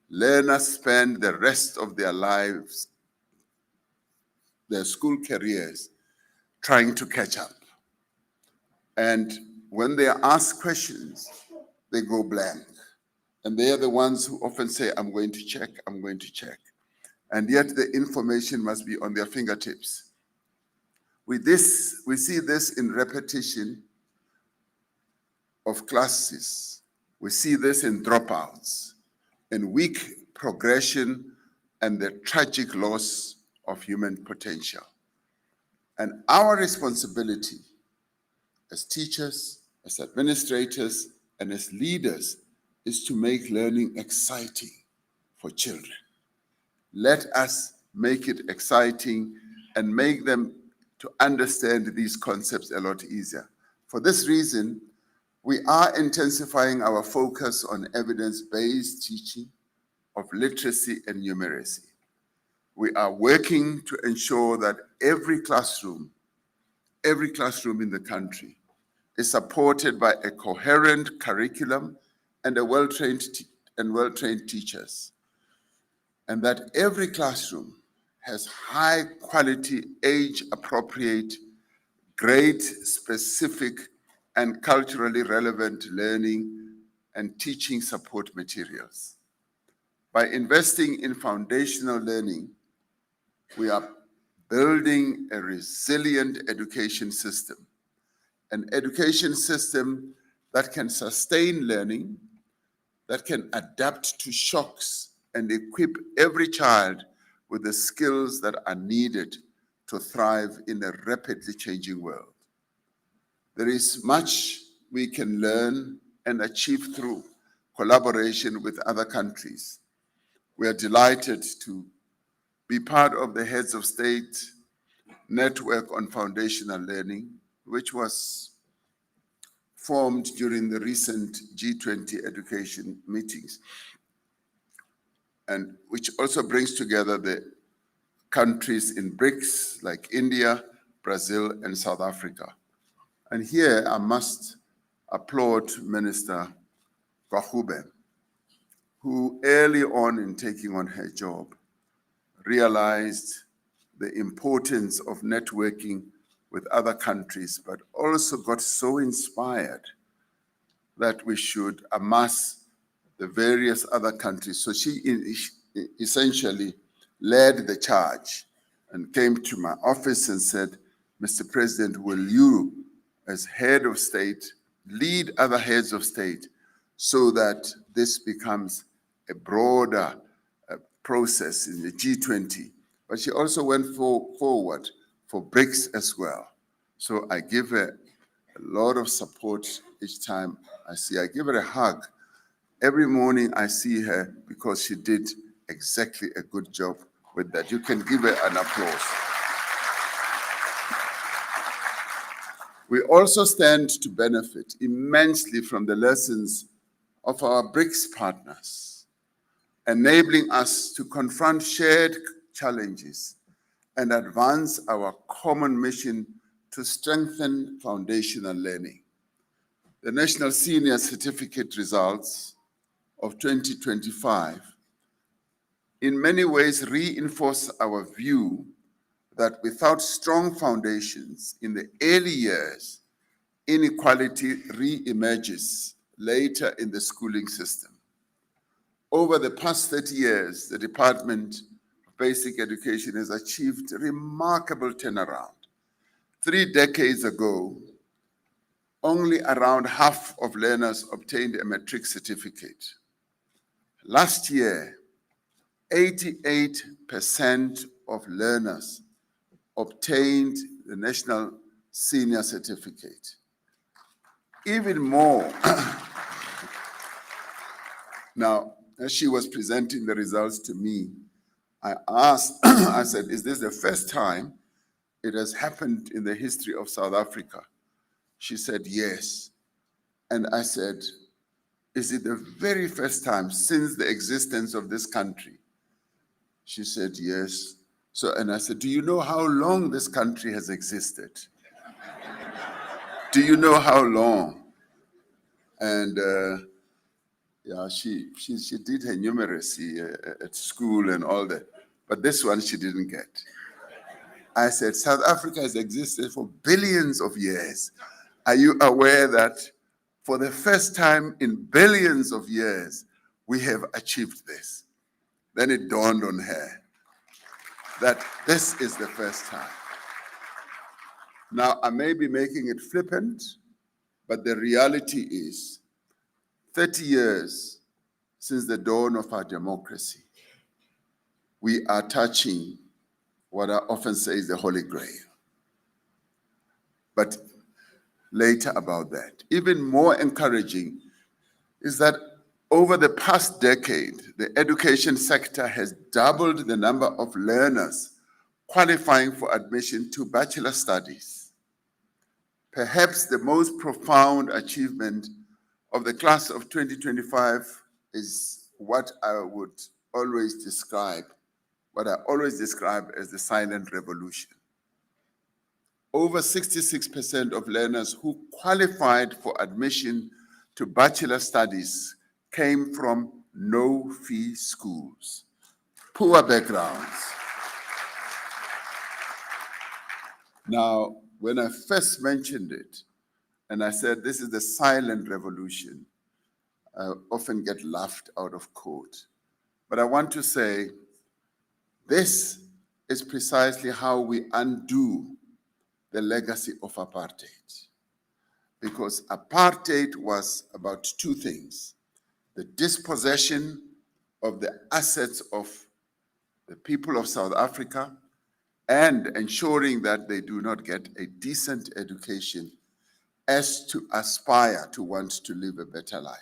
learners spend the rest of their lives, their school careers, trying to catch up. And when they are asked questions, they go blank. And they are the ones who often say, I'm going to check, I'm going to check. And yet the information must be on their fingertips. We see this in repetition of classes. We see this in dropouts, in weak progression, and the tragic loss of human potential. And our responsibility as teachers, as administrators, and as leaders is to make learning exciting for children. Let us make it exciting and make them to understand these concepts a lot easier. For this reason, we are intensifying our focus on evidence-based teaching, of literacy and numeracy. We are working to ensure that every classroom in the country is supported by a coherent curriculum and well-trained teachers, and that every classroom has high quality, age-appropriate, grade-specific, and culturally relevant learning and teaching support materials. By investing in foundational learning, we are building a resilient education system, an education system that can sustain learning, that can adapt to shocks and equip every child with the skills that are needed to thrive in a rapidly changing world. There is much we can learn and achieve through collaboration with other countries. We are delighted to be part of the Heads of State Network on Foundational Learning, which was formed during the recent G20 education meetings, and which also brings together the countries in BRICS like India, Brazil, and South Africa. And here I must applaud Minister Kwahube, who early on in taking on her job realized the importance of networking with other countries, but also got so inspired that we should amass the various other countries. So she essentially led the charge and came to my office and said, Mr. President, will you, as head of state, lead other heads of state so that this becomes a broader process in the G20? But she also went forward for BRICS as well. So I give her a lot of support each time I see her. I give her a hug. Every morning I see her because she did exactly a good job with that. You can give her an applause. We also stand to benefit immensely from the lessons of our BRICS partners, enabling us to confront shared challenges and advance our common mission to strengthen foundational learning. The National Senior Certificate results of 2025 in many ways reinforce our view that without strong foundations in the early years, inequality re-emerges later in the schooling system. Over the past 30 years, the Department of Basic Education has achieved a remarkable turnaround. 3 decades ago, only around half of learners obtained a matric certificate. Last year, 88% of learners obtained the National Senior Certificate. Even more, now, as she was presenting the results to me, I asked, I said, is this the first time it has happened in the history of South Africa? She said, yes. And I said, is it the very first time since the existence of this country? She said, yes. So, and I said, do you know how long this country has existed? Do you know how long? And yeah, she did her numeracy at school and all that, but this one she didn't get. I said, South Africa has existed for billions of years. Are you aware that for the first time in billions of years, we have achieved this? Then it dawned on her that this is the first time. Now, I may be making it flippant, but the reality is 30 years since the dawn of our democracy, we are touching what I often say is the Holy Grail. But later about that. Even more encouraging is that over the past decade, the education sector has doubled the number of learners qualifying for admission to bachelor studies. Perhaps the most profound achievement of the class of 2025 is what I would always describe as the silent revolution. Over 66% of learners who qualified for admission to bachelor studies came from no-fee schools, poor backgrounds. Now, when I first mentioned it, and I said this is the silent revolution, I often get laughed out of court. But I want to say this is precisely how we undo the legacy of apartheid. Because apartheid was about two things: the dispossession of the assets of the people of South Africa and ensuring that they do not get a decent education as to aspire to want to live a better life.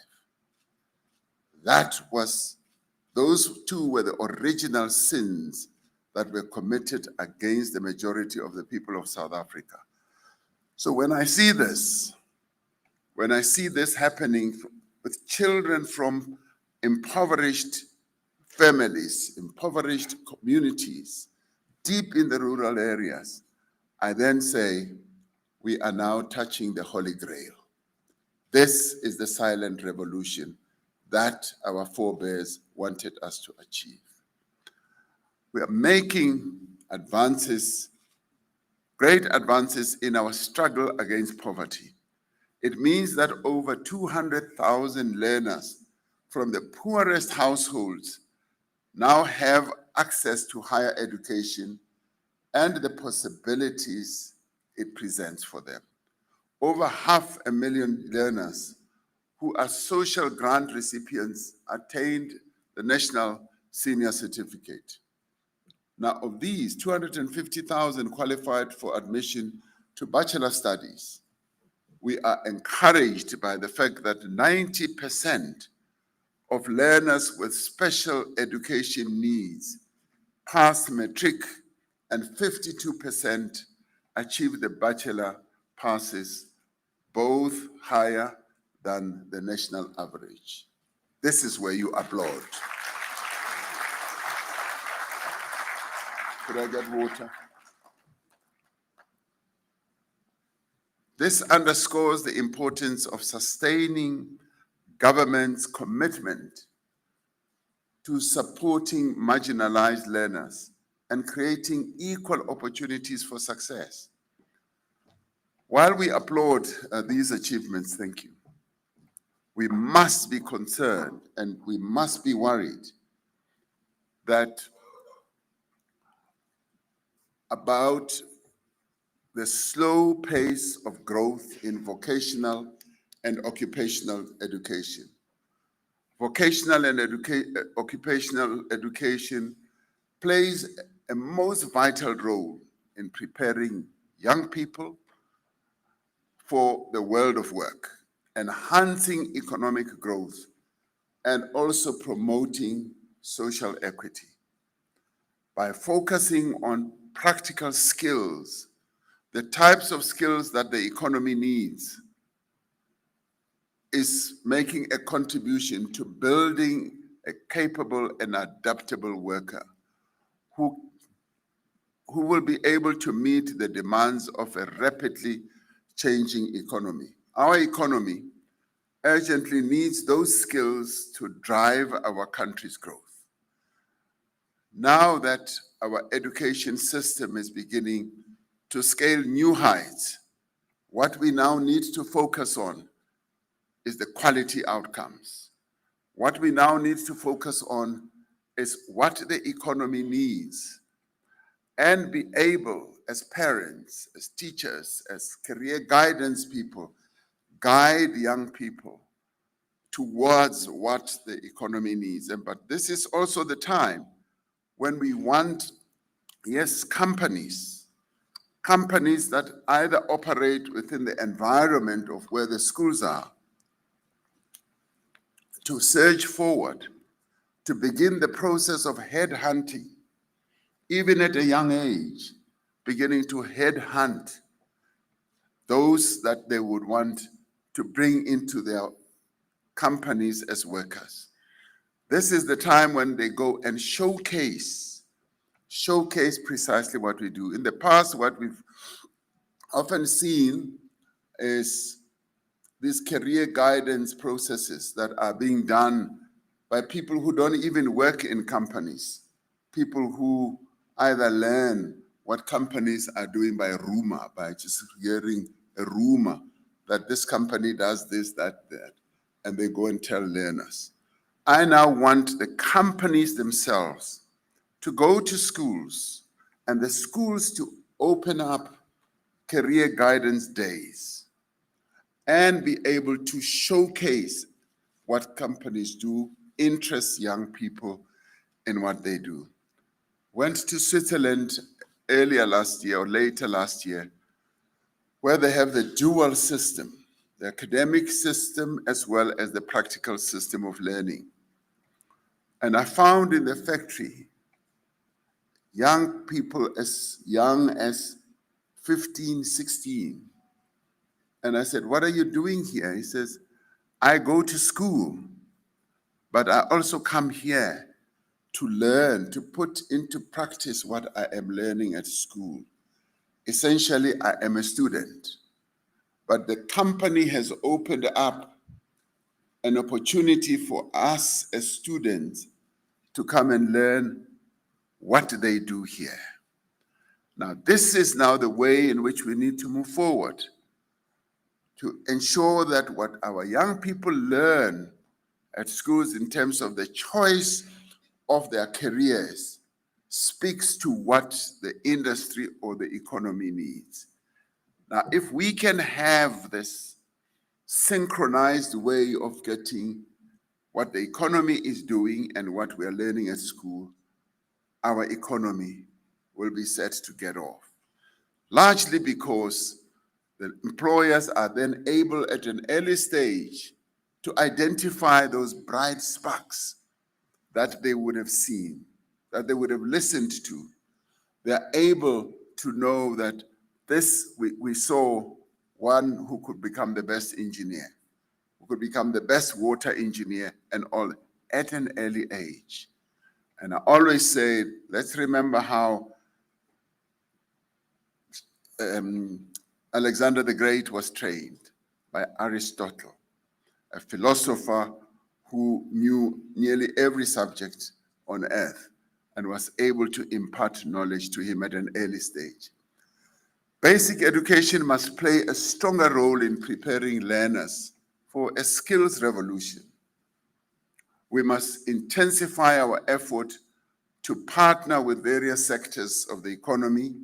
Those two were the original sins that were committed against the majority of the people of South Africa. So when I see this happening with children from impoverished families, impoverished communities, deep in the rural areas, I then say, we are now touching the Holy Grail. This is the silent revolution that our forebears wanted us to achieve. We are making advances, great advances in our struggle against poverty. It means that over 200,000 learners from the poorest households now have access to higher education and the possibilities it presents for them. Over 500,000 learners who are social grant recipients attained the National Senior Certificate. Now, of these, 250,000 qualified for admission to bachelor studies. We are encouraged by the fact that 90% of learners with special education needs passed matric and 52% achieved the bachelor passes, both higher than the national average. This is where you applaud. Could I get water? This underscores the importance of sustaining government's commitment to supporting marginalized learners and creating equal opportunities for success. While we applaud these achievements, thank you, we must be concerned and we must be worried that about the slow pace of growth in vocational and occupational education. Vocational and occupational education plays a most vital role in preparing young people for the world of work, enhancing economic growth, and also promoting social equity. By focusing on practical skills, the types of skills that the economy needs, is making a contribution to building a capable and adaptable worker who will be able to meet the demands of a rapidly changing economy. Our economy urgently needs those skills to drive our country's growth. Now that our education system is beginning to scale new heights, what we now need to focus on is the quality outcomes. What we now need to focus on is what the economy needs, and be able, as parents, as teachers, as career guidance people, guide young people towards what the economy needs. But this is also the time when we want, yes, companies that either operate within the environment of where the schools are, to surge forward, to begin the process of headhunting, even at a young age, beginning to headhunt those that they would want to bring into their companies as workers. This is the time when they go and showcase precisely what we do. In the past, what we've often seen is these career guidance processes that are being done by people who don't even work in companies, people who either learn what companies are doing by rumor, by just hearing a rumor that this company does this, that, and they go and tell learners. I now want the companies themselves to go to schools and the schools to open up career guidance days and be able to showcase what companies do, interest young people in what they do. Went to Switzerland earlier last year or later last year, where they have the dual system, the academic system as well as the practical system of learning. And I found in the factory young people as young as 15, 16. And I said, what are you doing here? He says, I go to school, but I also come here to learn, to put into practice what I am learning at school. Essentially, I am a student, but the company has opened up an opportunity for us as students to come and learn what they do here. Now, this is now the way in which we need to move forward to ensure that what our young people learn at schools in terms of the choice of their careers speaks to what the industry or the economy needs. Now, if we can have this synchronized way of getting what the economy is doing and what we are learning at school, our economy will be set to get off. Largely because the employers are then able at an early stage to identify those bright sparks that they would have seen, that they would have listened to. They're able to know that this, we saw one who could become the best engineer, who could become the best water engineer and all at an early age. And I always say, let's remember how Alexander the Great was trained by Aristotle, a philosopher who knew nearly every subject on earth and was able to impart knowledge to him at an early stage. Basic education must play a stronger role in preparing learners for a skills revolution. We must intensify our effort to partner with various sectors of the economy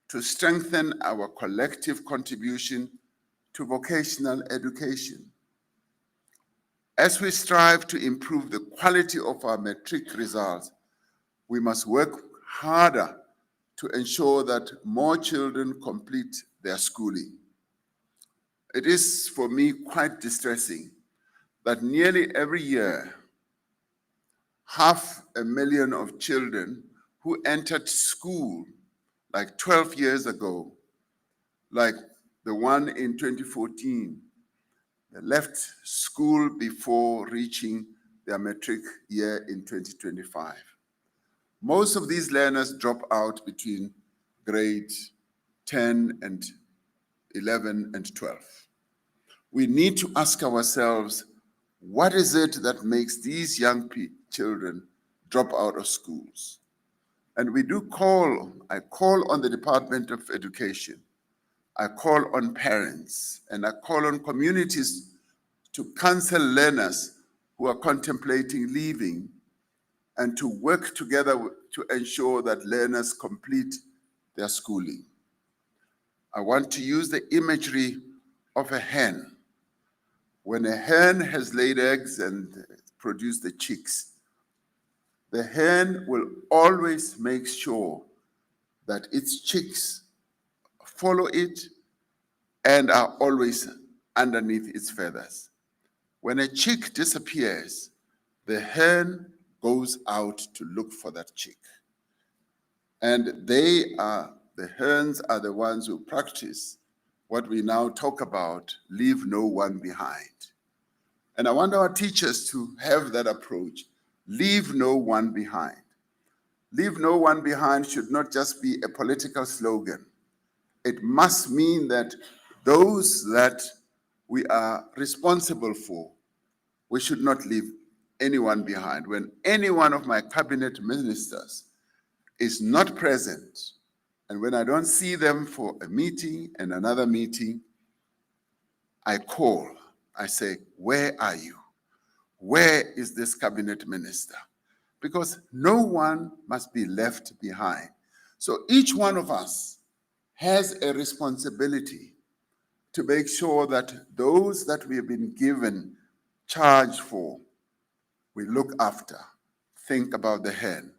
to strengthen our collective contribution to vocational education. As we strive to improve the quality of our matric results, we must work harder to ensure that more children complete their schooling. It is, for me, quite distressing that nearly every year, 500,000 of children who entered school like 12 years ago, like the one in 2014, they left school before reaching their matric year in 2025. Most of these learners drop out between grade 10 and 11 and 12. We need to ask ourselves, what is it that makes these young children drop out of schools? And we do I call on the Department of Education, I call on parents, and I call on communities to counsel learners who are contemplating leaving and to work together to ensure that learners complete their schooling. I want to use the imagery of a hen. When a hen has laid eggs and produced the chicks, the hen will always make sure that its chicks follow it and are always underneath its feathers. When a chick disappears, the hen goes out to look for that chick. And the hens are the ones who practice what we now talk about, leave no one behind. And I want our teachers to have that approach. leave no one behind. Leave no one behind should not just be a political slogan. It must mean that those that we are responsible for, we should not leave anyone behind. When any one of my cabinet ministers is not present, and when I don't see them for a meeting and another meeting, I call, I say, where are you? Where is this cabinet minister? Because no one must be left behind. So each one of us has a responsibility to make sure that those that we have been given charge for, we look after. Think about the hen.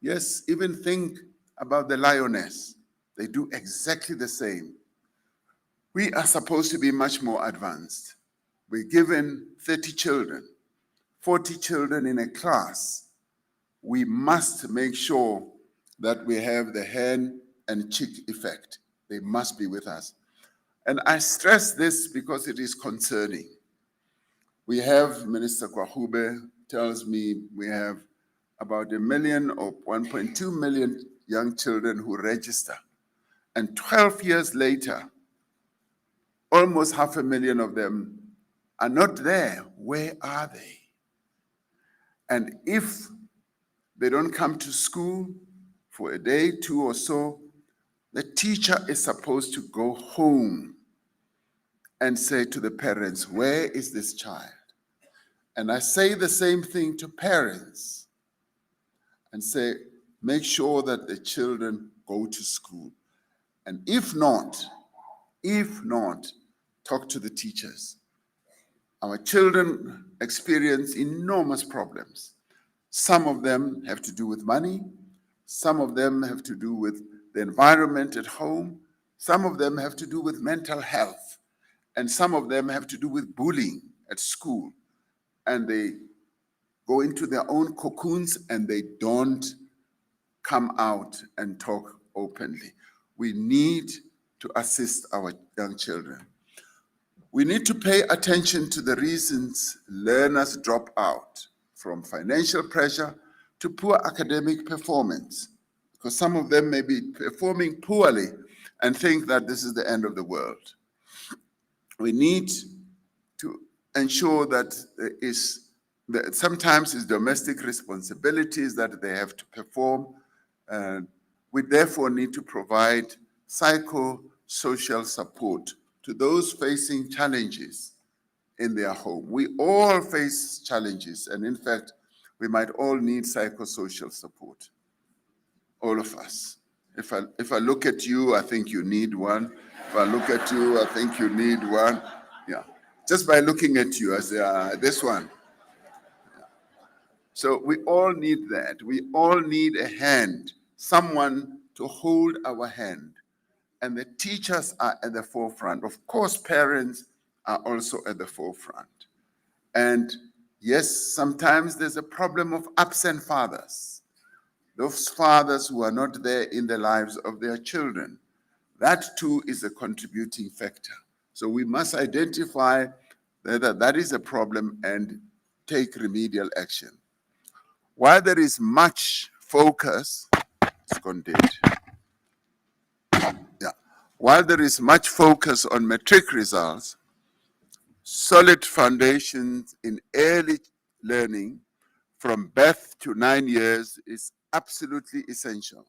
Yes, even think about the lioness. They do exactly the same. We are supposed to be much more advanced. We're given 30 children, 40 children in a class. We must make sure that we have the hen and chick effect. They must be with us. And I stress this because it is concerning. We have, Minister Kwahube tells me, we have about 1 million or 1.2 million young children who register. And 12 years later, almost 500,000 of them are not there. Where are they? And if they don't come to school for a day, 2 or so, the teacher is supposed to go home and say to the parents, where is this child? And I say the same thing to parents and say, make sure that the children go to school. And if not, talk to the teachers. Our children experience enormous problems. Some of them have to do with money. Some of them have to do with the environment at home. Some of them have to do with mental health. And some of them have to do with bullying at school. And they go into their own cocoons and they don't come out and talk openly. We need to assist our young children. We need to pay attention to the reasons learners drop out, from financial pressure to poor academic performance, because some of them may be performing poorly and think that this is the end of the world. We need to ensure that sometimes it's domestic responsibilities that they have to perform. We therefore need to provide psychosocial support to those facing challenges in their home. We all face challenges, and in fact, we might all need psychosocial support. All of us. If I look at you, I think you need one. If I look at you, I think you need one. Yeah. Just by looking at you, I say, this one. Yeah. So we all need that. We all need a hand, someone to hold our hand. And the teachers are at the forefront. Of course, parents are also at the forefront. And yes, sometimes there's a problem of absent fathers. Those fathers who are not there in the lives of their children. That too is a contributing factor. So we must identify that that is a problem and take remedial action. While there is much focus, it's gone dead. Yeah. While there is much focus on matric results, solid foundations in early learning from birth to 9 years is absolutely essential.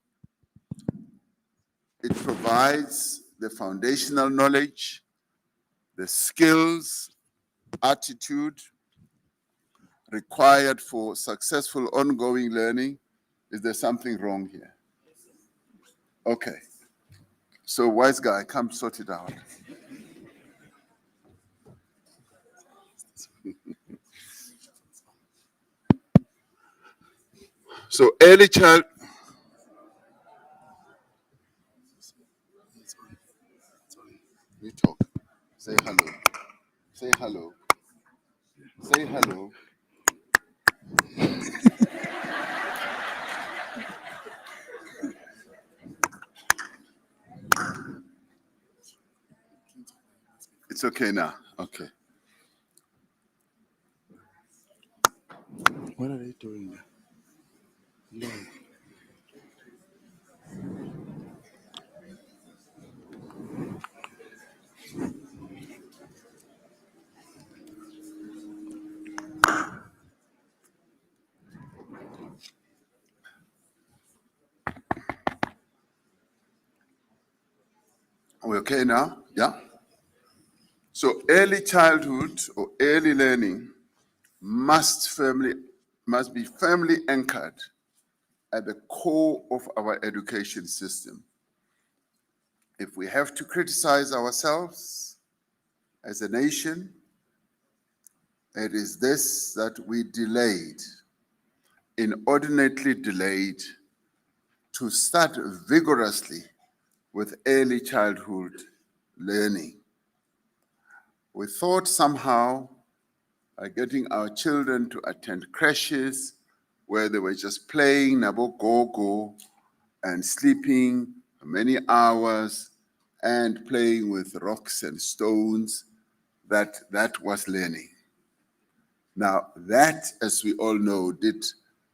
It provides the foundational knowledge, the skills, attitude required for successful ongoing learning. Is there something wrong here? Okay. So wise guy, come sort it out. So early child. You talk. Say hello. Say hello. Say hello. It's okay now. Okay. What are they doing there? No. We okay now? Yeah. So early childhood or early learning must be firmly anchored at the core of our education system. If we have to criticize ourselves as a nation, it is this that we delayed, inordinately delayed, to start vigorously with early childhood learning. We thought somehow by getting our children to attend creches where they were just playing nabo go and sleeping for many hours and playing with rocks and stones, that was learning. Now that, as we all know, did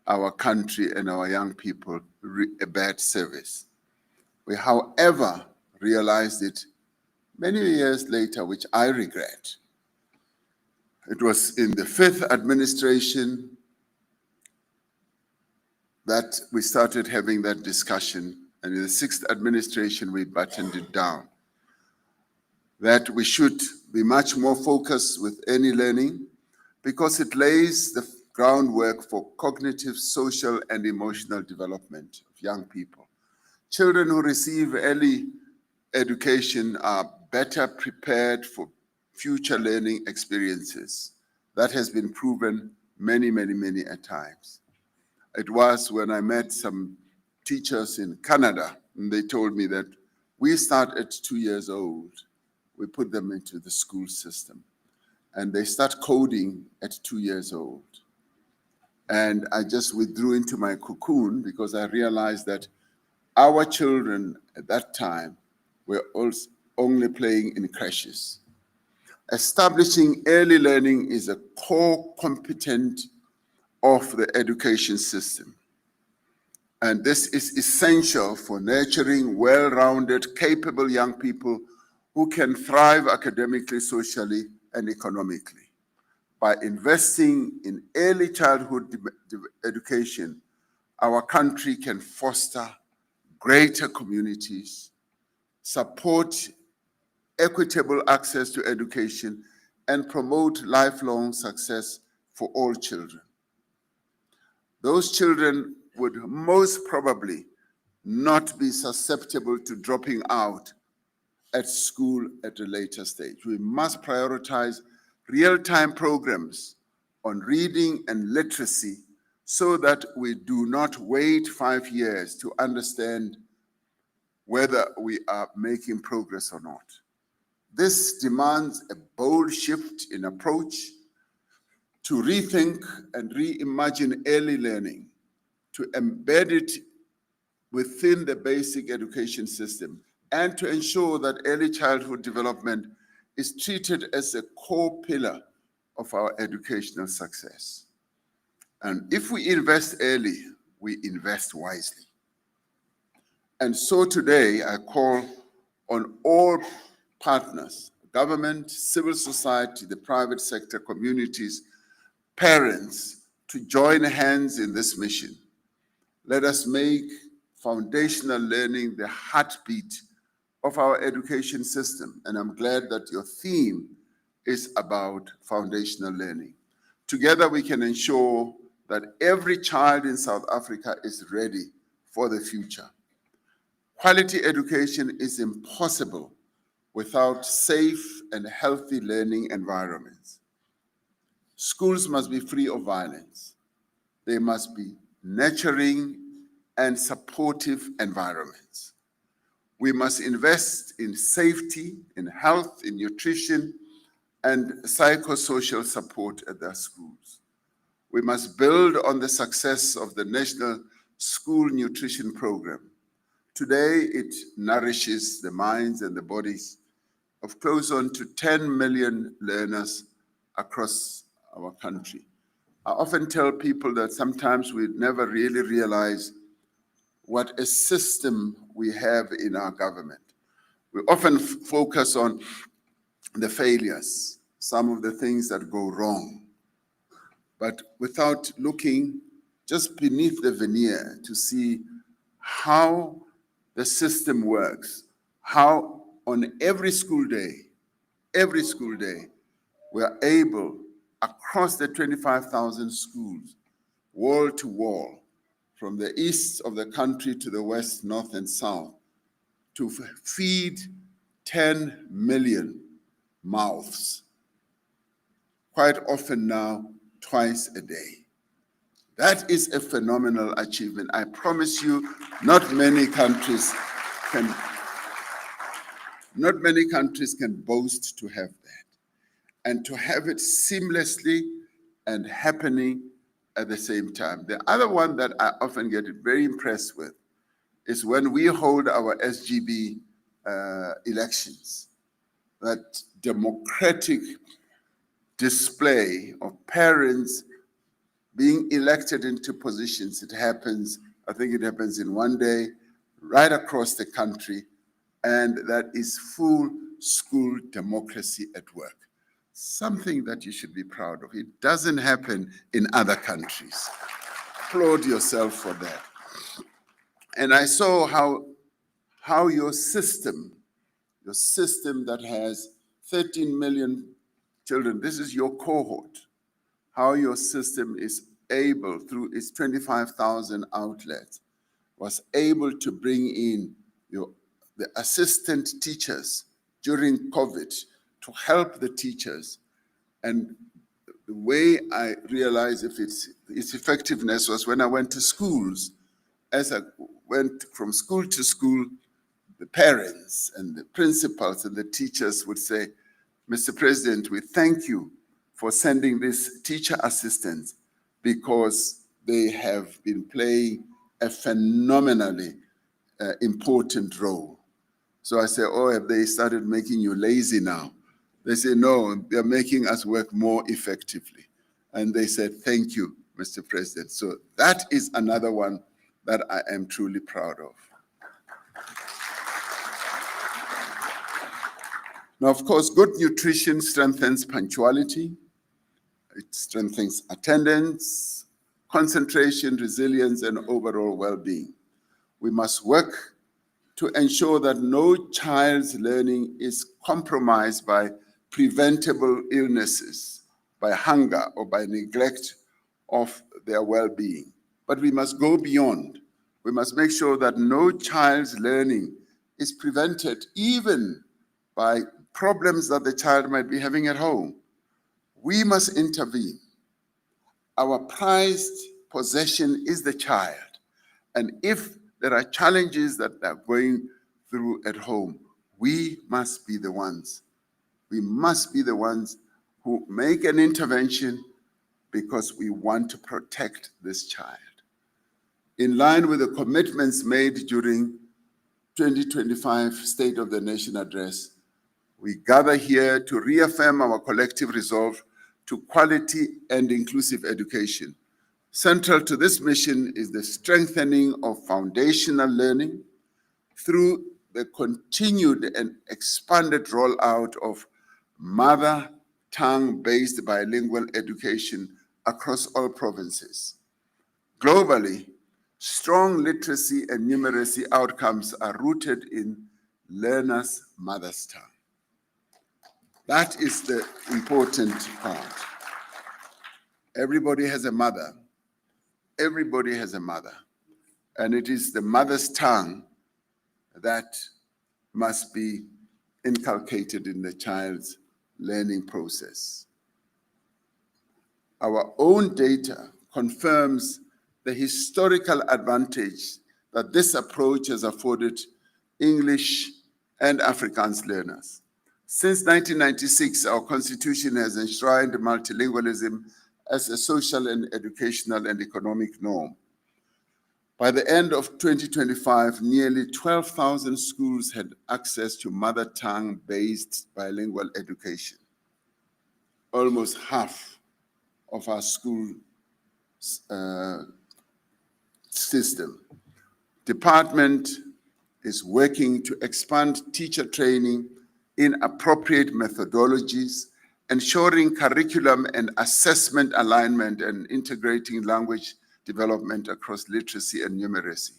our country and our young people a bad service. We, however, realized it many years later, which I regret. It was in the 5th administration that we started having that discussion, and in the 6th administration, we buttoned it down. That we should be much more focused with early learning because it lays the groundwork for cognitive, social, and emotional development of young people. Children who receive early education are better prepared for future learning experiences. That has been proven many a times. It was when I met some teachers in Canada, and they told me that we start at 2 years old. We put them into the school system, and they start coding at 2 years old. And I just withdrew into my cocoon because I realized that our children at that time were also only playing in creches. Establishing early learning is a core competent of the education system. And this is essential for nurturing well-rounded, capable young people who can thrive academically, socially, and economically. By investing in early childhood education, our country can foster greater communities, support equitable access to education, and promote lifelong success for all children. Those children would most probably not be susceptible to dropping out at school at a later stage. We must prioritize real-time programs on reading and literacy so that we do not wait 5 years to understand whether we are making progress or not. This demands a bold shift in approach to rethink and reimagine early learning, to embed it within the basic education system, and to ensure that early childhood development is treated as a core pillar of our educational success. And if we invest early, we invest wisely. And so today, I call on all partners, government, civil society, the private sector, communities, parents, to join hands in this mission. Let us make foundational learning the heartbeat of our education system. And I'm glad that your theme is about foundational learning. Together, we can ensure that every child in South Africa is ready for the future. Quality education is impossible without safe and healthy learning environments. Schools must be free of violence. They must be nurturing and supportive environments. We must invest in safety, in health, in nutrition, and psychosocial support at their schools. We must build on the success of the National School Nutrition Program. Today, it nourishes the minds and the bodies of close on to 10 million learners across our country. I often tell people that sometimes we never really realize what a system we have in our government. We often focus on the failures, some of the things that go wrong, but without looking just beneath the veneer to see how the system works, how on every school day, we are able, across the 25,000 schools, wall to wall, from the east of the country to the west, north, and south, to feed 10 million mouths, quite often now, twice a day. That is a phenomenal achievement. I promise you, not many countries can boast to have that, and to have it seamlessly and happening at the same time. The other one that I often get very impressed with is when we hold our SGB elections, that democratic display of parents being elected into positions. It happens, I think it happens in one day, right across the country, and that is full school democracy at work. Something that you should be proud of. It doesn't happen in other countries. Applaud yourself for that. And I saw how your system that has 13 million children, this is your cohort, how your system is able, through its 25,000 outlets, was able to bring in the assistant teachers during COVID to help the teachers. And the way I realized its effectiveness was when I went to schools. As I went from school to school, the parents and the principals and the teachers would say, "Mr. President, we thank you for sending these teacher assistants because they have been playing a phenomenally important role." So I say, "Oh, have they started making you lazy now?" They say, "No, they're making us work more effectively." And they said, "Thank you, Mr. President." So that is another one that I am truly proud of. Now, of course, good nutrition strengthens punctuality. It strengthens attendance, concentration, resilience, and overall well-being. We must work to ensure that no child's learning is compromised by preventable illnesses, by hunger, or by neglect of their well-being. But we must go beyond. We must make sure that no child's learning is prevented even by problems that the child might be having at home. We must intervene. Our prized possession is the child. And if there are challenges that they're going through at home, we must be the ones. We must be the ones who make an intervention because we want to protect this child. In line with the commitments made during 2025 State of the Nation Address, we gather here to reaffirm our collective resolve to quality and inclusive education. Central to this mission is the strengthening of foundational learning through the continued and expanded rollout of mother tongue-based bilingual education across all provinces. Globally, strong literacy and numeracy outcomes are rooted in learners' mother's tongue. That is the important part. Everybody has a mother. Everybody has a mother. And it is the mother's tongue that must be inculcated in the child's learning process. Our own data confirms the historical advantage that this approach has afforded English and Afrikaans learners. Since 1996, our Constitution has enshrined multilingualism as a social and educational and economic norm. By the end of 2025, nearly 12,000 schools had access to mother tongue-based bilingual education. Almost half of our school system. Department is working to expand teacher training in appropriate methodologies, ensuring curriculum and assessment alignment, and integrating language development across literacy and numeracy.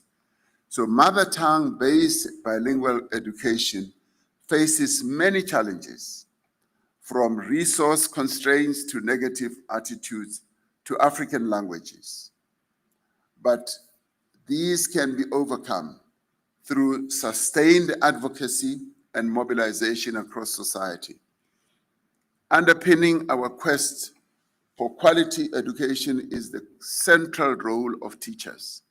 So mother tongue-based bilingual education faces many challenges, from resource constraints to negative attitudes to African languages. But these can be overcome through sustained advocacy and mobilization across society. Underpinning our quest for quality education is the central role of teachers.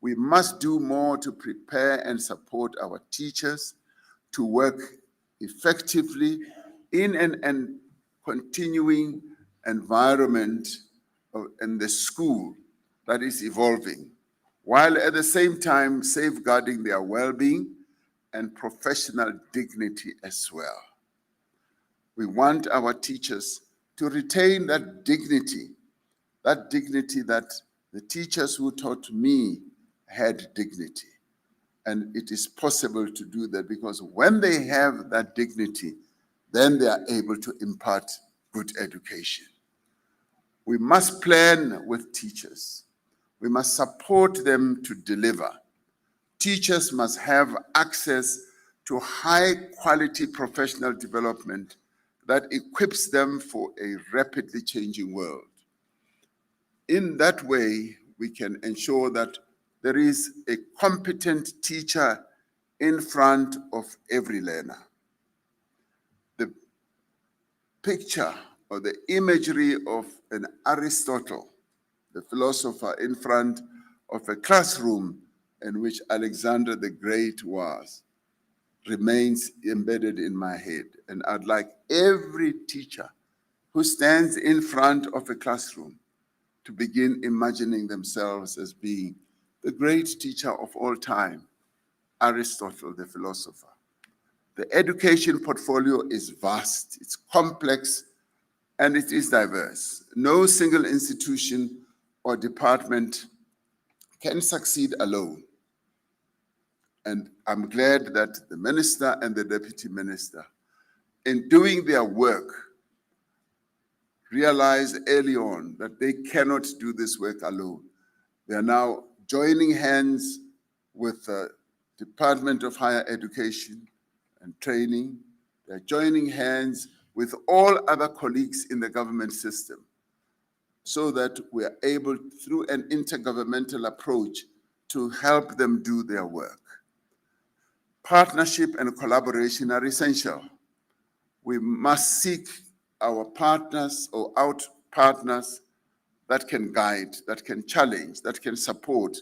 We must do more to prepare and support our teachers to work effectively in an continuing environment in the school that is evolving, while at the same time safeguarding their well-being and professional dignity as well. We want our teachers to retain that dignity that the teachers who taught me had dignity. And it is possible to do that because when they have that dignity, then they are able to impart good education. We must plan with teachers. We must support them to deliver. Teachers must have access to high-quality professional development that equips them for a rapidly changing world. In that way, we can ensure that there is a competent teacher in front of every learner. The picture or the imagery of an Aristotle, the philosopher, in front of a classroom in which Alexander the Great was, remains embedded in my head. And I'd like every teacher who stands in front of a classroom to begin imagining themselves as being the great teacher of all time, Aristotle, the philosopher. The education portfolio is vast, it's complex, and it is diverse. No single institution or department can succeed alone. And I'm glad that the minister and the deputy minister, in doing their work, realized early on that they cannot do this work alone. They are now joining hands with the Department of Higher Education and Training. They're joining hands with all other colleagues in the government system so that we are able, through an intergovernmental approach, to help them do their work. Partnership and collaboration are essential. We must seek our partners or out partners that can guide, that can challenge, that can support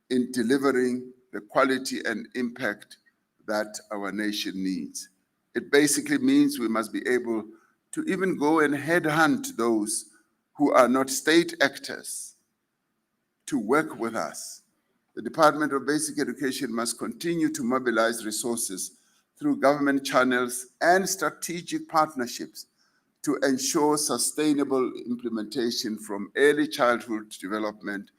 in delivering the quality and impact that our nation needs. It basically means we must be able to even go and headhunt those who are not state actors to work with us. The Department of Basic Education must continue to mobilize resources through government channels and strategic partnerships to ensure sustainable implementation from early childhood development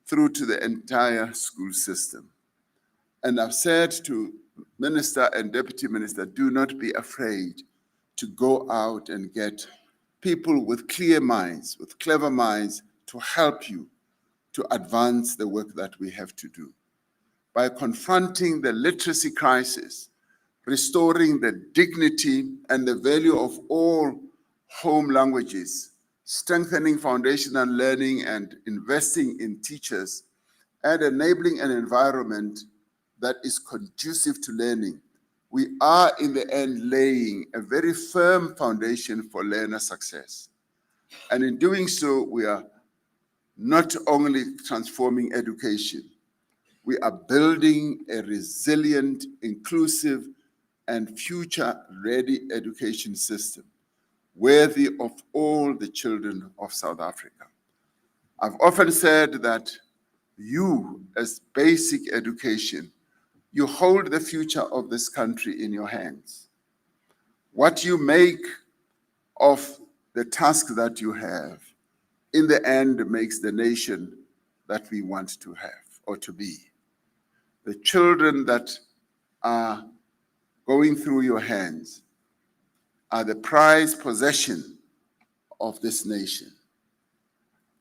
through to the entire school system. And I've said to Minister and Deputy Minister, do not be afraid to go out and get people with clear minds, with clever minds, to help you to advance the work that we have to do. By confronting the literacy crisis, restoring the dignity and the value of all home languages, strengthening foundational learning and investing in teachers, and enabling an environment that is conducive to learning, we are in the end laying a very firm foundation for learner success. And in doing so, we are not only transforming education, we are building a resilient, inclusive, and future-ready education system worthy of all the children of South Africa. I've often said that you, as basic education, you hold the future of this country in your hands. What you make of the task that you have in the end makes the nation that we want to have or to be. The children that are going through your hands are the prized possession of this nation.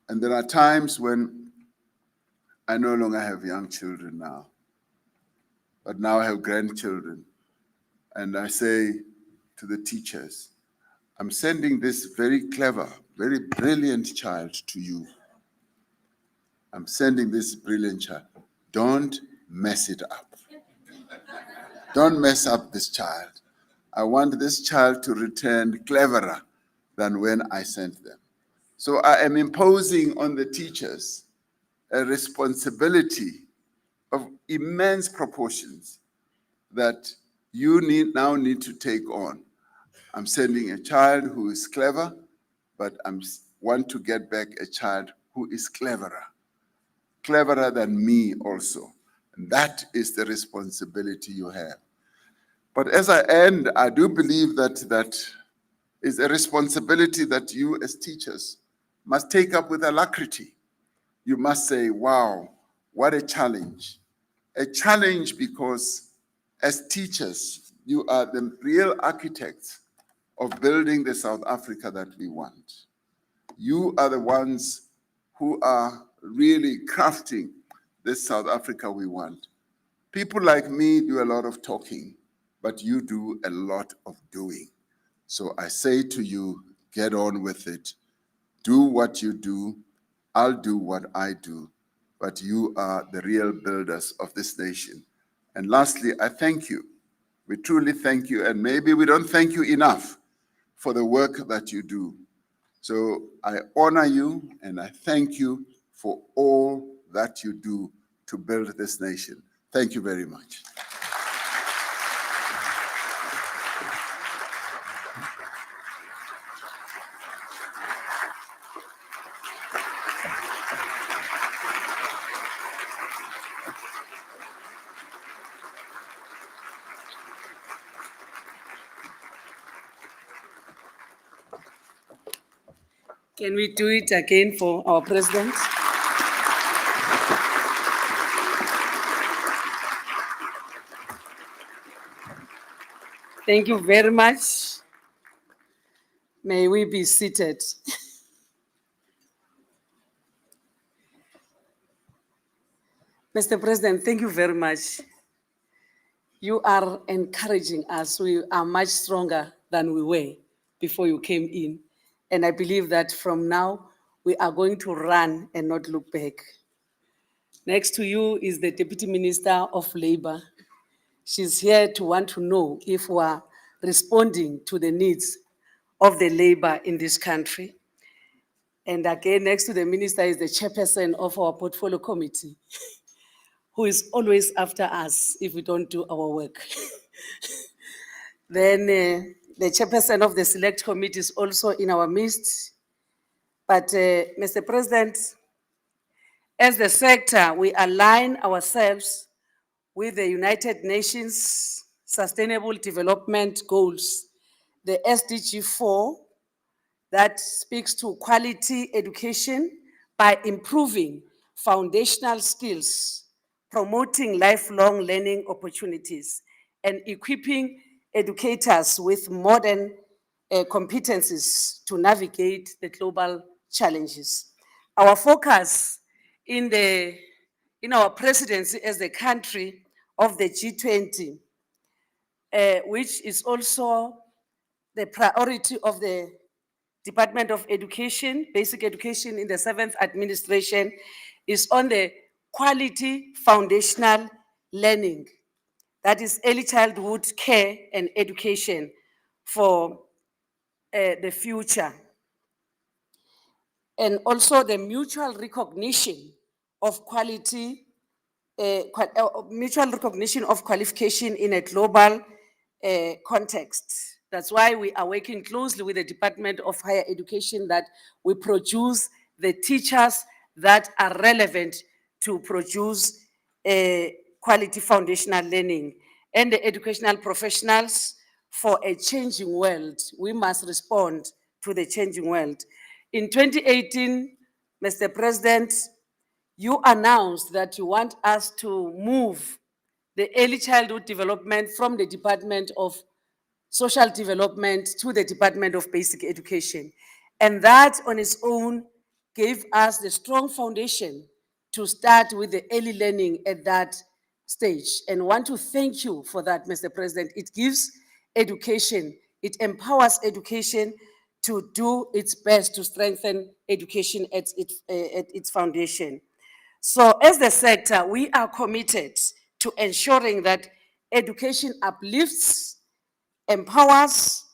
And there are times when I no longer have young children now, but now I have grandchildren. And I say to the teachers, I'm sending this very clever, very brilliant child to you. I'm sending this brilliant child. Don't mess it up. Don't mess up this child. I want this child to return cleverer than when I sent them. So I am imposing on the teachers a responsibility of immense proportions that you now need to take on. I'm sending a child who is clever, but I want to get back a child who is cleverer than me also. And that is the responsibility you have. But as I end, I do believe that is a responsibility that you as teachers must take up with alacrity. You must say, wow, what a challenge. A challenge because as teachers, you are the real architects of building the South Africa that we want. You are the ones who are really crafting this South Africa we want. People like me do a lot of talking, but you do a lot of doing. So I say to you, get on with it. Do what you do. I'll do what I do. But you are the real builders of this nation. And lastly, I thank you. We truly thank you. And maybe we don't thank you enough for the work that you do. So I honor you and I thank you for all that you do to build this nation. Thank you very much. Can we do it again for our president? Thank you very much. May we be seated. Mr. President, thank you very much. You are encouraging us. We are much stronger than we were before you came in. And I believe that from now, we are going to run and not look back. Next to you is the Deputy Minister of Labor. She's here to want to know if we are responding to the needs of the labor in this country. And again, next to the minister is the chairperson of our portfolio committee, who is always after us if we don't do our work. Then the chairperson of the select committee is also in our midst. But Mr. President, as the sector, we align ourselves with the United Nations Sustainable Development Goals, the SDG 4, that speaks to quality education by improving foundational skills, promoting lifelong learning opportunities, and equipping educators with modern competencies to navigate the global challenges. Our focus in our presidency as the country of the G20, which is also the priority of the Department of Education, Basic Education in the 7th administration, is on the quality foundational learning. That is early childhood care and education for the future. And also the mutual recognition of quality, mutual recognition of qualification in a global context. That's why we are working closely with the Department of Higher Education that we produce the teachers that are relevant to produce quality foundational learning and the educational professionals for a changing world. We must respond to the changing world. In 2018, Mr. President, you announced that you want us to move the early childhood development from the Department of Social Development to the Department of Basic Education. And that on its own gave us the strong foundation to start with the early learning at that stage. And want to thank you for that, Mr. President. It gives education, it empowers education to do its best to strengthen education at its foundation. So as the sector, we are committed to ensuring that education uplifts, empowers,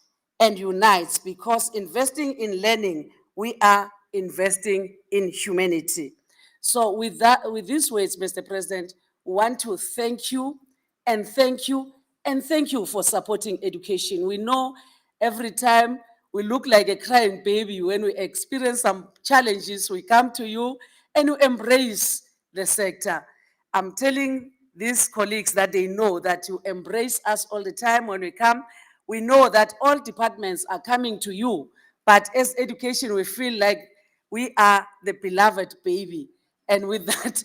and unites, because investing in learning, we are investing in humanity. So with these words, Mr. President, we want to thank you and thank you and thank you for supporting education. We know every time we look like a crying baby when we experience some challenges, we come to you and you embrace the sector. I'm telling these colleagues that they know that you embrace us all the time when we come. We know that all departments are coming to you, but as education, we feel like we are the beloved baby. And with that,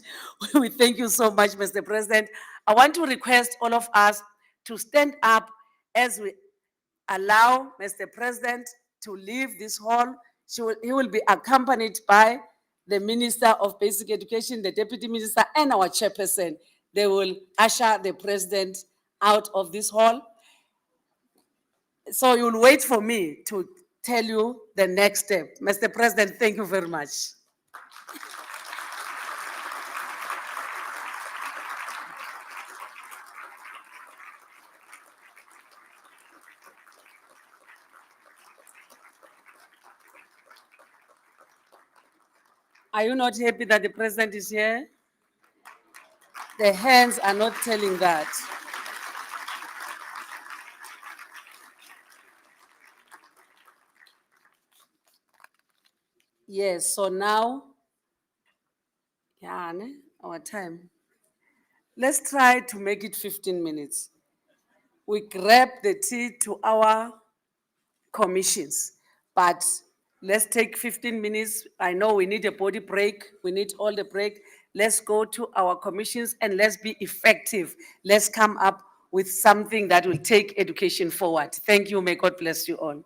we thank you so much, Mr. President. I want to request all of us to stand up as we allow Mr. President to leave this hall. He will be accompanied by the Minister of Basic Education, the Deputy Minister, and our chairperson. They will usher the President out of this hall. So you'll wait for me to tell you the next step. Mr. President, thank you very much. Are you not happy that the President is here? The hands are not telling that. Yes, so now, our time. Let's try to make it 15 minutes. We grab the tea to our commissions, but let's take 15 minutes. I know we need a body break. We need all the break. Let's go to our commissions and let's be effective. Let's come up with something that will take education forward. Thank you. May God bless you all.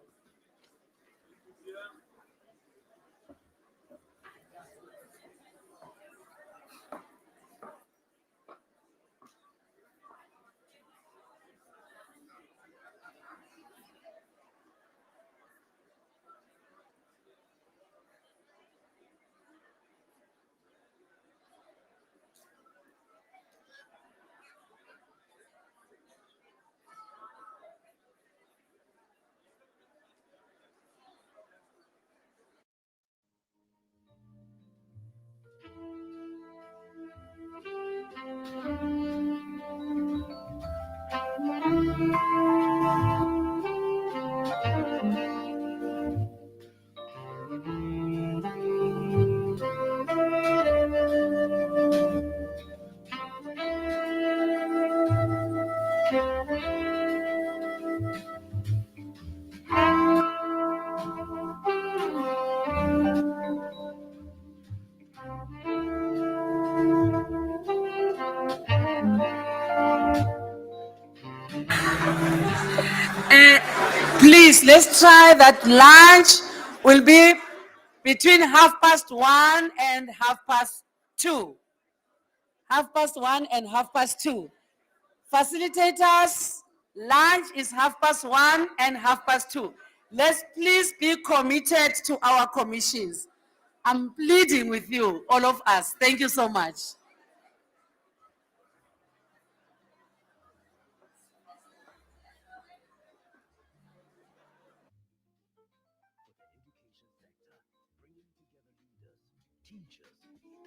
Please, let's try that lunch will be between 1:30 and 2:30. 1:30 and 2:30. Facilitators, lunch is 1:30 and 2:30. Let's please be committed to our commissions. I'm pleading with you, all of us. Thank you so much.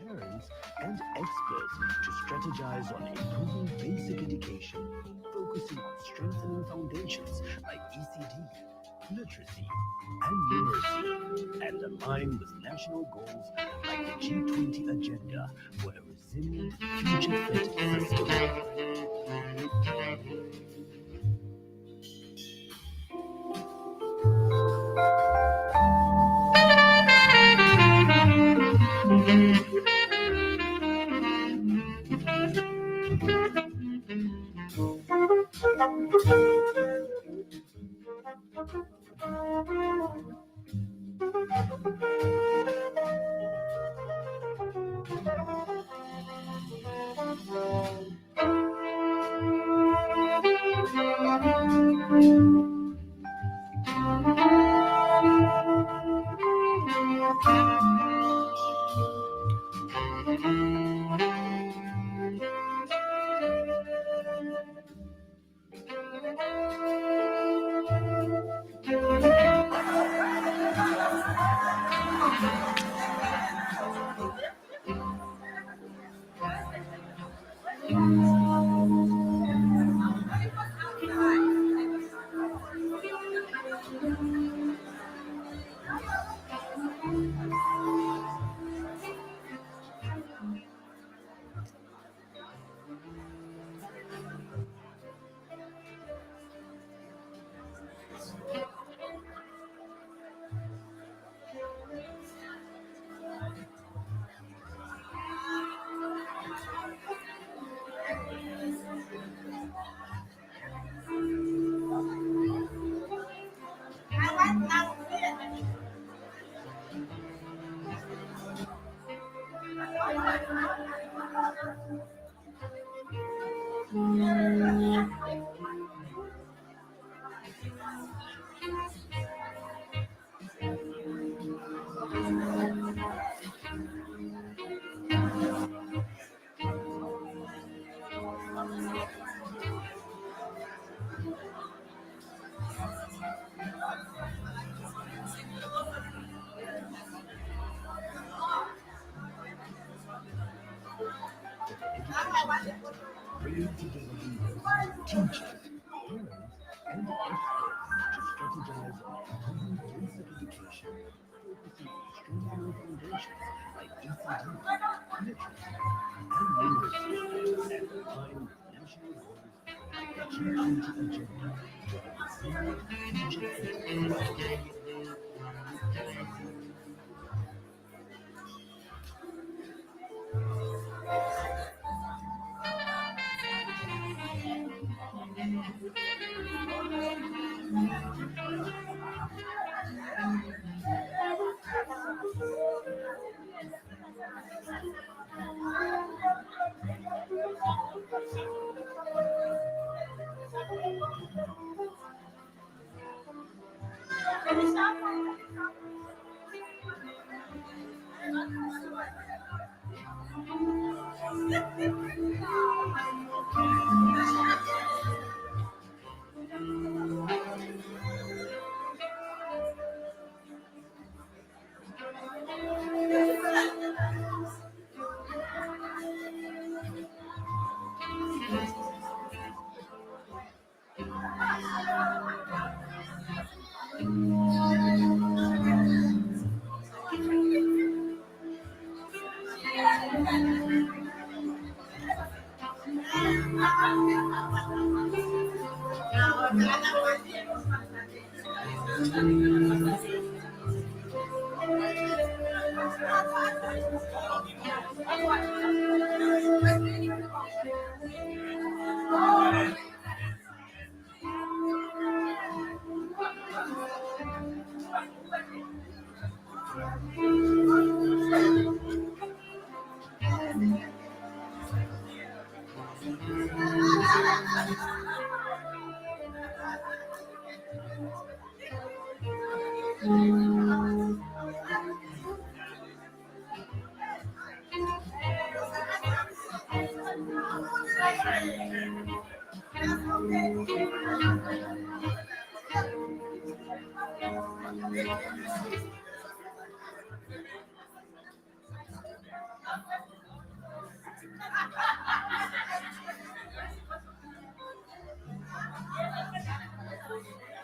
Parents and experts to strategize on improving basic education, focusing on strengthening foundations like ECD, literacy, and numeracy, and align with national goals like the G20 agenda for a resilient, future-fit system. bringing together leaders, teachers, parents, and experts to strategize on improving basic education, focusing on strengthening foundations like ECD, literacy, and numeracy, and align with national goals like the G20 agenda for a resilient, future-fit world.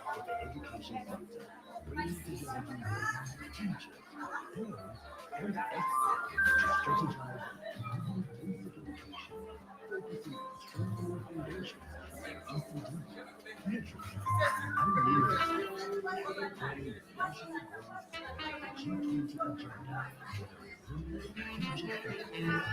For the education sector, bringing together leaders, teachers, parents, and experts to strategize on improving basic education, focusing on strengthening foundations like ECD, literacy, and numeracy, and aligning with national goals like the G20 agenda for a resilient, future-fit world.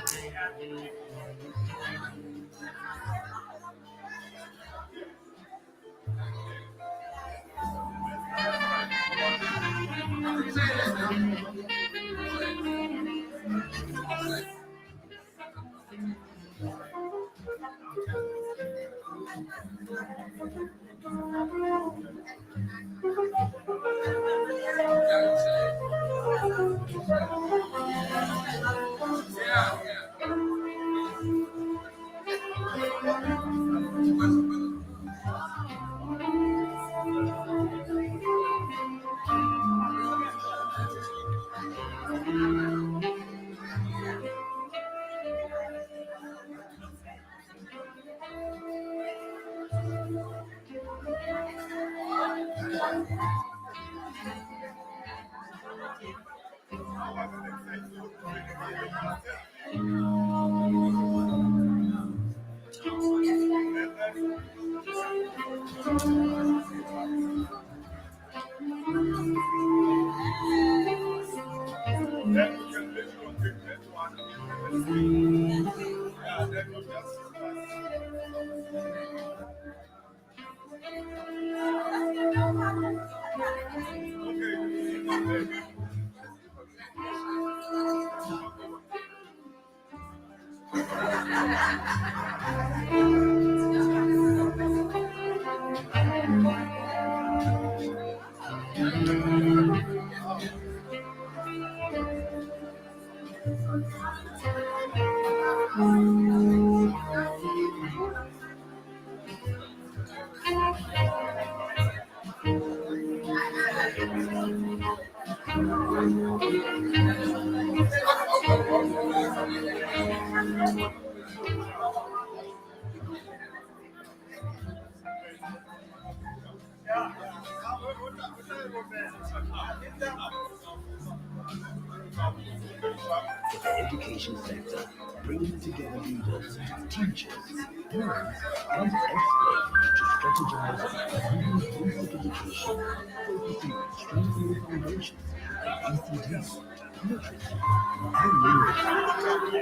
For the education sector, bringing together leaders, teachers, parents, and experts to strategize on improving basic education, focusing on strengthening foundations like ECD, literacy, and numeracy,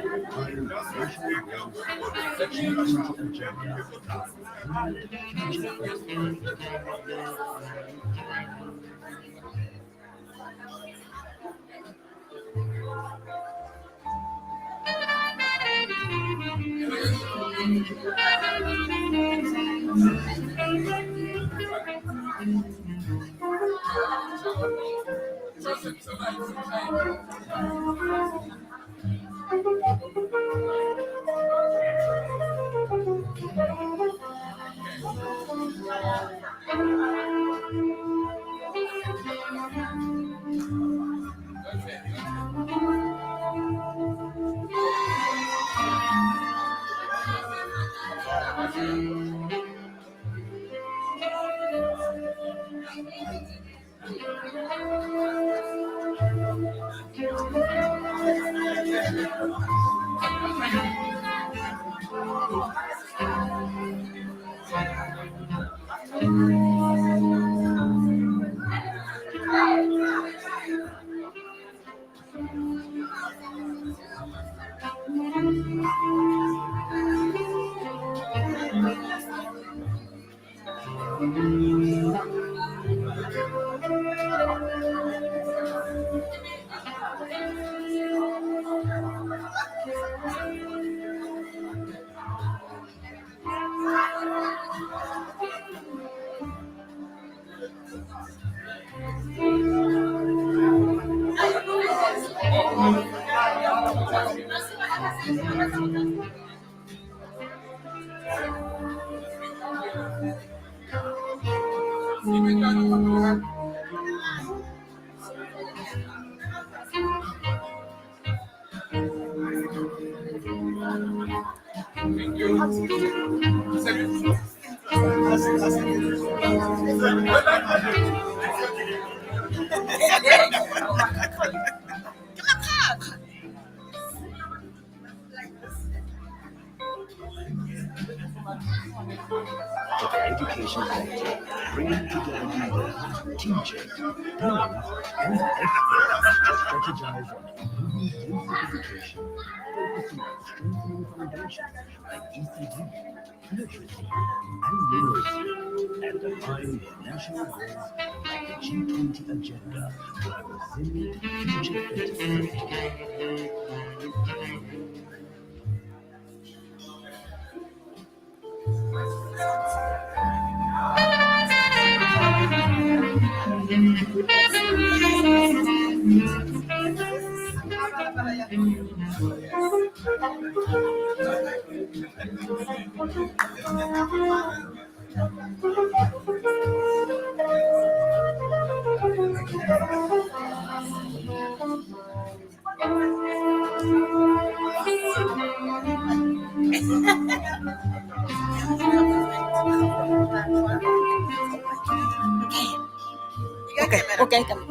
and applying national goals for the Section 20 agenda future-first for the education sector, bringing together leaders, teachers, parents, and experts to strategize on improving basic education, focusing on strengthening foundations like ECD, literacy, and numeracy, and align with national goals like the G20 agenda for a resilient, future-fit system. Okay, okay, come.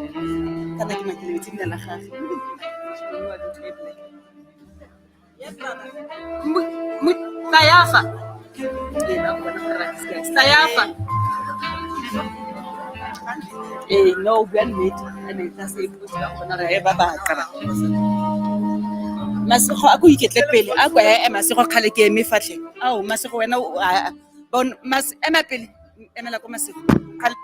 Kana ke makeletse nna la gagwe. Sayafa. Sayafa. No, we are late. And it has a good one. I have a background. Masego a go iketle pele a kwa ya masego khale ke eme fatlhe ao masego wena bon mas ema pele emela ko masego khale.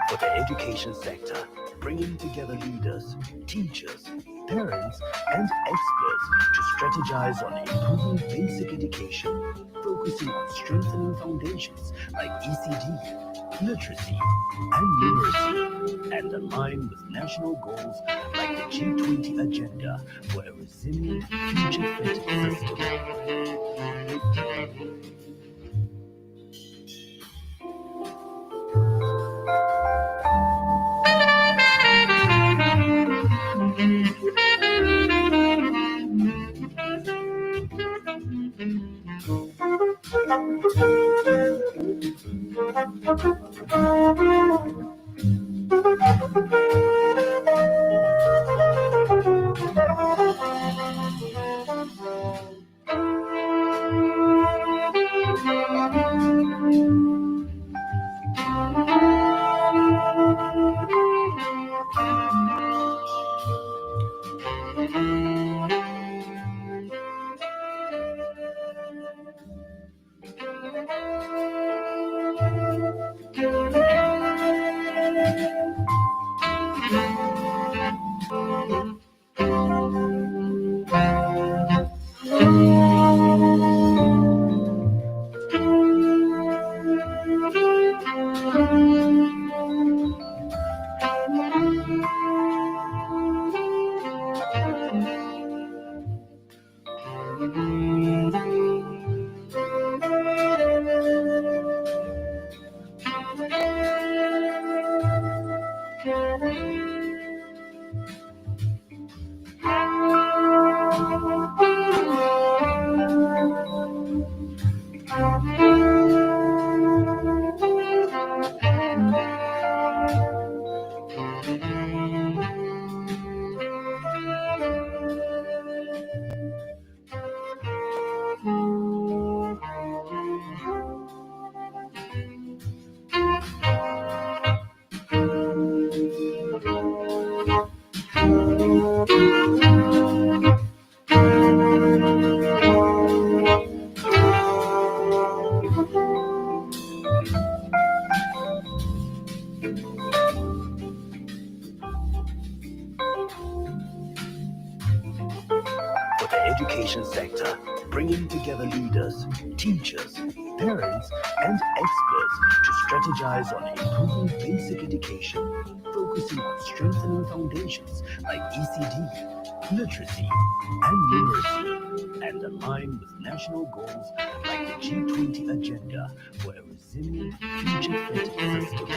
For the education sector, bringing together leaders, teachers, parents, and experts to strategize on improving basic education, focusing on strengthening foundations like ECD, literacy, and numeracy, and align with national goals like the G20 agenda for a resilient, future-fit system. education sector, bringing together leaders, teachers, parents, and experts to strategize on improving basic education, focusing on strengthening foundations like ECD, literacy, and numeracy, and align with national goals like the G20 agenda for a resilient, future-fit system.